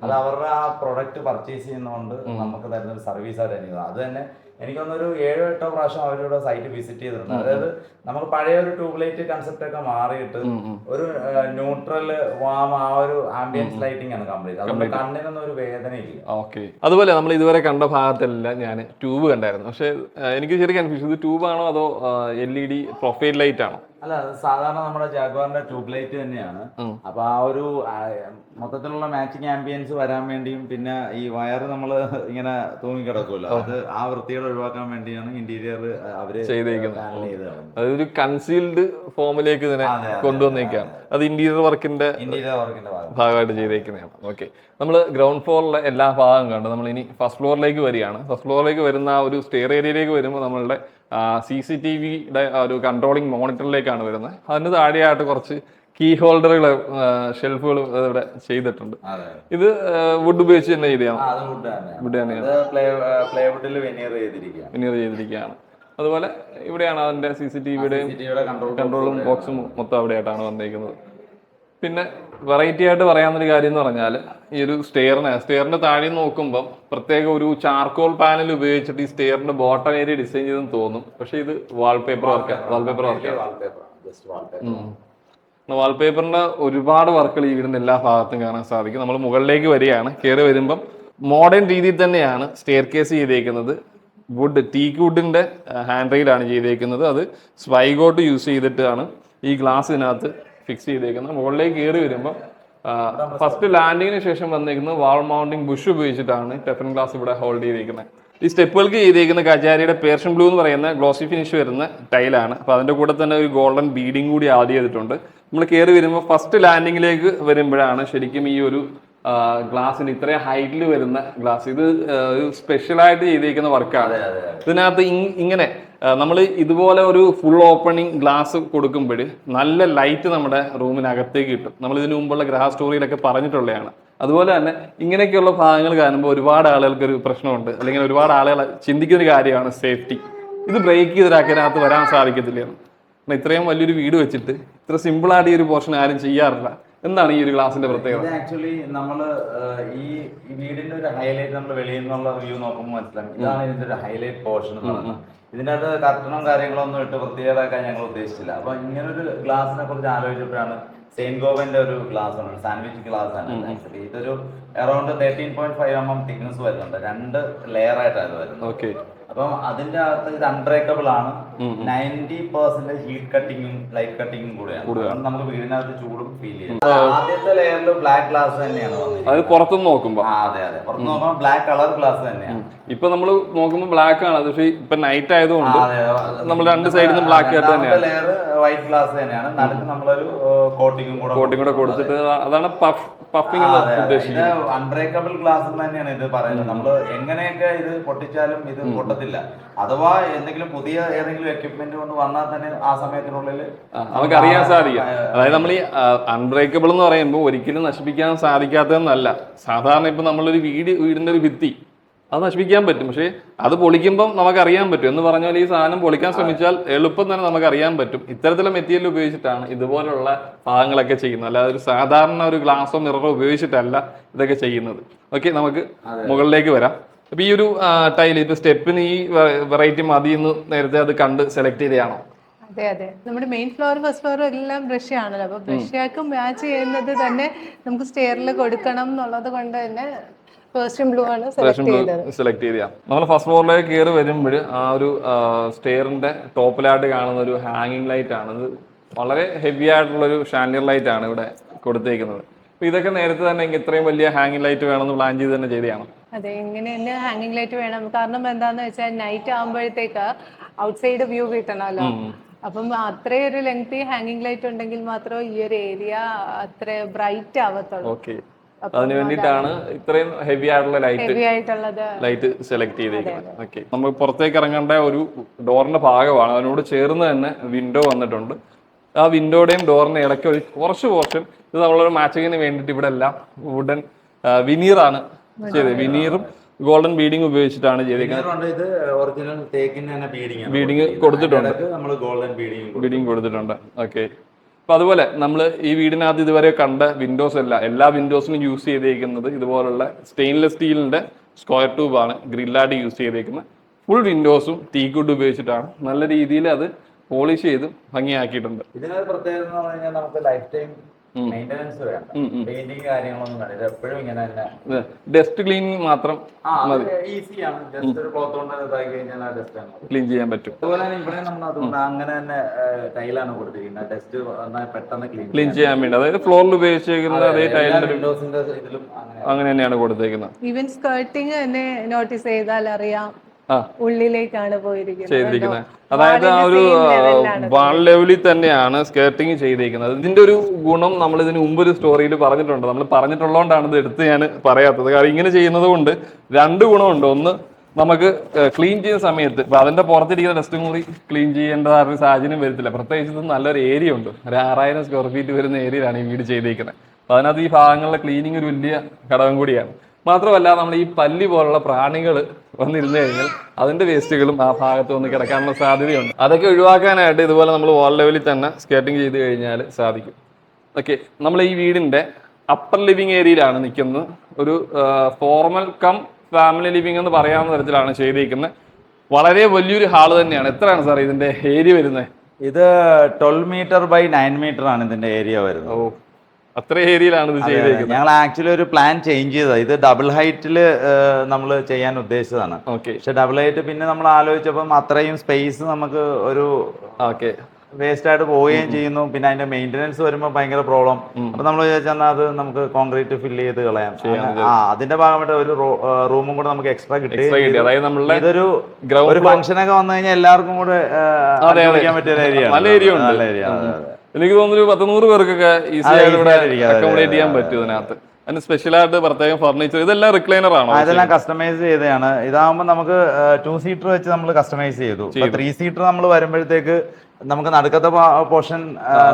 അത് അവരുടെ ആ പ്രൊഡക്റ്റ് പർച്ചേസ് ചെയ്യുന്നതുകൊണ്ട് നമുക്ക് തരുന്ന ഒരു സർവീസ് ആയിട്ട് തന്നെ. അത് തന്നെ എനിക്ക് തോന്നുന്നൊരു 7-8 പ്രാവശ്യം അവരുടെ സൈറ്റ് വിസിറ്റ് ചെയ്തിട്ടുണ്ട്. അതായത് നമുക്ക് പഴയ ഒരു ട്യൂബ് ലൈറ്റ് കൺസെപ്റ്റ് ഒക്കെ മാറിയിട്ട് ഒരു ന്യൂട്രൽ വാം ആ ഒരു ആംബിയൻസ് ലൈറ്റിംഗ് ആണ് കംപ്ലീറ്റ്. അതുകൊണ്ട് കണ്ണിനൊന്നും ഒരു വേദനയില്ല. ഓക്കെ. അതുപോലെ നമ്മൾ ഇതുവരെ കണ്ട ഭാഗത്തെല്ലാം ഞാൻ ട്യൂബ് കണ്ടായിരുന്നു. പക്ഷെ എനിക്ക് ചെറിയ കൺഫ്യൂഷൻ, ഇത് ട്യൂബാണോ അതോ LED പ്രൊഫൈൽ ലൈറ്റ് ആണോ? അല്ല, അത് സാധാരണ നമ്മുടെ ജാഗ്വാറിന്റെ ട്യൂബ് ലൈറ്റ് തന്നെയാണ്. അപ്പൊ ആ ഒരു മൊത്തത്തിലുള്ള മാച്ചിങ് ആംബിയൻസ് വരാൻ വേണ്ടിയും പിന്നെ ഈ വയർ നമ്മൾ ഇങ്ങനെ തൂങ്ങിക്കിടക്കുമല്ലോ, അത് ആ വൃത്തികൾ ഒഴിവാക്കാൻ വേണ്ടിയാണ് ഇന്റീരിയർ അവര് ചെയ്തേക്കുന്നത്. അതൊരു കൺസീൽഡ് ഫോമിലേക്ക് ഇതിനെ കൊണ്ടുവന്നേക്കാണ്. അത് ഇന്റീരിയർ വർക്കിന്റെ ഭാഗമായിട്ട് ചെയ്തേക്കുന്നതാണ്. ഓക്കെ, നമ്മൾ ഗ്രൗണ്ട് ഫ്ലോറിലെ എല്ലാ ഭാഗവും കണ്ടു. നമ്മൾ ഇനി ഫസ്റ്റ് ഫ്ലോറിലേക്ക് വരികയാണ്. ഫസ്റ്റ് ഫ്ലോറിലേക്ക് വരുന്ന ആ ഒരു സ്റ്റെയർ ഏരിയയിലേക്ക് വരുമ്പോൾ നമ്മളുടെ CCTVയുടെ ഒരു കൺട്രോളിങ് മോണിറ്ററിലേക്കാണ് വരുന്നത്. അതിന് താഴെയായിട്ട് കുറച്ച് കീ ഹോൾഡറുകൾ, ഷെൽഫുകൾ ഇവിടെ ചെയ്തിട്ടുണ്ട്. ഇത് വുഡ് ഉപയോഗിച്ച് തന്നെ ചെയ്തതാണ്. വുഡ് തന്നെയാണ്, വെനീർ ചെയ്തിരിക്കുകയാണ്. അതുപോലെ ഇവിടെയാണ് അതിന്റെ CCTVയുടെയും കൺട്രോളും ബോക്സും മൊത്തം അവിടെയായിട്ടാണ് വന്നിരിക്കുന്നത്. പിന്നെ വെറൈറ്റി ആയിട്ട് പറയാവുന്നൊരു കാര്യം എന്ന് പറഞ്ഞാൽ ഈ ഒരു സ്റ്റെയറിന്റെ താഴെ നോക്കുമ്പോൾ പ്രത്യേക ഒരു ചാർക്കോൾ പാനൽ ഉപയോഗിച്ചിട്ട് ഈ സ്റ്റെയറിന്റെ ബോട്ടം ഏരിയ ഡിസൈൻ ചെയ്തെന്ന് തോന്നും. പക്ഷെ ഇത് വാൾപേപ്പർ വാൾപേപ്പറിന്റെ ഒരുപാട് വർക്കുകൾ ഈ വീടിന്റെ എല്ലാ ഭാഗത്തും കാണാൻ സാധിക്കും. നമ്മൾ മുകളിലേക്ക് വരികയാണ്. കയറി വരുമ്പം മോഡേൺ രീതിയിൽ തന്നെയാണ് സ്റ്റെയർ കേസ് ചെയ്തേക്കുന്നത്. ടീക്ക് വുഡിന്റെ ഹാൻഡ് റെയിലാണ് ചെയ്തേക്കുന്നത്. അത് സ്പൈഗോട്ട് യൂസ് ചെയ്തിട്ടാണ് ഈ ഗ്ലാസിനകത്ത് ഫിക്സ് ചെയ്തേക്കുന്നത്. മുകളിലേക്ക് കയറി വരുമ്പോൾ ഫസ്റ്റ് ലാൻഡിങ്ങിന് ശേഷം വന്നിരിക്കുന്നത് വാൾ മൗണ്ടിങ് ബുഷ് ഉപയോഗിച്ചിട്ടാണ് ടെഫൻ ഗ്ലാസ് ഇവിടെ ഹോൾഡ് ചെയ്തിരിക്കുന്നത്. ഈ സ്റ്റെപ്പുകൾക്ക് ചെയ്തിരിക്കുന്ന കജാരിയുടെ പേർഷ്യൻ ബ്ലൂ എന്ന് പറയുന്ന ഗ്ലോസി ഫിനിഷ് വരുന്ന ടൈലാണ്. അപ്പോൾ അതിൻ്റെ കൂടെ തന്നെ ഒരു ഗോൾഡൻ ബീഡിങ് കൂടി ആഡ് ചെയ്തിട്ടുണ്ട്. നമ്മൾ കയറി വരുമ്പോൾ ഫസ്റ്റ് ലാൻഡിങ്ങിലേക്ക് വരുമ്പോഴാണ് ശരിക്കും ഈ ഒരു ഗ്ലാസിന് ഇത്രയും ഹൈറ്റിൽ വരുന്ന ഗ്ലാസ്. ഇത് ഒരു സ്പെഷ്യലായിട്ട് ചെയ്തിരിക്കുന്ന വർക്കാണ്. ഇതിനകത്ത് ഇങ്ങനെ നമ്മൾ ഇതുപോലെ ഒരു ഫുൾ ഓപ്പണിംഗ് ഗ്ലാസ് കൊടുക്കുമ്പോൾ നല്ല ലൈറ്റ് നമ്മുടെ റൂമിനകത്തേക്ക് കിട്ടും. നമ്മൾ ഇതിനു മുമ്പുള്ള ഗ്രഹ സ്റ്റോറിയിലൊക്കെ പറഞ്ഞിട്ടുള്ളതാണ്. അതുപോലെ തന്നെ ഇങ്ങനെയൊക്കെയുള്ള ഭാഗങ്ങൾ കാണുമ്പോൾ ഒരുപാട് ആളുകൾക്ക് ഒരു പ്രശ്നമുണ്ട്, അല്ലെങ്കിൽ ഒരുപാട് ആളുകൾ ചിന്തിക്കുന്ന ഒരു കാര്യമാണ് സേഫ്റ്റി. ഇത് ബ്രേക്ക് ചെയ്തിട്ടാക്കിനകത്ത് വരാൻ സാധിക്കത്തില്ല. ഇത്രയും വലിയൊരു വീട് വെച്ചിട്ട് ഇത്ര സിമ്പിളായിട്ട് ഈ ഒരു പോർഷൻ ആരും ചെയ്യാറില്ല. എന്താണ് ഈ ഒരു ഗ്ലാസിന്റെ പ്രത്യേകത? ആക്ച്വലി നമ്മൾ ഈ വീടിന്റെ ഒരു ഹൈലൈറ്റ് നമ്മൾ വെളിയിൽ നിന്നുള്ള വ്യൂ നോക്കുമ്പോൾ മനസ്സിലാക്കും. ഇതാണ് ഇതിന്റെ ഒരു ഹൈലൈറ്റ് പോർഷൻ എന്ന് പറയുന്നത്. ഇതിൻ്റെ അകത്ത് കർട്ടനും കാര്യങ്ങളൊന്നും ഇട്ട് വൃത്തികേടാക്കാൻ ഞങ്ങൾ ഉദ്ദേശിച്ചില്ല. അപ്പൊ ഇങ്ങനൊരു ഗ്ലാസിനെ കുറിച്ച് ആലോചിച്ചപ്പോഴാണ് സെയിന്റ് ഗോവന്റെ ഒരു ഗ്ലാസ് ആണ്, സാൻഡ്വിച്ച് ഗ്ലാസ് ആണ്. ആക്ച്വലി ഇതൊരു അറൌണ്ട് 13.5 mm തിക്നെസ് വരുന്നുണ്ട്. 2 ലെയർ ആയിട്ടാണ് വരുന്നത്. ഓക്കെ, അപ്പം അതിന്റെ അകത്ത് ഇത് അൺബ്രേക്കബിൾ ആണ്. 90% ഹീറ്റ് കട്ടിങ്ങും ലൈറ്റ് കട്ടിങ്ങും കൂടെയാണ്. അതുകൊണ്ട് നമുക്ക് വീടിനകത്ത് ചൂടും ഫീൽ ചെയ്യും. ആദ്യത്തെ ലെയറിൽ ബ്ലാക്ക് ഗ്ലാസ് തന്നെയാണ് വന്നത്. അത് പുറത്തുനിന്ന് നോക്കുമ്പോൾ അതെ പുറത്ത് നോക്കുമ്പോൾ ബ്ലാക്ക് കളർ ഗ്ലാസ് തന്നെയാണ്. ഇപ്പൊ നമ്മൾ നോക്കുമ്പോൾ ബ്ലാക്ക് ആണ്. പക്ഷേ ഇപ്പൊ നൈറ്റ് ആയതുകൊണ്ട് നമ്മൾ രണ്ട് സൈഡിൽ നിന്ന് ബ്ലാക്ക് ആയിട്ട് തന്നെയാണ്. ലെയർ വൈറ്റ് ഗ്ലാസ് തന്നെയാണ്. നടുക്ക് നമ്മളൊരു കോട്ടിങ്ങും കൂടെ കൊടുത്തിട്ട് അതാണ് പഫിംഗ് ഉദ്ദേശിക്കുന്നത്. അൺബ്രേക്കബിൾ ഗ്ലാസ് തന്നെയാണ് ഇത് പറയുന്നത്. നമ്മൾ എങ്ങനെയൊക്കെ ഇത് പൊട്ടിച്ചാലും ഇത് പൊട്ടത്തില്ല. അഥവാ എന്തെങ്കിലും പുതിയ ഏതെങ്കിലും എക്യുപ്മെന്റ് കൊണ്ട് വന്നാൽ തന്നെ ആ സമയത്തിനുള്ളിൽ നമുക്ക് അറിയാൻ സാധിക്കും. അതായത് നമ്മൾ ഈ അൺബ്രേക്കബിൾ എന്ന് പറയുമ്പോൾ ഒരിക്കലും നശിപ്പിക്കാൻ സാധിക്കാത്തതെന്നല്ല. സാധാരണ ഇപ്പൊ നമ്മളൊരു വീടിന്റെ ഒരു ഭിത്തി അത് നശിപ്പിക്കാൻ പറ്റും, പക്ഷേ അത് പൊളിക്കുമ്പം നമുക്കറിയാൻ പറ്റും. എന്ന് പറഞ്ഞാൽ ഈ സാധനം പൊളിക്കാൻ ശ്രമിച്ചാൽ എളുപ്പം തന്നെ നമുക്കറിയാൻ പറ്റും. ഇത്തരത്തിലുള്ള മെറ്റീരിയൽ ഉപയോഗിച്ചിട്ടാണ് ഇതുപോലുള്ള ഭാഗങ്ങളൊക്കെ ചെയ്യുന്നത്. അല്ലാതെ ഒരു സാധാരണ ഒരു ഗ്ലാസോ മിററോ ഉപയോഗിച്ചിട്ടല്ല ഇതൊക്കെ ചെയ്യുന്നത്. ഓക്കെ, നമുക്ക് മുകളിലേക്ക് വരാം. അപ്പൊ ഈ ഒരു ടൈല് ഇപ്പൊ സ്റ്റെപ്പിന് ഈ വെറൈറ്റി മതി എന്ന് നേരത്തെ അത് കണ്ട് സെലക്ട് ചെയ്തതാണോ? അതെ, നമ്മുടെ മെയിൻ ഫ്ലോർ ഫസ്റ്റ് ഫ്ലോർ എല്ലാം ബ്രഷ് ആണല്ലോ. അപ്പൊ ബ്രഷാക്കും മാച്ച് ചെയ്യുന്നത് തന്നെ നമുക്ക് സ്റ്റെയറിൽ കൊടുക്കണം എന്നുള്ളത് കൊണ്ട് തന്നെ പേർഷ്യൻ ബ്ലൂ ആണ് സെലക്ട് ചെയ്തത്. നമ്മൾ ഫസ്റ്റ് ഫ്ലോറിലേക്ക് കയറി വരുമ്പോൾ ആ ഒരു സ്റ്റെയറിന്റെ ടോപ്പിലായിട്ട് കാണുന്ന ഒരു ഹാങ്ങിങ് ലൈറ്റ് ആണ്. ഇത് വളരെ ഹെവി ആയിട്ടുള്ള ഒരു ഷാൻഡിയർ ലൈറ്റ് ആണ് ഇവിടെ കൊടുത്തേക്കുന്നത്. അപ്പൊ ഇതൊക്കെ നേരത്തെ തന്നെ ഇത്രയും വലിയ ഹാങ്ങിങ് ലൈറ്റ് വേണമെന്ന് പ്ലാൻ ചെയ്ത് തന്നെ ചെയ്തതാണ്. അതെ, ഇങ്ങനെ തന്നെ ഹാങ്ങിങ് ലൈറ്റ് വേണം. കാരണം എന്താന്ന് വെച്ചാൽ നൈറ്റ് ആകുമ്പോഴത്തേക്ക് ഔട്ട്സൈഡ് വ്യൂ കിട്ടണമല്ലോ. അപ്പം അത്രയും ഒരു ലെങ്തി ഹാങ്ങിങ് ലൈറ്റ് ഉണ്ടെങ്കിൽ മാത്രമേ ഈ ഒരു ഏരിയ അത്ര ബ്രൈറ്റ് ആവത്തുള്ളൂ. ഓക്കെ, അതിന് വേണ്ടിയിട്ടാണ് ഇത്രയും ഹെവി ആയിട്ടുള്ള ലൈറ്റ് സെലക്ട് ചെയ്തേക്കുന്നത്. ഓക്കെ, നമ്മൾ പുറത്തേക്ക് ഇറങ്ങേണ്ട ഒരു ഡോറിന്റെ ഭാഗമാണ്. അതിനോട് ചേർന്ന് തന്നെ വിൻഡോ വന്നിട്ടുണ്ട്. ആ വിൻഡോയുടെയും ഡോറിന്റെ ഇടയ്ക്ക് ഒരു കുറച്ച് പോർഷൻ ഇത് നമ്മളൊരു മാച്ചിങ്ങിന് വേണ്ടിയിട്ട് ഇവിടെ എല്ലാം വുഡൻ വിനീറാണ് ചെയ്തത്. വിനീറും ഗോൾഡൻ ബീഡിങ് ഉപയോഗിച്ചിട്ടാണ് ചെയ്തേക്കുന്നത്. ബീഡിങ് കൊടുത്തിട്ടുണ്ട്, ബീഡിങ് കൊടുത്തിട്ടുണ്ട്. ഓക്കെ, അപ്പൊ അതുപോലെ നമ്മൾ ഈ വീടിനകത്ത് ഇതുവരെ കണ്ട വിൻഡോസ് എല്ലാ വിൻഡോസിനും യൂസ് ചെയ്തേക്കുന്നത് ഇതുപോലുള്ള സ്റ്റെയിൻലെസ് സ്റ്റീലിന്റെ സ്ക്വയർ ട്യൂബാണ് ഗ്രില്ലായിട്ട് യൂസ് ചെയ്തേക്കുന്നത്. ഫുൾ വിൻഡോസും ടീക്വുഡ് ഉപയോഗിച്ചിട്ടാണ് നല്ല രീതിയിൽ അത് പോളിഷ് ചെയ്ത് ഭംഗിയാക്കിയിട്ടുണ്ട്. ഇതിനൊരു പ്രത്യേകത എന്ന് പറഞ്ഞു കഴിഞ്ഞാൽ നമുക്ക് ലൈഫ് ടൈം മെയിൻ്റനൻസ് വേണ്ട, പെയിന്റിങ് കാര്യങ്ങളൊന്നും വേണ്ട. ഇത് എപ്പോഴും ഇങ്ങനെ തന്നെ ഡസ്റ്റ് ക്ലീനിങ് മാത്രം ഈസിയാണ്. ജസ്റ്റ് ഒരു ക്ലോത്ത് കൊണ്ട് ഇതാക്കി കഴിഞ്ഞാൽ ആ ഡസ്റ്റ് ആണ് ക്ലീൻ ചെയ്യാൻ പറ്റും. അതുപോലെ തന്നെ ഇവിടെ നമ്മൾ അതുകൊണ്ട് അങ്ങനെ തന്നെ ടൈലാണ് കൊടുത്തിരിക്കുന്നത്. ഡസ്റ്റ് പെട്ടെന്ന് ക്ലീൻ ചെയ്യാൻ വേണ്ടി, അതായത് ഫ്ലോറിൽ ഉപയോഗിച്ചിരിക്കുന്ന അതേ ടൈലിന്റെ വിൻഡോസിന്റെ ഇതിലും അങ്ങനെ തന്നെയാണ് കൊടുത്തേക്കുന്നത്. ഈവൻ സ്കേർട്ടിങ് തന്നെ നോട്ടീസ് ചെയ്താൽ അറിയാം ഉള്ളിലേക്കാണ് പോയിരിക്കുന്നത്. ചെയ്തിരിക്കുന്നത്. അതായത് ആ ഒരു വാൾ ലെവലിൽ തന്നെയാണ് സ്കേർട്ടിങ് ചെയ്തിരിക്കുന്നത്. ഇതിന്റെ ഒരു ഗുണം നമ്മൾ ഇതിന് മുമ്പ് ഒരു സ്റ്റോറിയിൽ പറഞ്ഞിട്ടുണ്ട്. നമ്മൾ പറഞ്ഞിട്ടുള്ളതുകൊണ്ടാണ് ഇത് എടുത്ത് ഞാൻ പറയാത്തത്. കാരണം ഇങ്ങനെ ചെയ്യുന്നത് കൊണ്ട് രണ്ട് ഗുണമുണ്ട്. ഒന്ന്, നമുക്ക് ക്ലീൻ ചെയ്യുന്ന സമയത്ത് ഇപ്പൊ അതിന്റെ പുറത്തിരിക്കുന്ന ഡസ്റ്റ് കൂടി ക്ലീൻ ചെയ്യേണ്ടതായ ഒരു സാഹചര്യം വരത്തില്ല. പ്രത്യേകിച്ച് ഇത് നല്ലൊരു ഏരിയ ഉണ്ട്. ഒരു 6000 സ്ക്വയർ ഫീറ്റ് വരുന്ന ഏരിയയിലാണ് ഈ വീട് ചെയ്തിരിക്കുന്നത്. അപ്പൊ അതിനകത്ത് ഈ ഭാഗങ്ങളിലെ ക്ലീനിങ് ഒരു വലിയ ഘടകം കൂടിയാണ്. മാത്രമല്ല, നമ്മൾ ഈ പല്ലി പോലുള്ള പ്രാണികൾ വന്നിരുന്നു കഴിഞ്ഞാൽ അതിന്റെ വേസ്റ്റുകളും ആ ഭാഗത്ത് വന്ന് കിടക്കാനുള്ള സാധ്യതയുണ്ട്. അതൊക്കെ ഒഴിവാക്കാനായിട്ട് ഇതുപോലെ നമ്മൾ വാൾ ലെവലിൽ തന്നെ സ്കേർട്ടിങ് ചെയ്ത് കഴിഞ്ഞാൽ സാധിക്കും. ഓക്കെ, നമ്മൾ ഈ വീടിന്റെ അപ്പർ ലിവിങ് ഏരിയയിലാണ് നിൽക്കുന്നത്. ഒരു ഫോർമൽ കം ഫാമിലി ലിവിംഗ് എന്ന് പറയാവുന്ന തരത്തിലാണ് ചെയ്തിരിക്കുന്നത്. വളരെ വലിയൊരു ഹാള് തന്നെയാണ്. എത്രയാണ് സാർ ഇതിന്റെ ഏരിയ വരുന്നത്? ഇത് 12 മീറ്റർ ബൈ 9 മീറ്റർ ആണ് ഇതിന്റെ ഏരിയ വരുന്നത്. ഓ, അത്ര ഏരിയയിലാണ് ഇത് ചെയ്തിരിക്കുന്നത്. ഞങ്ങൾ ആക്ച്വലി ഒരു പ്ലാൻ ചേഞ്ച് ചെയ്തത്. ഇത് ഡബിൾ ഹൈറ്റിൽ നമ്മൾ ചെയ്യാൻ ഉദ്ദേശിച്ചതാണ്. ഓക്കെ, പക്ഷെ ഡബിൾ ഹൈറ്റ് പിന്നെ നമ്മൾ ആലോചിച്ചപ്പം അത്രയും സ്പേസ് നമുക്ക് ഒരു ഓക്കെ വേസ്റ്റ് ആയിട്ട് പോവുകയും ചെയ്യുന്നു. പിന്നെ അതിന്റെ മെയിൻ്റനൻസ് വരുമ്പോൾ ഭയങ്കര പ്രോബ്ലം. അപ്പൊ നമ്മൾ വിചാരിച്ചാൽ അത് നമുക്ക് കോൺക്രീറ്റ് ഫില്ല് ചെയ്ത് കളയാം. അതിന്റെ ഭാഗമായിട്ട് ഒരു റൂമും കൂടെ നമുക്ക് എക്സ്ട്രാ കിട്ടി. ഇതൊരു ഒരു ഫംഗ്ഷനൊക്കെ വന്നു കഴിഞ്ഞാൽ എല്ലാവർക്കും കൂടെ ഉപയോഗിക്കാൻ പറ്റിയ ഏരിയ. നല്ല ഏരിയ ഉണ്ട്. എനിക്ക് തോന്നുന്നു 100 പേർക്കൊക്കെ ഈസി ആയിട്ട് ഇവിടെ അക്കോമഡേറ്റ് ചെയ്യാൻ പറ്റും ഇതിനകത്ത്. അതിന് സ്പെഷ്യലായിട്ട് പ്രത്യേകം ഫർണിച്ചർ, ഇതെല്ലാം റിക്ലൈനർ ആണോ? അതെല്ലാം കസ്റ്റമൈസ് ചെയ്തതാണ്. ഇതാകുമ്പോൾ നമുക്ക് 2 സീറ്റർ വെച്ച് നമ്മൾ കസ്റ്റമൈസ് ചെയ്തു. 3 സീറ്റർ നമ്മൾ വരുമ്പോഴത്തേക്ക് നമുക്ക് നടുക്കത്തെ പോർഷൻ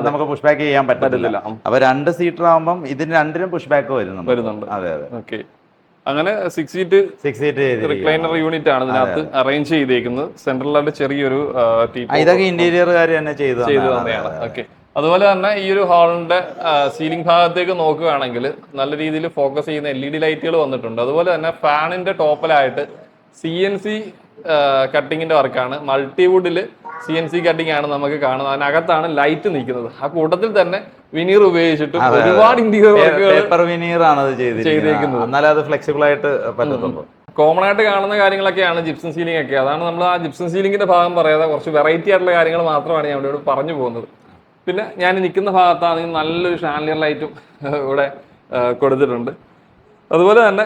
നമുക്ക് പുഷ് ബാക്ക് ചെയ്യാൻ പറ്റത്തില്ല. അപ്പൊ 2 സീറ്റർ ആകുമ്പോൾ ഇതിന് രണ്ടിനും പുഷ് ബാക്ക് വരുന്നുണ്ട്. അതെ അതെ. ഓക്കെ, അങ്ങനെ 6 സീറ്റ് റിക്ലൈനർ യൂണിറ്റ് ആണ് ഇതിനകത്ത് അറേഞ്ച് ചെയ്തേക്കുന്നത്. സെൻട്രലായിട്ട് ചെറിയൊരു ഇതൊക്കെ ഇന്റീരിയറുകാർ തന്നെ ചെയ്തു തന്നെയാണ്. ഓക്കെ, അതുപോലെ തന്നെ ഈ ഒരു ഹാളിന്റെ സീലിംഗ് ഭാഗത്തേക്ക് നോക്കുകയാണെങ്കിൽ നല്ല രീതിയിൽ ഫോക്കസ് ചെയ്യുന്ന LED ലൈറ്റുകൾ വന്നിട്ടുണ്ട്. അതുപോലെ തന്നെ ഫാനിന്റെ ടോപ്പിലായിട്ട് CNC കട്ടിങ്ങിന്റെ വർക്കാണ്. മൾട്ടിവുഡിൽ CNC കട്ടിംഗ് ആണ് നമുക്ക് കാണുന്നത്. അതിനകത്താണ് ലൈറ്റ് നിൽക്കുന്നത്. ആ കൂട്ടത്തിൽ തന്നെ വിനീർ ഉപയോഗിച്ചിട്ട് ഒരുപാട് ഇന്റീരിയർ പേപ്പർ വിനീർ ആണ് ചെയ്തിരിക്കുന്നത്. എന്നാലും അത് ഫ്ലെക്സിബിൾ ആയിട്ട് പറ്റത്തുള്ളൂ. കോമൺ ആയിട്ട് കാണുന്ന കാര്യങ്ങളൊക്കെയാണ് ജിപ്സം സീലിംഗ് ഒക്കെ. അതാണ് നമ്മൾ ആ ജിപ്സം സീലിംഗിന്റെ ഭാഗം പറയാതെ കുറച്ച് വെറൈറ്റി ആയിട്ടുള്ള കാര്യങ്ങൾ മാത്രമാണ് ഞാൻ ഇവിടെ പറഞ്ഞു പോകുന്നത്. പിന്നെ ഞാൻ നിൽക്കുന്ന ഭാഗത്താണെങ്കിൽ നല്ലൊരു ഷാൻലിയർ ലൈറ്റും ഇവിടെ കൊടുത്തിട്ടുണ്ട്. അതുപോലെ തന്നെ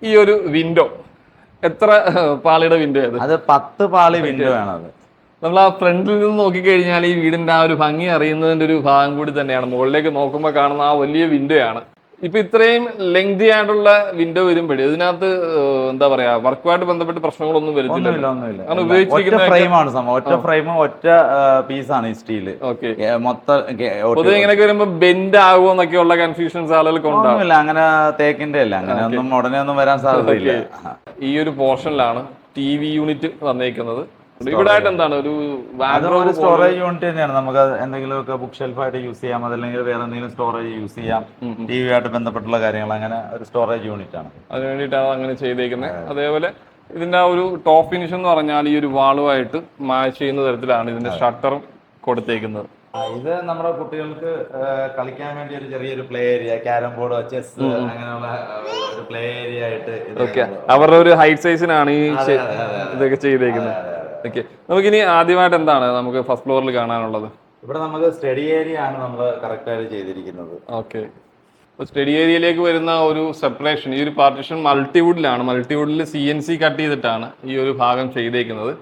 ഈ ഒരു വിൻഡോ, എത്ര പാളിയുടെ വിൻഡോ അത്? 10 പാളി വിൻഡോ ആണ്. അത് നമ്മൾ ആ ഫ്രണ്ടിൽ നിന്ന് നോക്കിക്കഴിഞ്ഞാൽ ഈ വീടിന്റെ ആ ഒരു ഭംഗി അറിയുന്നതിന്റെ ഒരു ഭാഗം കൂടി തന്നെയാണ്. മുകളിലേക്ക് നോക്കുമ്പോൾ കാണുന്ന ആ വലിയ വിൻഡോ ആണ്. ഇപ്പൊ ഇത്രയും ലെങ്തി ആയിട്ടുള്ള വിൻഡോ വരുമ്പോഴേ ഇതിനകത്ത് എന്താ പറയാ, വർക്കുമായിട്ട് ബന്ധപ്പെട്ട് പ്രശ്നങ്ങളൊന്നും വരുന്നില്ല. ഒറ്റ ഫ്രെയിം ഒറ്റ പീസാണ് ഈ സ്റ്റീല്. ഓക്കെ, മൊത്തം പൊതുവെ ഇങ്ങനെയൊക്കെ വരുമ്പോ ബെൻഡ് ആകുമോ എന്നൊക്കെയുള്ള കൺഫ്യൂഷൻസ് ആളുകൾക്ക് ഉണ്ടാവില്ല. അങ്ങനെ തേക്കിന്റെ അല്ല, അങ്ങനെ ഒന്നും ഉടനെ ഒന്നും വരാൻ സാധ്യതയില്ല. ഈ ഒരു പോർഷനിലാണ് TV യൂണിറ്റ് വന്നേക്കുന്നത്. ഇവിടെ ആയിട്ട് എന്താണ് ഒരു സ്റ്റോറേജ് യൂണിറ്റ് തന്നെയാണ്. നമുക്ക് എന്തെങ്കിലും ഒക്കെ ബുക്ക് ഷെൽഫ് ആയിട്ട് യൂസ് ചെയ്യാം, അതല്ലെങ്കിൽ വേറെ എന്തെങ്കിലും സ്റ്റോറേജ് യൂസ് ചെയ്യാം. TV ആയിട്ട് ബന്ധപ്പെട്ടുള്ള കാര്യങ്ങൾ, അങ്ങനെ ഒരു സ്റ്റോറേജ് യൂണിറ്റ് ആണ്. അതിന് വേണ്ടിയിട്ടാണ് അങ്ങനെ ചെയ്തേക്കുന്നത്. അതേപോലെ ഇതിന്റെ ആ ഒരു ടോപ്പ് ഫിനിഷ് എന്ന് പറഞ്ഞാൽ ഈ ഒരു വാളുമായിട്ട് മാച്ച് ചെയ്യുന്ന തരത്തിലാണ് ഇതിന്റെ ഷട്ടറും കൊടുത്തേക്കുന്നത്. ഇത് നമ്മുടെ കുട്ടികൾക്ക് കളിക്കാൻ വേണ്ടി ഒരു ചെറിയൊരു play area, carrom board, chess അങ്ങനെയുള്ള ഒരു പ്ലേ ഏരിയ ആയിട്ട് അവരുടെ ഒരു ഹൈറ്റ് സൈസിനാണ് ഈ ഇതൊക്കെ ചെയ്തേക്കുന്നത്. ഓക്കെ, നമുക്കിനി ആദ്യമായിട്ട് എന്താണ് നമുക്ക് ഫസ്റ്റ് ഫ്ലോറിൽ കാണാനുള്ളത്? ഇവിടെ നമുക്ക് സ്റ്റഡി ഏരിയ ആണ് നമ്മൾ കറക്റ്റ് ആയിട്ട് ചെയ്തിരിക്കുന്നത്. ഓക്കെ, സ്റ്റഡി ഏരിയയിലേക്ക് വരുന്ന ഒരു സെപ്പറേഷൻ, ഈ ഒരു പാർട്ടീഷൻ മൾട്ടിവുഡിലാണ്. മൾട്ടിവുഡിൽ CNC കട്ട് ചെയ്തിട്ടാണ് ഈ ഒരു ഭാഗം ചെയ്തേക്കുന്നത്.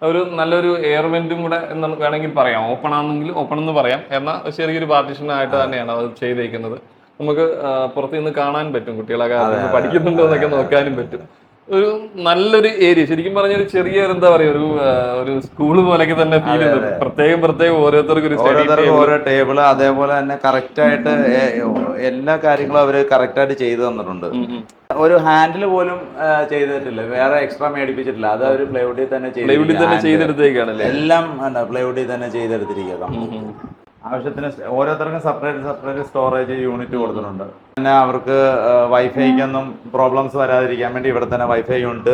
ഒരു നല്ലൊരു എയർ വെന്റും കൂടെ എന്ന് വേണമെങ്കിൽ പറയാം. ഓപ്പൺ ആണെങ്കിൽ ഓപ്പൺ എന്ന് പറയാം. എന്നാൽ ചെറിയൊരു പാർട്ടീഷനായിട്ട് തന്നെയാണ് അത് ചെയ്തേക്കുന്നത്. നമുക്ക് പുറത്ത് നിന്ന് കാണാൻ പറ്റും, കുട്ടികളൊക്കെ പഠിക്കുന്നുണ്ടോ എന്നൊക്കെ നോക്കാനും പറ്റും. ഒരു നല്ലൊരു ഏരിയ, ശരിക്കും പറഞ്ഞ ഒരു ചെറിയ എന്താ പറയാ, ഒരു സ്കൂള് പോലെയൊക്കെ തന്നെ ഫീൽ ചെയ്തു. പ്രത്യേകം ഓരോരുത്തർക്കും ഓരോ ടേബിള്, അതേപോലെ തന്നെ കറക്റ്റ് ആയിട്ട് എല്ലാ കാര്യങ്ങളും അവര് കറക്റ്റ് ആയിട്ട് ചെയ്തു തന്നിട്ടുണ്ട്. ഒരു ഹാൻഡിൽ പോലും ചെയ്തിട്ടില്ല, വേറെ എക്സ്ട്രാ മേടിപ്പിച്ചിട്ടില്ല. അത് ഒരു പ്ലൈവുഡിൽ തന്നെ ചെയ്തെടുത്തേക്കാണല്ലേ. എല്ലാം പ്ലൈവുഡിൽ തന്നെ ചെയ്തെടുത്തിരിക്കുക. ആവശ്യത്തിന് ഓരോരുത്തർക്കും സെപ്പറേറ്റ് സ്റ്റോറേജ് യൂണിറ്റ് കൊടുത്തിട്ടുണ്ട്. പിന്നെ അവർക്ക് വൈഫൈക്കൊന്നും പ്രോബ്ലംസ് വരാതിരിക്കാൻ വേണ്ടി ഇവിടെ തന്നെ വൈഫൈ യൂണിറ്റ്,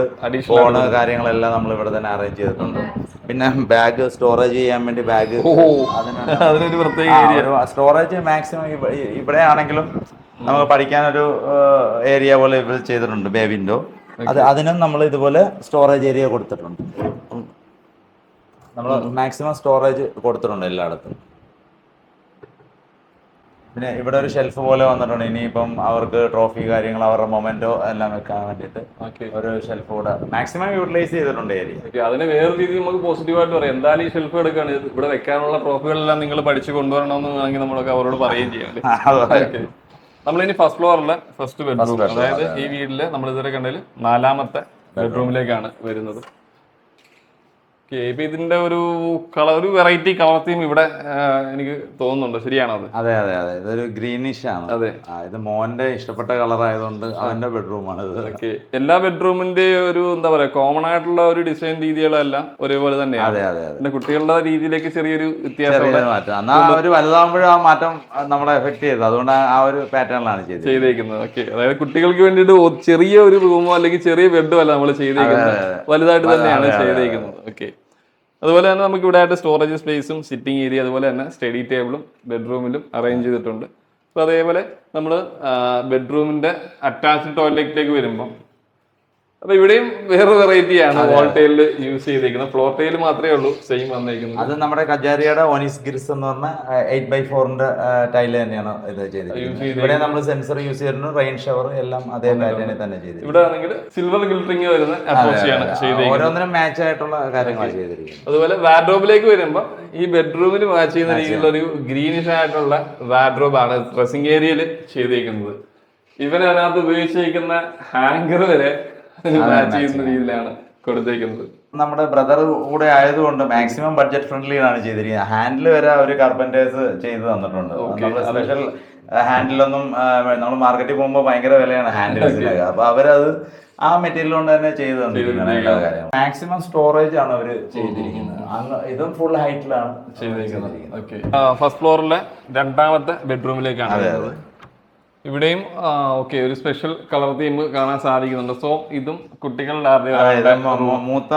ഫോണ് കാര്യങ്ങളെല്ലാം നമ്മൾ ഇവിടെ തന്നെ അറേഞ്ച് ചെയ്തിട്ടുണ്ട്. പിന്നെ ബാഗ് സ്റ്റോറേജ് ചെയ്യാൻ വേണ്ടി ബാഗ്, അതിനൊരു പ്രത്യേക ഏരിയ. സ്റ്റോറേജ് മാക്സിമം ഇവിടെ ആണെങ്കിലും നമുക്ക് പഠിക്കാനൊരു ഏരിയ പോലെ ഇവിടെ ചെയ്തിട്ടുണ്ട്, ബേ വിൻഡോ. അതിനും നമ്മൾ ഇതുപോലെ സ്റ്റോറേജ് ഏരിയ കൊടുത്തിട്ടുണ്ട്. നമ്മൾ മാക്സിമം സ്റ്റോറേജ് കൊടുത്തിട്ടുണ്ട് എല്ലായിടത്തും. പിന്നെ ഇവിടെ ഒരു ഷെൽഫ് പോലെ വന്നിട്ടുണ്ട്. ഇനിയിപ്പം അവർക്ക് ട്രോഫി കാര്യങ്ങൾ, അവരുടെ മൊമെന്റോ എല്ലാം വെക്കാൻ വേണ്ടിയിട്ട് ഒരു ഷെൽഫ് കൂടെ മാക്സിമം യൂട്ടിലൈസ് ചെയ്തിട്ടുണ്ട് ഏരിയ. അതിന് വേറെ രീതിയിൽ നമുക്ക് പോസിറ്റീവായിട്ട് പറയാം. എന്തായാലും ഈ ഷെൽഫ് എടുക്കുകയാണ്, ഇവിടെ വെക്കാനുള്ള ട്രോഫികളെല്ലാം നിങ്ങൾ പഠിച്ചു കൊണ്ടുവരണമെന്ന് വേണമെങ്കിൽ നമ്മളൊക്കെ അവരോട് പറയുകയും ചെയ്യാം. നമ്മളിനി ഫസ്റ്റ് ഫ്ലോറിലെ ഫസ്റ്റ് ബെഡ്റൂം, അതായത് ഈ വീട്ടില് നമ്മൾ ഇതുവരെ കണ്ടതിൽ 4ാമത്തെ ബെഡ്റൂമിലേക്കാണ് വരുന്നത്. ഇപ്പൊ ഇതിന്റെ ഒരു വെറൈറ്റി കളർ തീം ഇവിടെ എനിക്ക് തോന്നുന്നുണ്ട്, ശരിയാണോ? അതെ അതെ അതെ, ഇതൊരു ഗ്രീനിഷ് ആണ്. അതെ, ഇത് മോന്റെ ഇഷ്ടപ്പെട്ട കളർ ആയതുകൊണ്ട് അവന്റെ ബെഡ്റൂമാണ് ഇത്. ഓക്കെ, എല്ലാ ബെഡ്റൂമിന്റെ ഒരു എന്താ പറയാ കോമൺ ആയിട്ടുള്ള ഒരു ഡിസൈൻ രീതികളെല്ലാം ഒരേപോലെ തന്നെയാണ്. അതെ അതെ അതെ, പിന്നെ കുട്ടികളുടെ രീതിയിലേക്ക് ചെറിയൊരു വ്യത്യാസം മാറ്റം, എന്നാൽ ഒരു വലുതാകുമ്പോഴും ആ മാറ്റം നമ്മളെ എഫക്ട് ചെയ്തത്, അതുകൊണ്ട് ആ ഒരു പാറ്റേണിലാണ് ചെയ്തേക്കുന്നത്. ഓക്കെ, അതായത് കുട്ടികൾക്ക് വേണ്ടിയിട്ട് ചെറിയ ഒരു റൂമോ അല്ലെങ്കിൽ ചെറിയ ബെഡോ അല്ല നമ്മൾ ചെയ്തേക്കുന്നത്, വലുതായിട്ട് തന്നെയാണ് ചെയ്തേക്കുന്നത്. ഓക്കെ, അതുപോലെ തന്നെ നമുക്ക് ഇവിടെ ആയിട്ട് സ്റ്റോറേജ് സ്പേസും സിറ്റിംഗ് ഏരിയ, അതുപോലെ തന്നെ സ്റ്റഡി ടേബിളും ബെഡ്റൂമിലും അറേഞ്ച് ചെയ്തിട്ടുണ്ട്. അപ്പോൾ അതേപോലെ നമ്മൾ ബെഡ്റൂമിന്റെ അറ്റാച്ച്ഡ് ടോയ്ലറ്റിലേക്ക് വരുമ്പോൾ അപ്പൊ ഇവിടെയും വേറെ വെറൈറ്റിയാണ് വാൾ ടൈലിൽ യൂസ് ചെയ്തേക്കുന്നത്. ഫ്ലോർ ടൈൽ മാത്രമേ ഉള്ളൂ സെയിം വന്നേക്കുന്നത്. അത് നമ്മുടെ കജാരിയുടെ ഓനിസ് ഗിർസ് എന്ന് പറഞ്ഞ 8x4 ടൈല് തന്നെയാണ് ഇത് ചെയ്തിരിക്കുന്നത്. ഇവിടെ നമ്മൾ സെൻസർ യൂസ് ചെയ്തിട്ടുണ്ട്, റെയിൻ ഷവർ എല്ലാം അതേ പാറ്റേണിൽ തന്നെ ചെയ്തിരിക്കുന്നത്. ഇവിടെ ആണെങ്കിൽ സിൽവർ ഗിൽട്ടറിങ് വരുന്ന അപ്രോച്ചാണ് ചെയ്തിരിക്കുന്നത്. ഓരോന്നിനും മാച്ച് ആയിട്ടുള്ള കാര്യങ്ങളാണ് ചെയ്തിരിക്കുന്നത്. അതുപോലെ വാർഡ്രോബിലേക്ക് വരുമ്പോൾ ഈ ബെഡ്റൂമിൽ മാച്ച് ചെയ്യുന്ന രീതിയിലുള്ള ഒരു ഗ്രീനിഷ് ആയിട്ടുള്ള വാർഡ്രോബാണ് ഡ്രസ്സിംഗ് ഏരിയയിൽ ചെയ്തിരിക്കുന്നത്. ഇവൻ അതിനകത്ത് ഉപയോഗിച്ചിരിക്കുന്ന ഹാങ്കർ വരെ മാച്ച് ചെയ്യുന്ന രീതിയിലാണ് കൊടുത്തേക്കുന്നത്. നമ്മുടെ ബ്രദർ കൂടെ ആയതുകൊണ്ട് മാക്സിമം ബഡ്ജറ്റ് ഫ്രണ്ട്ലി ആണ് ചെയ്തിരിക്കുന്നത്. ഹാൻഡിൽ വരെ ഒരു കാർപ്പന്റേഴ്സ് ചെയ്ത് തന്നിട്ടുണ്ട്. നമ്മൾ സ്പെഷ്യൽ ഹാൻഡിലൊന്നും നമ്മൾ മാർക്കറ്റിൽ പോകുമ്പോൾ ഭയങ്കര വിലയാണ് ഹാൻഡിൽസിനൊക്കെ. അപ്പൊ അവരത് ആ മെറ്റീരിയൽ കൊണ്ട് തന്നെ ചെയ്ത് തന്നിരിക്കുന്നത്. മാക്സിമം സ്റ്റോറേജ് ആണ് അവർ ചെയ്തിരിക്കുന്നത്. ഇതും ഫുൾ ഹൈറ്റിലാണ് ചെയ്തിരിക്കുന്നത്. ഫസ്റ്റ് ഫ്ലോറിലെ 2ാമത്തെ ബെഡ്റൂമിലേക്കാണ്. ഇവിടെയും ഓക്കെ ഒരു സ്പെഷ്യൽ കളർ തീം കാണാൻ സാധിക്കുന്നുണ്ട്. സോ ഇതും കുട്ടികളുടെ മൂത്ത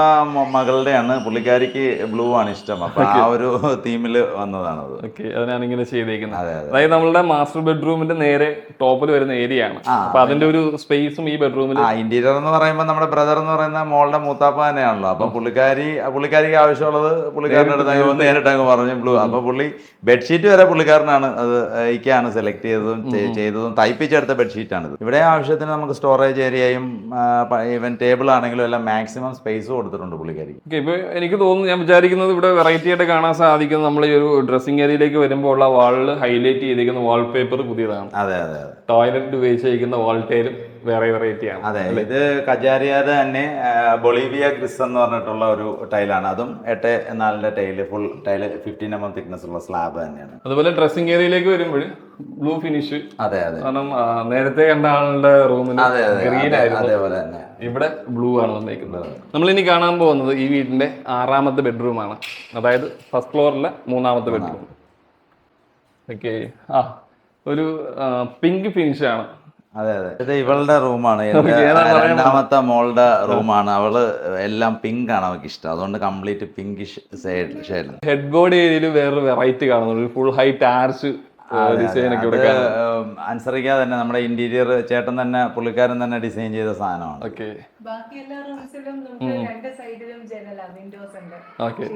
മകളുടെയാണ്, പുള്ളിക്കാരിക്ക് ബ്ലൂ ആണ് ഇഷ്ടം. അപ്പൊ ആ ഒരു തീമിൽ വന്നതാണത്. ഓക്കെ, അതിനാണ് ഇങ്ങനെ ചെയ്തേക്കുന്നത്. അതായത് നമ്മളുടെ മാസ്റ്റർ ബെഡ്റൂമിന്റെ നേരെ ടോപ്പിൽ വരുന്ന ഏരിയ ആണ്. അപ്പൊ അതിന്റെ ഒരു സ്പേസും ഈ ബെഡ്റൂമിൽ. ഇന്റീരിയർ എന്ന് പറയുമ്പോൾ നമ്മുടെ ബ്രദർ എന്ന് പറയുന്ന മോളുടെ മൂത്താപ്പ തന്നെയാണല്ലോ. അപ്പൊ പുള്ളിക്കാരിക്ക് ആവശ്യമുള്ളത് പുള്ളിക്കാരൻ്റെ അടുത്ത് നേരിട്ടങ്ങ് പറഞ്ഞു ബ്ലൂ. അപ്പൊ പുള്ളി ബെഡ്ഷീറ്റ് വരെ പുള്ളിക്കാരനാണ് അത് ഇക്കാണ് സെലക്ട് ചെയ്തതും തയ്പ്പിച്ചെടുത്ത ബെഡ്ഷീറ്റാണിത്. ഇവിടെ ആവശ്യത്തിന് നമുക്ക് സ്റ്റോറേജ് ഏരിയയും ഈവൻ ടേബിൾ ആണെങ്കിലും എല്ലാം മാക്സിമം സ്പേസ് കൊടുത്തിട്ടുണ്ട് പുള്ളിക്കാരി. ഇപ്പൊ എനിക്ക് തോന്നുന്നു, ഞാൻ വിചാരിക്കുന്നത് ഇവിടെ വെറൈറ്റി ആയിട്ട് കാണാൻ സാധിക്കുന്നത് നമ്മൾ ഈ ഒരു ഡ്രസ്സിംഗ് ഏരിയയിലേക്ക് വരുമ്പോൾ ഉള്ള വാളിൽ ഹൈലൈറ്റ് ചെയ്തിരിക്കുന്ന വാൾപേപ്പർ പുതിയതാണ്. അതെ അതെ അതെ, ടോയ്ലറ്റ് ഉപയോഗിച്ചിരിക്കുന്ന വാൾ ടൈലും വേറെ വെറൈറ്റി ആണ്. അതെ, ഇത് കജാരിയയുടെ തന്നെ ബൊളീവിയ ഗ്രിസ് എന്ന് പറഞ്ഞിട്ടുള്ള ഒരു ടൈലാണ്. അതും 8x4 tile, full tile 15 mm thickness ഉള്ള സ്ലാബ് തന്നെയാണ്. അതുപോലെ ഡ്രസ്സിംഗ് ഏരിയയിലേക്ക് വരുമ്പോൾ ബ്ലൂ ഫിനിഷ്. അതെ അതെ, കാരണം നേരത്തെ കണ്ട ആളുടെ റൂമിന് ഗ്രീൻ ആയിരുന്നു, അതേപോലെ തന്നെ ഇവിടെ ബ്ലൂ ആണ് വന്നേക്കുന്നത്. നമ്മൾ ഇനി കാണാൻ പോകുന്നത് ഈ വീടിന്റെ 6ാമത്തെ ബെഡ്റൂം ആണ്, അതായത് ഫസ്റ്റ് ഫ്ലോറിലെ 3ാമത്തെ ബെഡ്റൂം. ഓക്കെ, ഒരു പിങ്ക് ഫിനിഷ് ആണ്. അതെ അതെ, ഇത് ഇവളുടെ റൂമാണ്, 2ാമത്തെ മോളുടെ റൂമാണ്. അവള് എല്ലാം പിങ്ക് ആണ് അവൾക്ക് ഇഷ്ടം, അതുകൊണ്ട് complete pinkish shade. Head board ഏരിയയിൽ വേറൊരു വെറൈറ്റി കാണുന്നു, ഫുൾ ഹൈറ്റ് ആർച്ച് ഡിസൈൻ ഒക്കെ ഇവിടെ അനുസരിക്കാതെ തന്നെ നമ്മുടെ ഇന്റീരിയർ ചേട്ടൻ തന്നെ, പുള്ളിക്കാരൻ തന്നെ ഡിസൈൻ ചെയ്ത സാധനമാണ്. ഓക്കെ, ബാക്കി എല്ലാ റൂംസിലും നമുക്ക് 2 സൈഡിലും ജനലാ, വിൻഡോസ് ഉണ്ട്.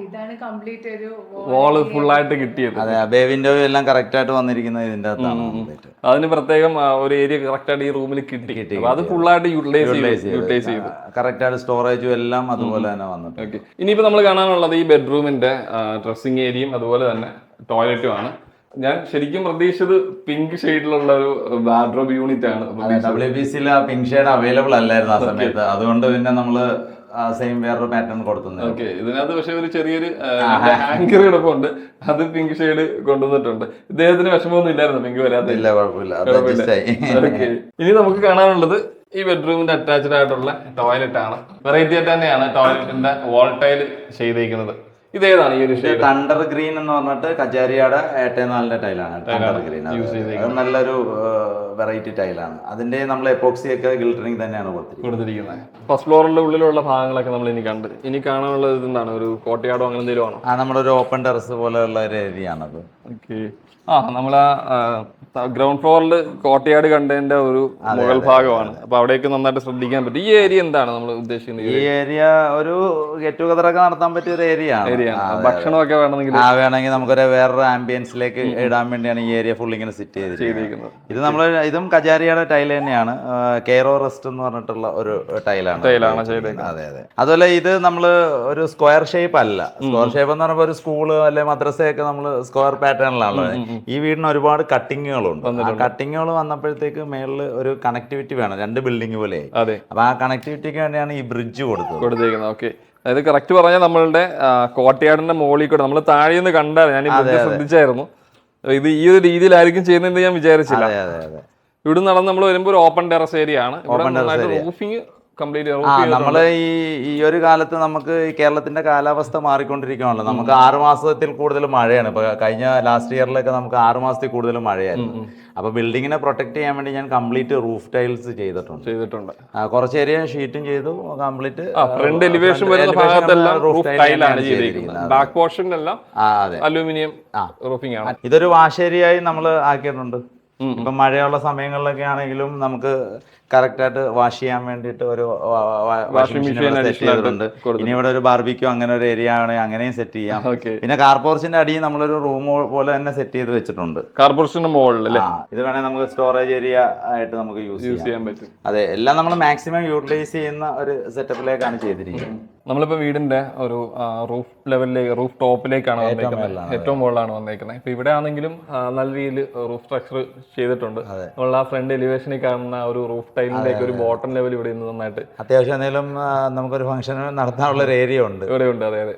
ഇതാണ് കംപ്ലീറ്റ് ഒരു വാള് ഫുൾ ആയിട്ട് കിട്ടിയത്. അതെ, ബേ വിൻഡോ എല്ലാം കറക്റ്റ് ആയിട്ട് വന്നിരിക്കുന്നത് ഇതിന്റെ അകത്താണ്. അതിന് പ്രത്യേകം ഒരു ഏരിയ കറക്റ്റ് ആയിട്ട് ഈ റൂമിൽ കിട്ടി, അത് ഫുൾ ആയിട്ട് യൂട്ടിലൈസ് ചെയ്തു. കറക്റ്റ് ആയിട്ട് സ്റ്റോറേജും എല്ലാം അതുപോലെ തന്നെ വന്നു. ഓക്കെ, ഇനിയിപ്പോ നമ്മൾ കാണാനുള്ളത് ഈ ബെഡ്റൂമിന്റെ ഡ്രസ്സിംഗ് ഏരിയയും അതുപോലെ തന്നെ ടോയ്ലറ്റും ആണ്. ഞാൻ ശരിക്കും പ്രതീക്ഷിച്ചത് പിങ്ക് ഷെയ്ഡിലുള്ള ഒരു വാർഡ്രോബ് യൂണിറ്റ് ആണ്. WBCയിൽ ആ പിങ്ക് ഷെയ്ഡ് അവൈലബിൾ അല്ലായിരുന്നു ആ സമയത്ത്, അതുകൊണ്ട് പിന്നെ നമ്മള് സെയിം വേറൊരു പാറ്റേൺ കൊടുക്കുന്നത്. ഓക്കെ, ഇതിനകത്ത് പക്ഷെ ഒരു ചെറിയൊരു ഹാങ്കർ കിടപ്പുണ്ട്, അത് പിങ്ക് ഷെയ്ഡ് കൊണ്ടുവന്നിട്ടുണ്ട്. ഇദ്ദേഹത്തിന് വിഷമമൊന്നും ഇല്ലായിരുന്നു പിങ്ക് വരാത്തില്ല, കുഴപ്പമില്ല. ഇനി നമുക്ക് കാണാനുള്ളത് ഈ ബെഡ്റൂമിന്റെ അറ്റാച്ച്ഡ് ആയിട്ടുള്ള ടോയ്ലറ്റ് ആണ്. വെറൈറ്റി ആയിട്ട് തന്നെയാണ് ടോയ്ലറ്റിന്റെ വാൾ ടൈൽ ചെയ്തിരിക്കുന്നത്. ഇതേതാണ് ഈ ഒരു ഷെയ്ഡ്? തണ്ടർ ഗ്രീൻ എന്ന് പറഞ്ഞിട്ട് കജാരിയുടെ 8-4 ടൈലാണ് തണ്ടർ ഗ്രീൻ. അത് നല്ലൊരു വെറൈറ്റി ടൈലാണ്. അതിന്റെ നമ്മൾ എപ്പോക്സി ഒക്കെ ഗിൽട്ടറിങ് തന്നെയാണ് കൊടുത്തിരിക്കുന്നത്. ഫസ്റ്റ് ഫ്ലോറിന്റെ ഉള്ളിലുള്ള ഭാഗങ്ങളൊക്കെ നമ്മൾ ഇനി കണ്ട്, ഇനി കാണാനുള്ളത് എന്താണ്? ഒരു കോട്ടയാടോ അങ്ങനെ എന്തെങ്കിലും ആണോ? നമ്മുടെ ഒരു ഓപ്പൺ ടെറസ് പോലെയുള്ള ഒരു ഏരിയ ആണത്. ഓക്കെ. നമ്മളാ ഗ്രൗണ്ട് ഫ്ലോറിൽ കോട്ടയാട് കണ്ടതിന്റെ ഒരു മുകൾ ഭാഗമാണ്. അപ്പൊ അവിടേക്ക് നന്നായിട്ട് ശ്രദ്ധിക്കാൻ പറ്റും. ഈ ഏരിയ എന്താണ് നമ്മൾ ഉദ്ദേശിക്കുന്നത്? ഈ ഏരിയ ഒരു ഗെറ്റ് ടുഗദർ ഒക്കെ നടത്താൻ പറ്റിയ ഒരു ഏരിയ ആണ്. ഭക്ഷണമൊക്കെ വേണമെങ്കിൽ നമുക്കൊരു വേറൊരു ആംബിയൻസിലേക്ക് ഇടാൻ വേണ്ടിയാണ് ഈ ഏരിയ ഫുൾ ഇങ്ങനെ സെറ്റ് ചെയ്തിരിക്കുന്നത്. ഇതും കജാരിയുടെ ടൈൽ തന്നെയാണ്. കെയറോ റെസ്റ്റ് എന്ന് പറഞ്ഞിട്ടുള്ള ഒരു ടൈലാണ്. അതെ. അതുപോലെ ഇത് നമ്മള് ഒരു സ്ക്വയർ ഷേപ്പ് അല്ല. സ്ക്വയർ ഷേപ്പ് എന്ന് പറയുമ്പോൾ ഒരു സ്കൂള് അല്ലെ മദ്രസയൊക്കെ നമ്മള് സ്ക്വയർ പാറ്റേണിലാണല്ലോ. ഈ വീടിന് ഒരുപാട് കട്ടിങ്ങുകളുണ്ട്. ആ കട്ടിങ്ങുകൾ വന്നപ്പോഴത്തേക്ക് മേളിൽ ഒരു കണക്ടിവിറ്റി വേണം, 2 ബിൽഡിംഗ് പോലെ. അപ്പൊ ആ കണക്ടിവിറ്റിക്ക് വേണ്ടിയാണ് ഈ ബ്രിഡ്ജ് കൊടുത്തിരിക്കുന്നത്. ഓക്കെ. അതായത് കറക്റ്റ് പറഞ്ഞാൽ നമ്മളുടെ കോട്ടയാടിന്റെ മുകളിൽ കൂടെ നമ്മൾ താഴെ നിന്ന് കണ്ടാൽ ഞാൻ ശ്രദ്ധിച്ചായിരുന്നു. ഇത് ഈ ഒരു രീതിയിലായിരിക്കും ചെയ്യുന്നത് ഞാൻ വിചാരിച്ചില്ല. ഇവിടെ നടന്ന് നമ്മൾ വരുമ്പോൾ ഒരു ഓപ്പൺ ടെറസ് ഏരിയ ആണ്. റൂഫിംഗ് നമ്മള് ഈ ഒരു കാലത്ത് നമുക്ക് ഈ കേരളത്തിന്റെ കാലാവസ്ഥ മാറിക്കൊണ്ടിരിക്കുകയാണല്ലോ. നമുക്ക് 6 മാസത്തിൽ കൂടുതൽ മഴയാണ്. ഇപ്പൊ കഴിഞ്ഞ ലാസ്റ്റ് ഇയറിലൊക്കെ നമുക്ക് 6 മാസത്തിൽ കൂടുതൽ മഴയായിരുന്നു. അപ്പൊ ബിൽഡിങ്ങിനെ പ്രൊട്ടക്ട് ചെയ്യാൻ വേണ്ടി ഞാൻ കംപ്ലീറ്റ് റൂഫ് ടൈൽസ് ചെയ്തിട്ടുണ്ട്. കുറച്ച് ഏരിയ ഷീറ്റും ചെയ്തു. കംപ്ലീറ്റ് ഫ്രണ്ട് എലിവേഷൻ വരുന്ന ഭാഗത്തെല്ലാം റൂഫ് ടൈലാണ് ചെയ്തിരിക്കുന്നത്. ബാക്ക് പോർഷനിലെല്ലാം അലൂമിനിയം റൂഫിംഗ് ആണ്. ഇതൊരു വാഷ് ഏരിയയായി നമ്മൾ ആക്കിയിട്ടുണ്ട്. ഇപ്പൊ മഴയുള്ള സമയങ്ങളിലൊക്കെ ആണെങ്കിലും നമുക്ക് കറക്റ്റ് ആയിട്ട് വാഷ് ചെയ്യാൻ വേണ്ടിയിട്ട് ഒരു വാഷിംഗ് മെഷീൻ സെറ്റ് ചെയ്തിട്ടുണ്ട്. ഇനി ഇവിടെ ഒരു ബാർബിക്യൂ അങ്ങനെ ഒരു ഏരിയ ആണെങ്കിൽ അങ്ങനെയും സെറ്റ് ചെയ്യാം. പിന്നെ കാർപോർച്ചിന്റെ അടിയിൽ നമ്മളൊരു റൂം പോലെ തന്നെ സെറ്റ് ചെയ്ത് വെച്ചിട്ടുണ്ട്. കാർപോർച്ചിന്റെ മുകളിൽ ഇത് വേണമെങ്കിൽ നമുക്ക് സ്റ്റോറേജ് ഏരിയ ആയിട്ട് നമുക്ക് യൂസ് ചെയ്യാൻ പറ്റും. അതെ, എല്ലാം നമ്മൾ മാക്സിമം യൂട്ടിലൈസ് ചെയ്യുന്ന ഒരു സെറ്റപ്പിലേക്കാണ് ചെയ്തിരിക്കുന്നത്. നമ്മളിപ്പോ വീടിന്റെ ഒരു റൂഫ് ലെവലിലേക്ക്, റൂഫ് ടോപ്പിലേക്കാണ് വന്നേക്കുന്നത്. ഏറ്റവും മുകളിലാണ് വന്നേക്കുന്നത്. ഇപ്പൊ ഇവിടെ ആണെങ്കിലും നല്ല രീതിയിൽ റൂഫ് സ്ട്രക്ചർ ചെയ്തിട്ടുണ്ട്. നമ്മൾ ആ ഫ്രണ്ട് എലിവേഷനിൽ കാണുന്ന ഒരു റൂഫ് ടൈലിലേക്ക് ഒരു ബോട്ടം ലെവൽ ഇവിടെ നന്നായിട്ട് അത്യാവശ്യം എന്തെങ്കിലും നമുക്കൊരു ഫംഗ്ഷൻ നടത്താനുള്ള ഒരു ഏരിയ ഉണ്ട് ഇവിടെ ഉണ്ട്. അതെ.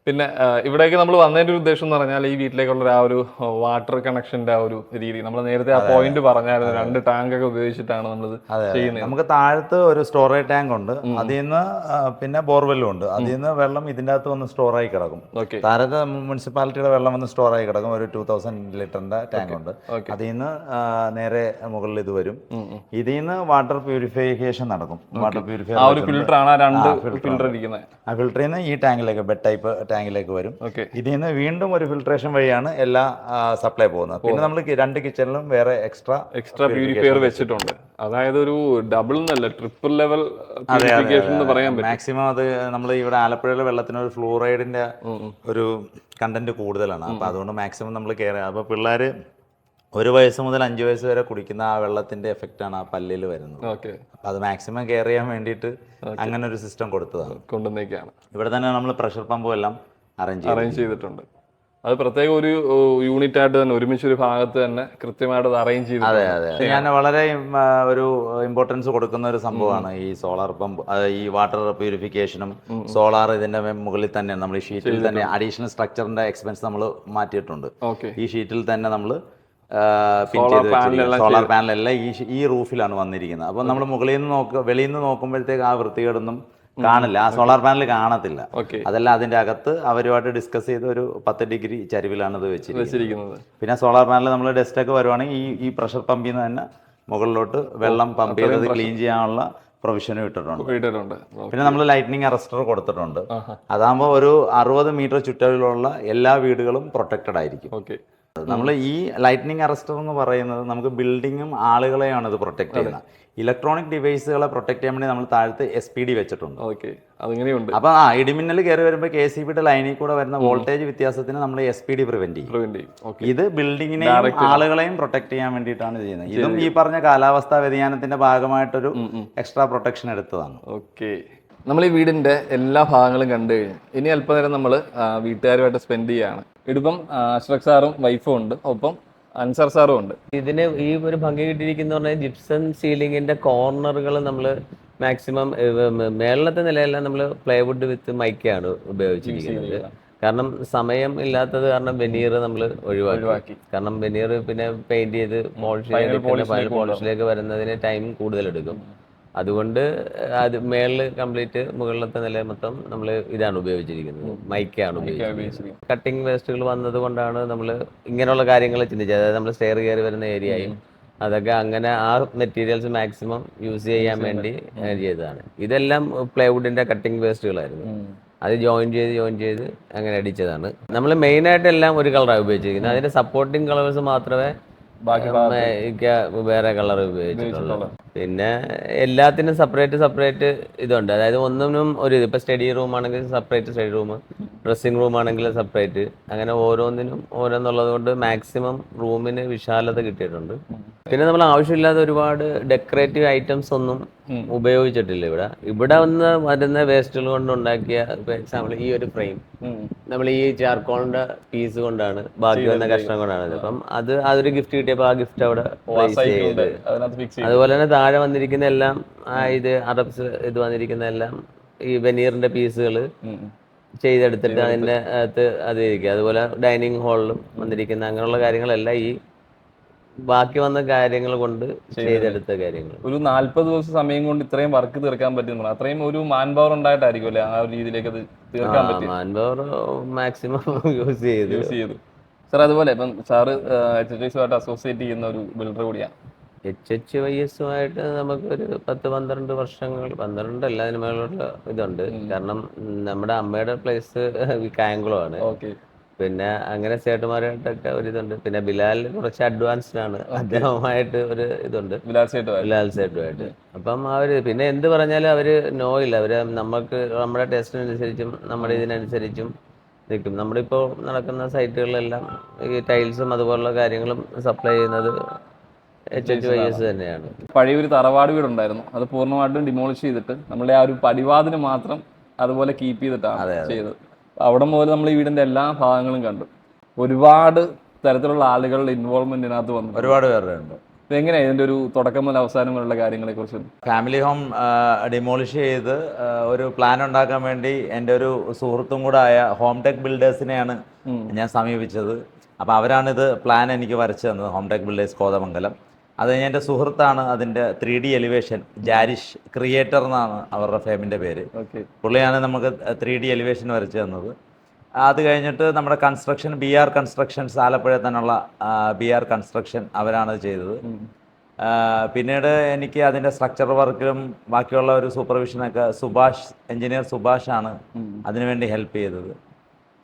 പിന്നെ ഇവിടേക്ക് നമ്മൾ വന്നതിന്റെ ഒരു ഉദ്ദേശം എന്ന് പറഞ്ഞാൽ ഈ വീട്ടിലേക്കുള്ള ആ ഒരു വാട്ടർ കണക്ഷന്റെ ആ ഒരു രീതി നമ്മൾ നേരത്തെ ആ പോയിന്റ് പറഞ്ഞായിരുന്നു. 2 ടാങ്ക് ഒക്കെ ഉപയോഗിച്ചിട്ടാണ് നമ്മൾ ചെയ്യുന്നത്. നമുക്ക് താഴത്ത് ഒരു സ്റ്റോറേജ് ടാങ്ക് ഉണ്ട്. അതിൽ നിന്ന് പിന്നെ ബോർവെല്ലും ഉണ്ട്. അതിൽ നിന്ന് വെള്ളം ഇതിൻ്റെ അകത്ത് വന്ന് സ്റ്റോർ ആയി കിടക്കും. താഴത്ത് മുനിസിപ്പാലിറ്റിയുടെ വെള്ളം വന്ന് സ്റ്റോർ ആയി കിടക്കും. ഒരു 2000 ലിറ്ററിന്റെ ടാങ്ക് ഉണ്ട്. അതിൽ നിന്ന് നേരെ മുകളിൽ ഇത് വരും. ഇതിൽ നിന്ന് വാട്ടർ പ്യൂരിഫിക്കേഷൻ നടക്കും. വാട്ടർ പ്യൂരിഫൈ ഫിൽറ്റർ ആണ് 2 ഫിൽറ്റർ ഇരിക്കുന്നത്. ആ ഫിൽറ്ററിൽ നിന്ന് ഈ ടാങ്കിലേക്ക് ബെഡ് ടൈപ്പ് ടാങ്കിലേക്ക് വരും. ഇതിൽ നിന്ന് വീണ്ടും ഒരു ഫിൽട്രേഷൻ വഴിയാണ് എല്ലാ സപ്ലൈ പോകുന്നത്. പിന്നെ നമ്മൾ 2 കിച്ചണിലും വേറെ എക്സ്ട്രാ പ്യൂരിഫയർ വെച്ചിട്ടുണ്ട്. അതായത് ഒരു ഡബിൾ എന്നല്ല ട്രിപ്പിൾ ലെവൽ പ്യൂരിഫിക്കേഷൻ എന്ന് പറയാൻ പറ്റും. മാക്സിമം അത് നമ്മൾ ഇവിടെ ആലപ്പുഴയിലെ വെള്ളത്തിന് ഒരു ഫ്ലൂറൈഡിന്റെ ഒരു കണ്ടന്റ് കൂടുതലാണ്. അപ്പൊ അതുകൊണ്ട് മാക്സിമം നമ്മൾ കെയർ ചെയ്യാം. അപ്പൊ പിള്ളേര് 1 വയസ്സ് മുതൽ 5 വയസ്സ് വരെ കുടിക്കുന്ന ആ വെള്ളത്തിന്റെ എഫക്റ്റ് ആണ് ആ പല്ലിൽ വരുന്നത്. അപ്പൊ അത് മാക്സിമം കെയർ ചെയ്യാൻ വേണ്ടിയിട്ട് അങ്ങനെ ഒരു സിസ്റ്റം കൊണ്ടുവന്നേക്കാണ്. ഇവിടെ തന്നെ നമ്മൾ പ്രഷർ പമ്പും എല്ലാം അറേഞ്ച് ചെയ്തിട്ടുണ്ട്. അത് പ്രത്യേക ഒരു യൂണിറ്റ് ആയിട്ട് തന്നെ ഒരുമിച്ച് ഒരു ഭാഗത്ത് തന്നെ കൃത്യമായിട്ട് അത് അറേഞ്ച് ചെയ്ത്. അതെ. ഞാൻ വളരെ ഒരു ഇമ്പോർട്ടൻസ് കൊടുക്കുന്ന ഒരു സംഭവമാണ് ഈ സോളാർ പമ്പ്. ഈ വാട്ടർ പ്യൂരിഫിക്കേഷനും സോളാർ ഇതിന്റെ മുകളിൽ തന്നെ നമ്മൾ ഈ ഷീറ്റിൽ തന്നെ അഡീഷണൽ സ്ട്രക്ചറിന്റെ എക്സ്പെൻസ് നമ്മൾ മാറ്റിയിട്ടുണ്ട്. ഈ ഷീറ്റിൽ തന്നെ നമ്മൾ സോളാർ പാനലെല്ലാം ഈ റൂഫിലാണ് വന്നിരിക്കുന്നത്. അപ്പൊ നമ്മൾ വെളിയിൽ നിന്ന് നോക്കുമ്പോഴത്തേക്ക് ആ വൃത്തികേടൊന്നും കാണില്ല. ആ സോളാർ പാനൽ കാണത്തില്ല. അതെല്ലാം അതിന്റെ അകത്ത് അവരുമായിട്ട് ഡിസ്കസ് ചെയ്ത് ഒരു 10 ഡിഗ്രി ചരിവിലാണ് ഇത് വെച്ചിരിക്കുന്നത്. പിന്നെ സോളാർ പാനൽ നമ്മൾ ഡസ്റ്റ് ഒക്കെ വരുവാണെങ്കിൽ ഈ പ്രഷർ പമ്പിൽ നിന്ന് തന്നെ മുകളിലോട്ട് വെള്ളം പമ്പ് ചെയ്തത് ക്ലീൻ ചെയ്യാനുള്ള പ്രൊവിഷനും ഇട്ടിട്ടുണ്ട്. പിന്നെ നമ്മൾ ലൈറ്റ്നിങ് അറസ്റ്റർ കൊടുത്തിട്ടുണ്ട്. അതാകുമ്പോൾ ഒരു 60 മീറ്റർ ചുറ്റളവിലുള്ള എല്ലാ വീടുകളും പ്രൊട്ടക്റ്റഡ് ആയിരിക്കും. നമ്മൾ ഈ ലൈറ്റ്നിങ് അറസ്റ്റർ എന്ന് പറയുന്നത് നമുക്ക് ബിൽഡിങ്ങും ആളുകളെയാണ് ഇത് പ്രൊട്ടക്ട് ചെയ്യുന്നത്. ഇലക്ട്രോണിക് ഡിവൈസുകളെ പ്രൊട്ടക്ട് ചെയ്യാൻ വേണ്ടി നമ്മൾ താഴത്ത് SPD വെച്ചിട്ടുണ്ട്. അപ്പൊ ഇടിമിന്നൽ കയറി വരുമ്പോൾ KCBയുടെ ലൈനിൽ കൂടെ വരുന്ന വോൾട്ടേജ് വ്യത്യാസത്തിന് നമ്മൾ SPD പ്രിവെന്റ് ചെയ്യും. ഇത് ബിൽഡിങ്ങിനെയും ആളുകളെയും പ്രൊട്ടക്ട് ചെയ്യാൻ വേണ്ടിയിട്ടാണ് ചെയ്യുന്നത്. ഇതും ഈ പറഞ്ഞ കാലാവസ്ഥാ വ്യതിയാനത്തിന്റെ ഭാഗമായിട്ടൊരു എക്സ്ട്രാ പ്രൊട്ടക്ഷൻ എടുത്തതാണ്. നമ്മൾ ഈ വീടിന്റെ എല്ലാ ഭാഗങ്ങളും കണ്ടു കഴിഞ്ഞു. ഇനി അല്പനേരം നമ്മൾ വീട്ടുകാരുമായിട്ട് സ്പെൻഡ് ചെയ്യാണ്. ഇടിപ്പം അഷ്റഖ് സാറും വൈഫും ഉണ്ട്, ഒപ്പം അൻസർ സാറും ഉണ്ട്. ഇതിന് ഈ ഒരു ഭംഗി കിട്ടിയിരിക്കുന്ന പറഞ്ഞാൽ ജിപ്സം സീലിങ്ങിന്റെ കോർണറുകൾ നമ്മൾ മാക്സിമം മേളത്തെ നിലയെല്ലാം നമ്മൾ പ്ലൈവുഡ് വിത്ത് മൈക്കയാണ് ഉപയോഗിച്ചിരിക്കുന്നത്. കാരണം സമയം ഇല്ലാത്തത് കാരണം വെനീർ നമ്മൾ ഒഴിവാക്കി. കാരണം വെനീർ പിന്നെ പെയിന്റ് ചെയ്ത് പോളിഷിലേക്ക് വരുന്നതിന് ടൈം കൂടുതലെടുക്കും. അതുകൊണ്ട് അത് മേളിൽ കംപ്ലീറ്റ് മുകളിലത്തെ നില മൊത്തം നമ്മൾ ഇതാണ് ഉപയോഗിച്ചിരിക്കുന്നത്, മൈക്കാണ് ഉപയോഗിച്ചിരിക്കുന്നത്. കട്ടിങ് വേസ്റ്റുകൾ വന്നത് കൊണ്ടാണ് നമ്മൾ ഇങ്ങനെയുള്ള കാര്യങ്ങൾ ചിന്തിച്ചത്. അതായത് നമ്മൾ സ്റ്റെയർ കയറി വരുന്ന ഏരിയയും അതൊക്കെ അങ്ങനെ ആ മെറ്റീരിയൽസ് മാക്സിമം യൂസ് ചെയ്യാൻ വേണ്ടി ചെയ്തതാണ്. ഇതെല്ലാം പ്ലൈവുഡിന്റെ കട്ടിങ് വേസ്റ്റുകളായിരുന്നു. അത് ജോയിൻ ചെയ്ത് അങ്ങനെ അടിച്ചതാണ്. നമ്മൾ മെയിനായിട്ട് എല്ലാം ഒരു കളറാണ് ഉപയോഗിച്ചിരിക്കുന്നത്. അതിന്റെ സപ്പോർട്ടിങ് കളേഴ്സ് മാത്രമേ വേറെ കളർ ഉപയോഗിച്ചിട്ടുള്ളൂ. പിന്നെ എല്ലാത്തിനും സെപ്പറേറ്റ് ഇതുണ്ട്. അതായത് ഒന്നിനും ഒരു ഇത്, ഇപ്പൊ സ്റ്റഡി റൂം ആണെങ്കിൽ separate study room, dressing room ആണെങ്കിൽ സെപ്പറേറ്റ്, അങ്ങനെ ഓരോന്നിനും ഓരോന്നുള്ളത് കൊണ്ട് മാക്സിമം റൂമിന് വിശാലത കിട്ടിയിട്ടുണ്ട്. പിന്നെ നമ്മൾ ആവശ്യമില്ലാതെ ഒരുപാട് ഡെക്കറേറ്റീവ് ഐറ്റംസ് ഒന്നും ഉപയോഗിച്ചിട്ടില്ല ഇവിടെ വന്ന് വരുന്ന വേസ്റ്റുകൾ കൊണ്ട് ഉണ്ടാക്കിയ, ഇപ്പൊ എക്സാമ്പിൾ ഈ ഒരു ഫ്രെയിം നമ്മൾ ഈ ചാർക്കോളിന്റെ പീസ് കൊണ്ടാണ്, ബാക്കി വന്ന കഷ്ണം കൊണ്ടാണ്. അപ്പം അതൊരു ഗിഫ്റ്റ് കിട്ടിയപ്പോൾ ആ ഗിഫ്റ്റ് അവിടെ പ്ലേസ് ചെയ്ത്. അതുപോലെ തന്നെ താഴെ വന്നിരിക്കുന്ന എല്ലാം ഇത് അറബ്സ് ഇത് വന്നിരിക്കുന്ന എല്ലാം ഈ വെനീറിന്റെ പീസുകൾ ചെയ്തെടുത്തിട്ട് അതിന്റെ അകത്ത് അത് ഇരിക്കുക. അതുപോലെ ഡൈനിങ് ഹാളിലും വന്നിരിക്കുന്ന അങ്ങനെയുള്ള കാര്യങ്ങളെല്ലാം ഈ ബാക്കി വന്ന കാര്യങ്ങൾ കൊണ്ട് ചെയ്തെടുത്ത കാര്യങ്ങൾ. ഒരു 40 ദിവസം സമയം കൊണ്ട് ഇത്രയും വർക്ക് തീർക്കാൻ പറ്റുന്നു. അത്രയും ഒരു മാൻ പവർ ഉണ്ടായിട്ടായിരിക്കും അല്ലേ ആ ഒരു രീതിയിലേക്ക് അത് തീർക്കാൻ പറ്റും. മാൻ പവർ മാക്സിമം യൂസ് ചെയ്തു. സാർ അതുപോലെ ഇപ്പം സാറ് HHYസുമായിട്ട് അസോസിയേറ്റ് ചെയ്യുന്ന ഒരു ബിൽഡർ കൂടിയാണ്. HHYസുമായിട്ട് നമുക്കൊരു 10-12 വർഷങ്ങൾ, 12 അല്ല അതിന് മേലുള്ള ഇതുണ്ട്. കാരണം നമ്മുടെ അമ്മയുടെ പ്ലേസ് കായംകുളമാണ്. പിന്നെ അങ്ങനെ ചേട്ടുമാരായിട്ടൊക്കെ ഒരിതുണ്ട്. പിന്നെ ബിലാൽ കുറച്ച് അഡ്വാൻസ്ഡ് ആണ്, അദ്ദേഹവുമായിട്ട് ഒരു ഇതുണ്ട്, ബിലാൽ സേട്ടുമായിട്ട്. അപ്പം അവര് പിന്നെ എന്ത് പറഞ്ഞാലും അവര് നോയില്ല. അവര് നമ്മുടെ ടേസ്റ്റിനനുസരിച്ചും നമ്മുടെ ഇതിനനുസരിച്ചും നിൽക്കും. നമ്മളിപ്പോൾ നടക്കുന്ന സൈറ്റുകളിലെല്ലാം ഈ ടൈൽസും അതുപോലുള്ള കാര്യങ്ങളും സപ്ലൈ ചെയ്യുന്നത് HHYS തന്നെയാണ്. പഴയൊരു തറവാട് വീടുണ്ടായിരുന്നു, അത് പൂർണ്ണമായിട്ടും ഡിമോളിഷ് ചെയ്തിട്ട് നമ്മുടെ ആ ഒരു പടിവാതിന് മാത്രം അതുപോലെ കീപ്പ് ചെയ്തിട്ടാണ് ചെയ്തത്. അവിടെ മുതൽ നമ്മൾ ഈ വീടിന്റെ എല്ലാ ഭാഗങ്ങളും കണ്ടു. ഒരുപാട് തരത്തിലുള്ള ആളുകളുടെ ഇൻവോൾവ്മെന്റ് ഇതിനകത്ത് വന്നു, ഒരുപാട് പേരുടെ ഉണ്ട്. എങ്ങനെയാണ് ഇതിന്റെ ഒരു തുടക്കം മുതൽ അവസാനം വരെയുള്ള കാര്യങ്ങളെ കുറിച്ച്? ഫാമിലി ഹോം ഡിമോളിഷ് ചെയ്ത് ഒരു പ്ലാൻ ഉണ്ടാക്കാൻ വേണ്ടി എൻ്റെ ഒരു സുഹൃത്തും കൂടെ ആയ ഹോം ടെക് ബിൽഡേഴ്സിനെയാണ് ഞാൻ സമീപിച്ചത്. അപ്പോൾ അവരാണിത് പ്ലാൻ എനിക്ക് വരച്ചു തന്നത്, ഹോം ടെക് ബിൽഡേഴ്സ് കോതമംഗലം. അത് കഴിഞ്ഞ് എൻ്റെ സുഹൃത്താണ് അതിൻ്റെ 3D എലിവേഷൻ, ജാരിഷ് ക്രിയേറ്റർ എന്നാണ് അവരുടെ ഫേമിൻ്റെ പേര്. പുള്ളിയാണ് നമുക്ക് 3D എലിവേഷൻ വരച്ചു തന്നത്. അത് കഴിഞ്ഞിട്ട് നമ്മുടെ കൺസ്ട്രക്ഷൻ BR കൺസ്ട്രക്ഷൻസ്, ആലപ്പുഴ തന്നെയുള്ള BR കൺസ്ട്രക്ഷൻ, അവരാണ് ചെയ്തത്. പിന്നീട് എനിക്ക് അതിൻ്റെ സ്ട്രക്ചർ വർക്കിലും ബാക്കിയുള്ള ഒരു സൂപ്പർവിഷനൊക്കെ എഞ്ചിനീയർ സുഭാഷാണ് അതിനുവേണ്ടി ഹെൽപ്പ് ചെയ്തത്.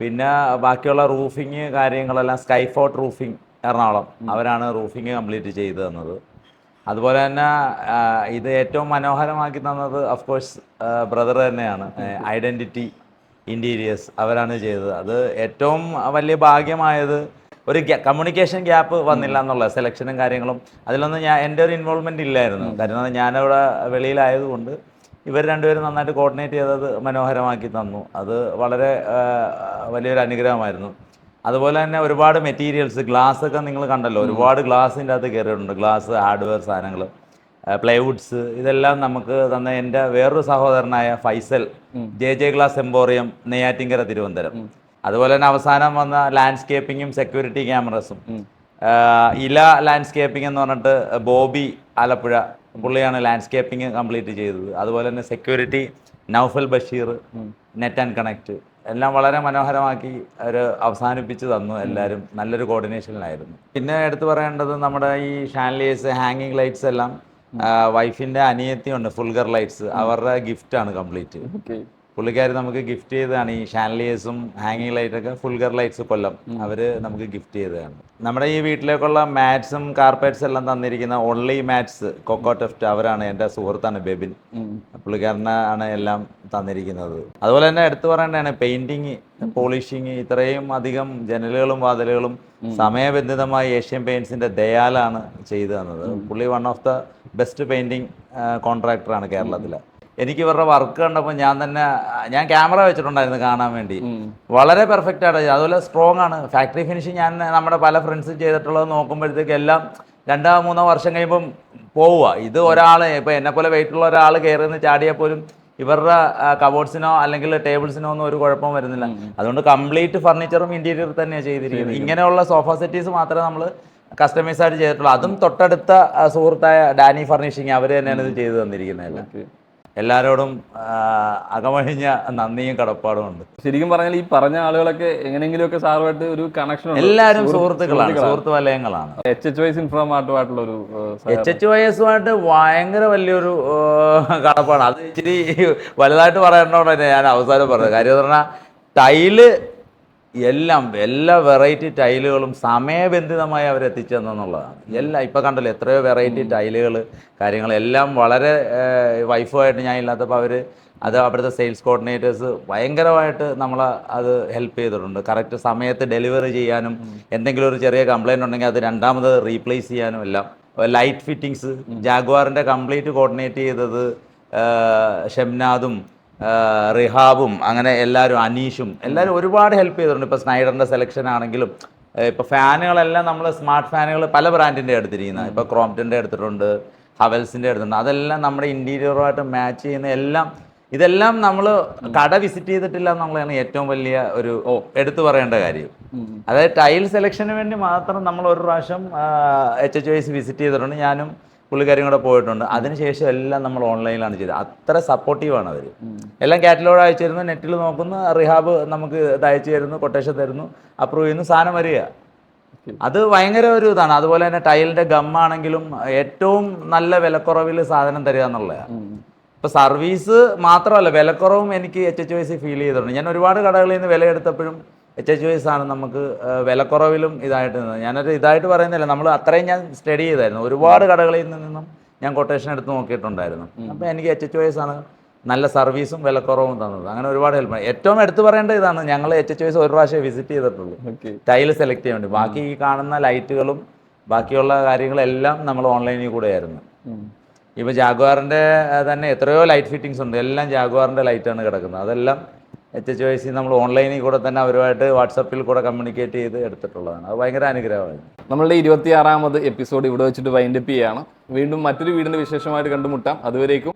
പിന്നെ ബാക്കിയുള്ള റൂഫിങ് കാര്യങ്ങളെല്ലാം സ്കൈഫോർട്ട് റൂഫിംഗ് എറണാകുളം, അവരാണ് റൂഫിങ് കംപ്ലീറ്റ് ചെയ്തു തന്നത്. അതുപോലെ തന്നെ ഇത് ഏറ്റവും മനോഹരമാക്കി തന്നത് ഓഫ്കോഴ്സ് ബ്രദർ തന്നെയാണ്, ഐഡൻറ്റിറ്റി ഇൻറ്റീരിയേഴ്സ്, അവരാണ് ചെയ്തത്. അത് ഏറ്റവും വലിയ ഭാഗ്യമായത് ഒരു കമ്മ്യൂണിക്കേഷൻ ഗ്യാപ്പ് വന്നില്ല എന്നുള്ള സെലക്ഷനും കാര്യങ്ങളും അതിലൊന്നും എൻ്റെ ഒരു ഇൻവോൾവ്മെൻ്റ് ഇല്ലായിരുന്നു. കാരണം ഞാനവിടെ വെളിയിലായതുകൊണ്ട് ഇവർ രണ്ടുപേരും നന്നായിട്ട് കോർഡിനേറ്റ് ചെയ്തത് മനോഹരമാക്കി തന്നു. അത് വളരെ വലിയൊരു അനുഗ്രഹമായിരുന്നു. അതുപോലെ തന്നെ ഒരുപാട് മെറ്റീരിയൽസ്, ഗ്ലാസ് ഒക്കെ നിങ്ങൾ കണ്ടല്ലോ, ഒരുപാട് ഗ്ലാസിൻ്റെ അകത്ത് കയറിയിട്ടുണ്ട്. ഗ്ലാസ്, ഹാർഡ്വെയർ സാധനങ്ങൾ, പ്ലൈവുഡ്സ്, ഇതെല്ലാം നമുക്ക് തന്ന എൻ്റെ വേറൊരു സഹോദരനായ Faisal, JJ glass emporium, Neyyattinkara, Thiruvananthapuram. അതുപോലെ തന്നെ അവസാനം വന്ന ലാൻഡ്സ്കേപ്പിങ്ങും സെക്യൂരിറ്റി ക്യാമറസും, ഇല ലാൻഡ്സ്കേപ്പിംഗ് എന്ന് പറഞ്ഞിട്ട് ബോബി ആലപ്പുഴ, പുള്ളിയാണ് ലാൻഡ്സ്കേപ്പിംഗ് കംപ്ലീറ്റ് ചെയ്തത്. അതുപോലെ തന്നെ security Naufal Basheer, net and connect, എല്ലാം വളരെ മനോഹരമാക്കി ഒരു അവസാനിപ്പിച്ച് തന്നു. എല്ലാവരും നല്ലൊരു കോർഡിനേഷനിലായിരുന്നു. പിന്നെ എടുത്തു പറയേണ്ടത് നമ്മുടെ ഈ ഷാൻലിയേഴ്സ്, ഹാങ്ങിങ് ലൈറ്റ്സ് എല്ലാം വൈഫിൻ്റെ അനിയത്തിയുണ്ട്, ഫുൾഗർ ലൈറ്റ്സ്, അവരുടെ ഗിഫ്റ്റാണ് കംപ്ലീറ്റ്. പുള്ളിക്കാർ നമുക്ക് ഗിഫ്റ്റ് ചെയ്തതാണ് ഈ ഷാൻലിയേഴ്സും ഹാങ്ങിങ് ലൈറ്റൊക്കെ. ഫുൾഗർ ലൈറ്റ്സ് കൊല്ലം, അവർ നമുക്ക് ഗിഫ്റ്റ് ചെയ്തതാണ്. നമ്മുടെ ഈ വീട്ടിലേക്കുള്ള മാറ്റ്സും കാർപ്പറ്റ്സ് എല്ലാം തന്നിരിക്കുന്ന ഓൺലി മാറ്റ്സ് കൊക്കോടെഫ്റ്റ്, അവരാണ്, എൻ്റെ സുഹൃത്താണ് ബെബിൻ, പുള്ളിക്കാരനാണ് എല്ലാം തന്നിരിക്കുന്നത്. അതുപോലെ തന്നെ എടുത്തു പറയേണ്ടതാണ് പെയിൻറ്റിങ്, പോളിഷിങ്, ഇത്രയും അധികം ജനലുകളും വാതിലുകളും സമയബന്ധിതമായി ഏഷ്യൻ പെയിൻറ്റ്സിൻ്റെ ദയാലാണ് ചെയ്തു തന്നത്. പുള്ളി one of the best painting കോൺട്രാക്ടറാണ് കേരളത്തിലെ. എനിക്ക് ഇവരുടെ വർക്ക് കണ്ടപ്പോൾ ഞാൻ ക്യാമറ വെച്ചിട്ടുണ്ടായിരുന്നു കാണാൻ വേണ്ടി. വളരെ പെർഫെക്റ്റ് ആണ്. അതുപോലെ സ്ട്രോങ് ആണ്. ഫാക്ടറി ഫിനിഷിങ് ഞാൻ നമ്മുടെ പല ഫ്രണ്ട്സും ചെയ്തിട്ടുള്ളത് നോക്കുമ്പോഴത്തേക്ക് എല്ലാം 2-3 വർഷം കഴിയുമ്പം പോവുക. ഇത് ഒരാൾ, ഇപ്പോൾ എന്നെപ്പോലെ വെയിറ്റുള്ള ഒരാൾ കയറുന്ന ചാടിയാൽ പോലും ഇവരുടെ കബോർഡ്സിനോ അല്ലെങ്കിൽ ടേബിൾസിനോ ഒന്നും ഒരു കുഴപ്പം വരുന്നില്ല. അതുകൊണ്ട് കംപ്ലീറ്റ് ഫർണിച്ചറും ഇൻറ്റീരിയർ തന്നെയാണ് ചെയ്തിരിക്കുന്നത്. ഇങ്ങനെയുള്ള സോഫ സെറ്റീസ് മാത്രമേ നമ്മൾ കസ്റ്റമൈസ് ആയിട്ട് ചെയ്തിട്ടുള്ളത്. അതും തൊട്ടടുത്ത സുഹൃത്തായ ഡാനി ഫർണിഷിങ് അവർ തന്നെയാണ് ഇത് ചെയ്തു തന്നിരിക്കുന്നത്. എല്ലാവരോടും അകമഴിഞ്ഞ നന്ദിയും കടപ്പാടും ഉണ്ട്. ശരിക്കും പറഞ്ഞാൽ ഈ പറഞ്ഞ ആളുകളൊക്കെ എങ്ങനെയെങ്കിലുമൊക്കെ സാറുമായിട്ട് ഒരു കണക്ഷൻ എല്ലാവരും സുഹൃത്തുക്കളാണ്, സുഹൃത്ത് വലയങ്ങളാണ്. HHY ഇൻഫ്രാമാർട്ടുമായിട്ടുള്ള ഒരു HHYസുമായിട്ട് ഭയങ്കര വലിയൊരു കടപ്പാടാണ്. അത് ഇച്ചിരി വലുതായിട്ട് പറയേണ്ടതുകൊണ്ട് തന്നെ ഞാൻ അവസാനം പറഞ്ഞത്. കാര്യം എന്ന് പറഞ്ഞാൽ ടൈല് എല്ലാ വെറൈറ്റി ടൈലുകളും സമയബന്ധിതമായി അവർ എത്തിച്ചു തന്നെന്നുള്ളതാണ്. എല്ലാം ഇപ്പം കണ്ടല്ലോ, എത്രയോ വെറൈറ്റി ടൈലുകൾ കാര്യങ്ങളെല്ലാം വളരെ വൈഫുമായിട്ട് ഞാൻ ഇല്ലാത്തപ്പോൾ അത് അവിടുത്തെ സെയിൽസ് കോർഡിനേറ്റേഴ്സ് ഭയങ്കരമായിട്ട് നമ്മളെ അത് ഹെൽപ്പ് ചെയ്തിട്ടുണ്ട്. കറക്റ്റ് സമയത്ത് ഡെലിവറി ചെയ്യാനും എന്തെങ്കിലും ഒരു ചെറിയ കംപ്ലയിൻ്റ് ഉണ്ടെങ്കിൽ അത് രണ്ടാമത് റീപ്ലേസ് ചെയ്യാനും എല്ലാം. ലൈറ്റ് ഫിറ്റിങ്സ് ജാഗ്വാറിൻ്റെ കംപ്ലീറ്റ് കോർഡിനേറ്റ് ചെയ്തത് ഷംനാദും റിഹാബും അങ്ങനെ എല്ലാവരും, അനീഷും എല്ലാവരും ഒരുപാട് ഹെൽപ്പ് ചെയ്തിട്ടുണ്ട്. ഇപ്പോൾ സ്നൈഡറിൻ്റെ സെലക്ഷൻ ആണെങ്കിലും ഇപ്പോൾ ഫാനുകളെല്ലാം നമ്മൾ സ്മാർട്ട് ഫാനുകൾ പല ബ്രാൻഡിൻ്റെ എടുത്തിരിക്കുന്നത്. ഇപ്പോൾ ക്രോംപ്റ്റൻ്റെ എടുത്തിട്ടുണ്ട്, ഹവൽസിൻ്റെ എടുത്തിട്ടുണ്ട്. അതെല്ലാം നമ്മുടെ ഇൻറ്റീരിയറുമായിട്ട് മാച്ച് ചെയ്യുന്ന ഇതെല്ലാം നമ്മൾ കട വിസിറ്റ് ചെയ്തിട്ടില്ല എന്നുള്ളതാണ് ഏറ്റവും വലിയ ഒരു എടുത്തു പറയേണ്ട കാര്യം. അതായത് ടൈൽ സെലക്ഷന് വേണ്ടി മാത്രം നമ്മൾ ഒരു പ്രാവശ്യം HHYs വിസിറ്റ് ചെയ്തിട്ടുണ്ട്. ഞാനും പുള്ളിക്കാരും കൂടെ പോയിട്ടുണ്ട്. അതിനുശേഷം എല്ലാം നമ്മൾ ഓൺലൈനിലാണ് ചെയ്തത്. അത്ര സപ്പോർട്ടീവാണ് അവർ. എല്ലാം കാറ്റലോഗ് അയച്ചു തരുന്നു, നെറ്റിൽ നോക്കുന്നു, റിഹാബ് നമുക്ക് ഇത് അയച്ചു തരുന്നു, കൊട്ടേഷൻ തരുന്നു, അപ്രൂവ് ചെയ്യുന്നു, സാധനം വരിക. അത് ഭയങ്കര ഒരു ഇതാണ്. അതുപോലെ തന്നെ ടൈലിൻ്റെ ഗമ്മാണെങ്കിലും ഏറ്റവും നല്ല വിലക്കുറവിൽ സാധനം തരിക എന്നുള്ളതാണ്. ഇപ്പോൾ സർവീസ് മാത്രമല്ല, വിലക്കുറവും എനിക്ക് HHYs ഫീൽ ചെയ്തിട്ടുണ്ട്. ഞാൻ ഒരുപാട് കടകളിൽ നിന്ന് വില എടുത്തപ്പോഴും HHYs ആണ് നമുക്ക് വിലക്കുറവിലും ഇതായിട്ട് നിന്നത്. ഞാനൊരു ഇതായിട്ട് പറയുന്നില്ല, നമ്മൾ അത്രയും ഞാൻ സ്റ്റഡി ചെയ്തായിരുന്നു. ഒരുപാട് കടകളിൽ നിന്നും ഞാൻ കൊട്ടേഷൻ എടുത്ത് നോക്കിയിട്ടുണ്ടായിരുന്നു. അപ്പോൾ എനിക്ക് HHYs ആണ് നല്ല സർവീസും വിലക്കുറവും തന്നത്. അങ്ങനെ ഒരുപാട് ഹെൽപ്പ്. ഏറ്റവും എടുത്തു പറയേണ്ട ഇതാണ്, ഞങ്ങൾ HHYs ഒരു പ്രാവശ്യം വിസിറ്റ് ചെയ്തിട്ടുള്ളൂ ടൈല് സെലക്ട് ചെയ്യാൻ വേണ്ടി. ബാക്കി ഈ കാണുന്ന ലൈറ്റുകളും ബാക്കിയുള്ള കാര്യങ്ങളെല്ലാം നമ്മൾ ഓൺലൈനിൽ കൂടെയായിരുന്നു. ഇപ്പോൾ ജാഗ്വാറിൻ്റെ തന്നെ എത്രയോ ലൈറ്റ് ഫിറ്റിങ്സ് ഉണ്ട്. എല്ലാം ജാഗ്വാറിൻ്റെ ലൈറ്റാണ് കിടക്കുന്നത്. അതെല്ലാം HHYs നമ്മൾ ഓൺലൈനിൽ കൂടെ തന്നെ അവരുമായിട്ട് വാട്സപ്പിൽ കൂടെ കമ്മ്യൂണിക്കേറ്റ് ചെയ്ത് എടുത്തിട്ടുള്ളതാണ്. അത് ഭയങ്കര അനുഗ്രഹമാണ്. നമ്മളുടെ 26ാമത് എപ്പിസോഡ് ഇവിടെ വെച്ചിട്ട് വൈൻഡപ്പ് ചെയ്യുകയാണ്. വീണ്ടും മറ്റൊരു വീടിൻ്റെ വിശേഷമായിട്ട് കണ്ടുമുട്ടാം. അതുവരേക്കും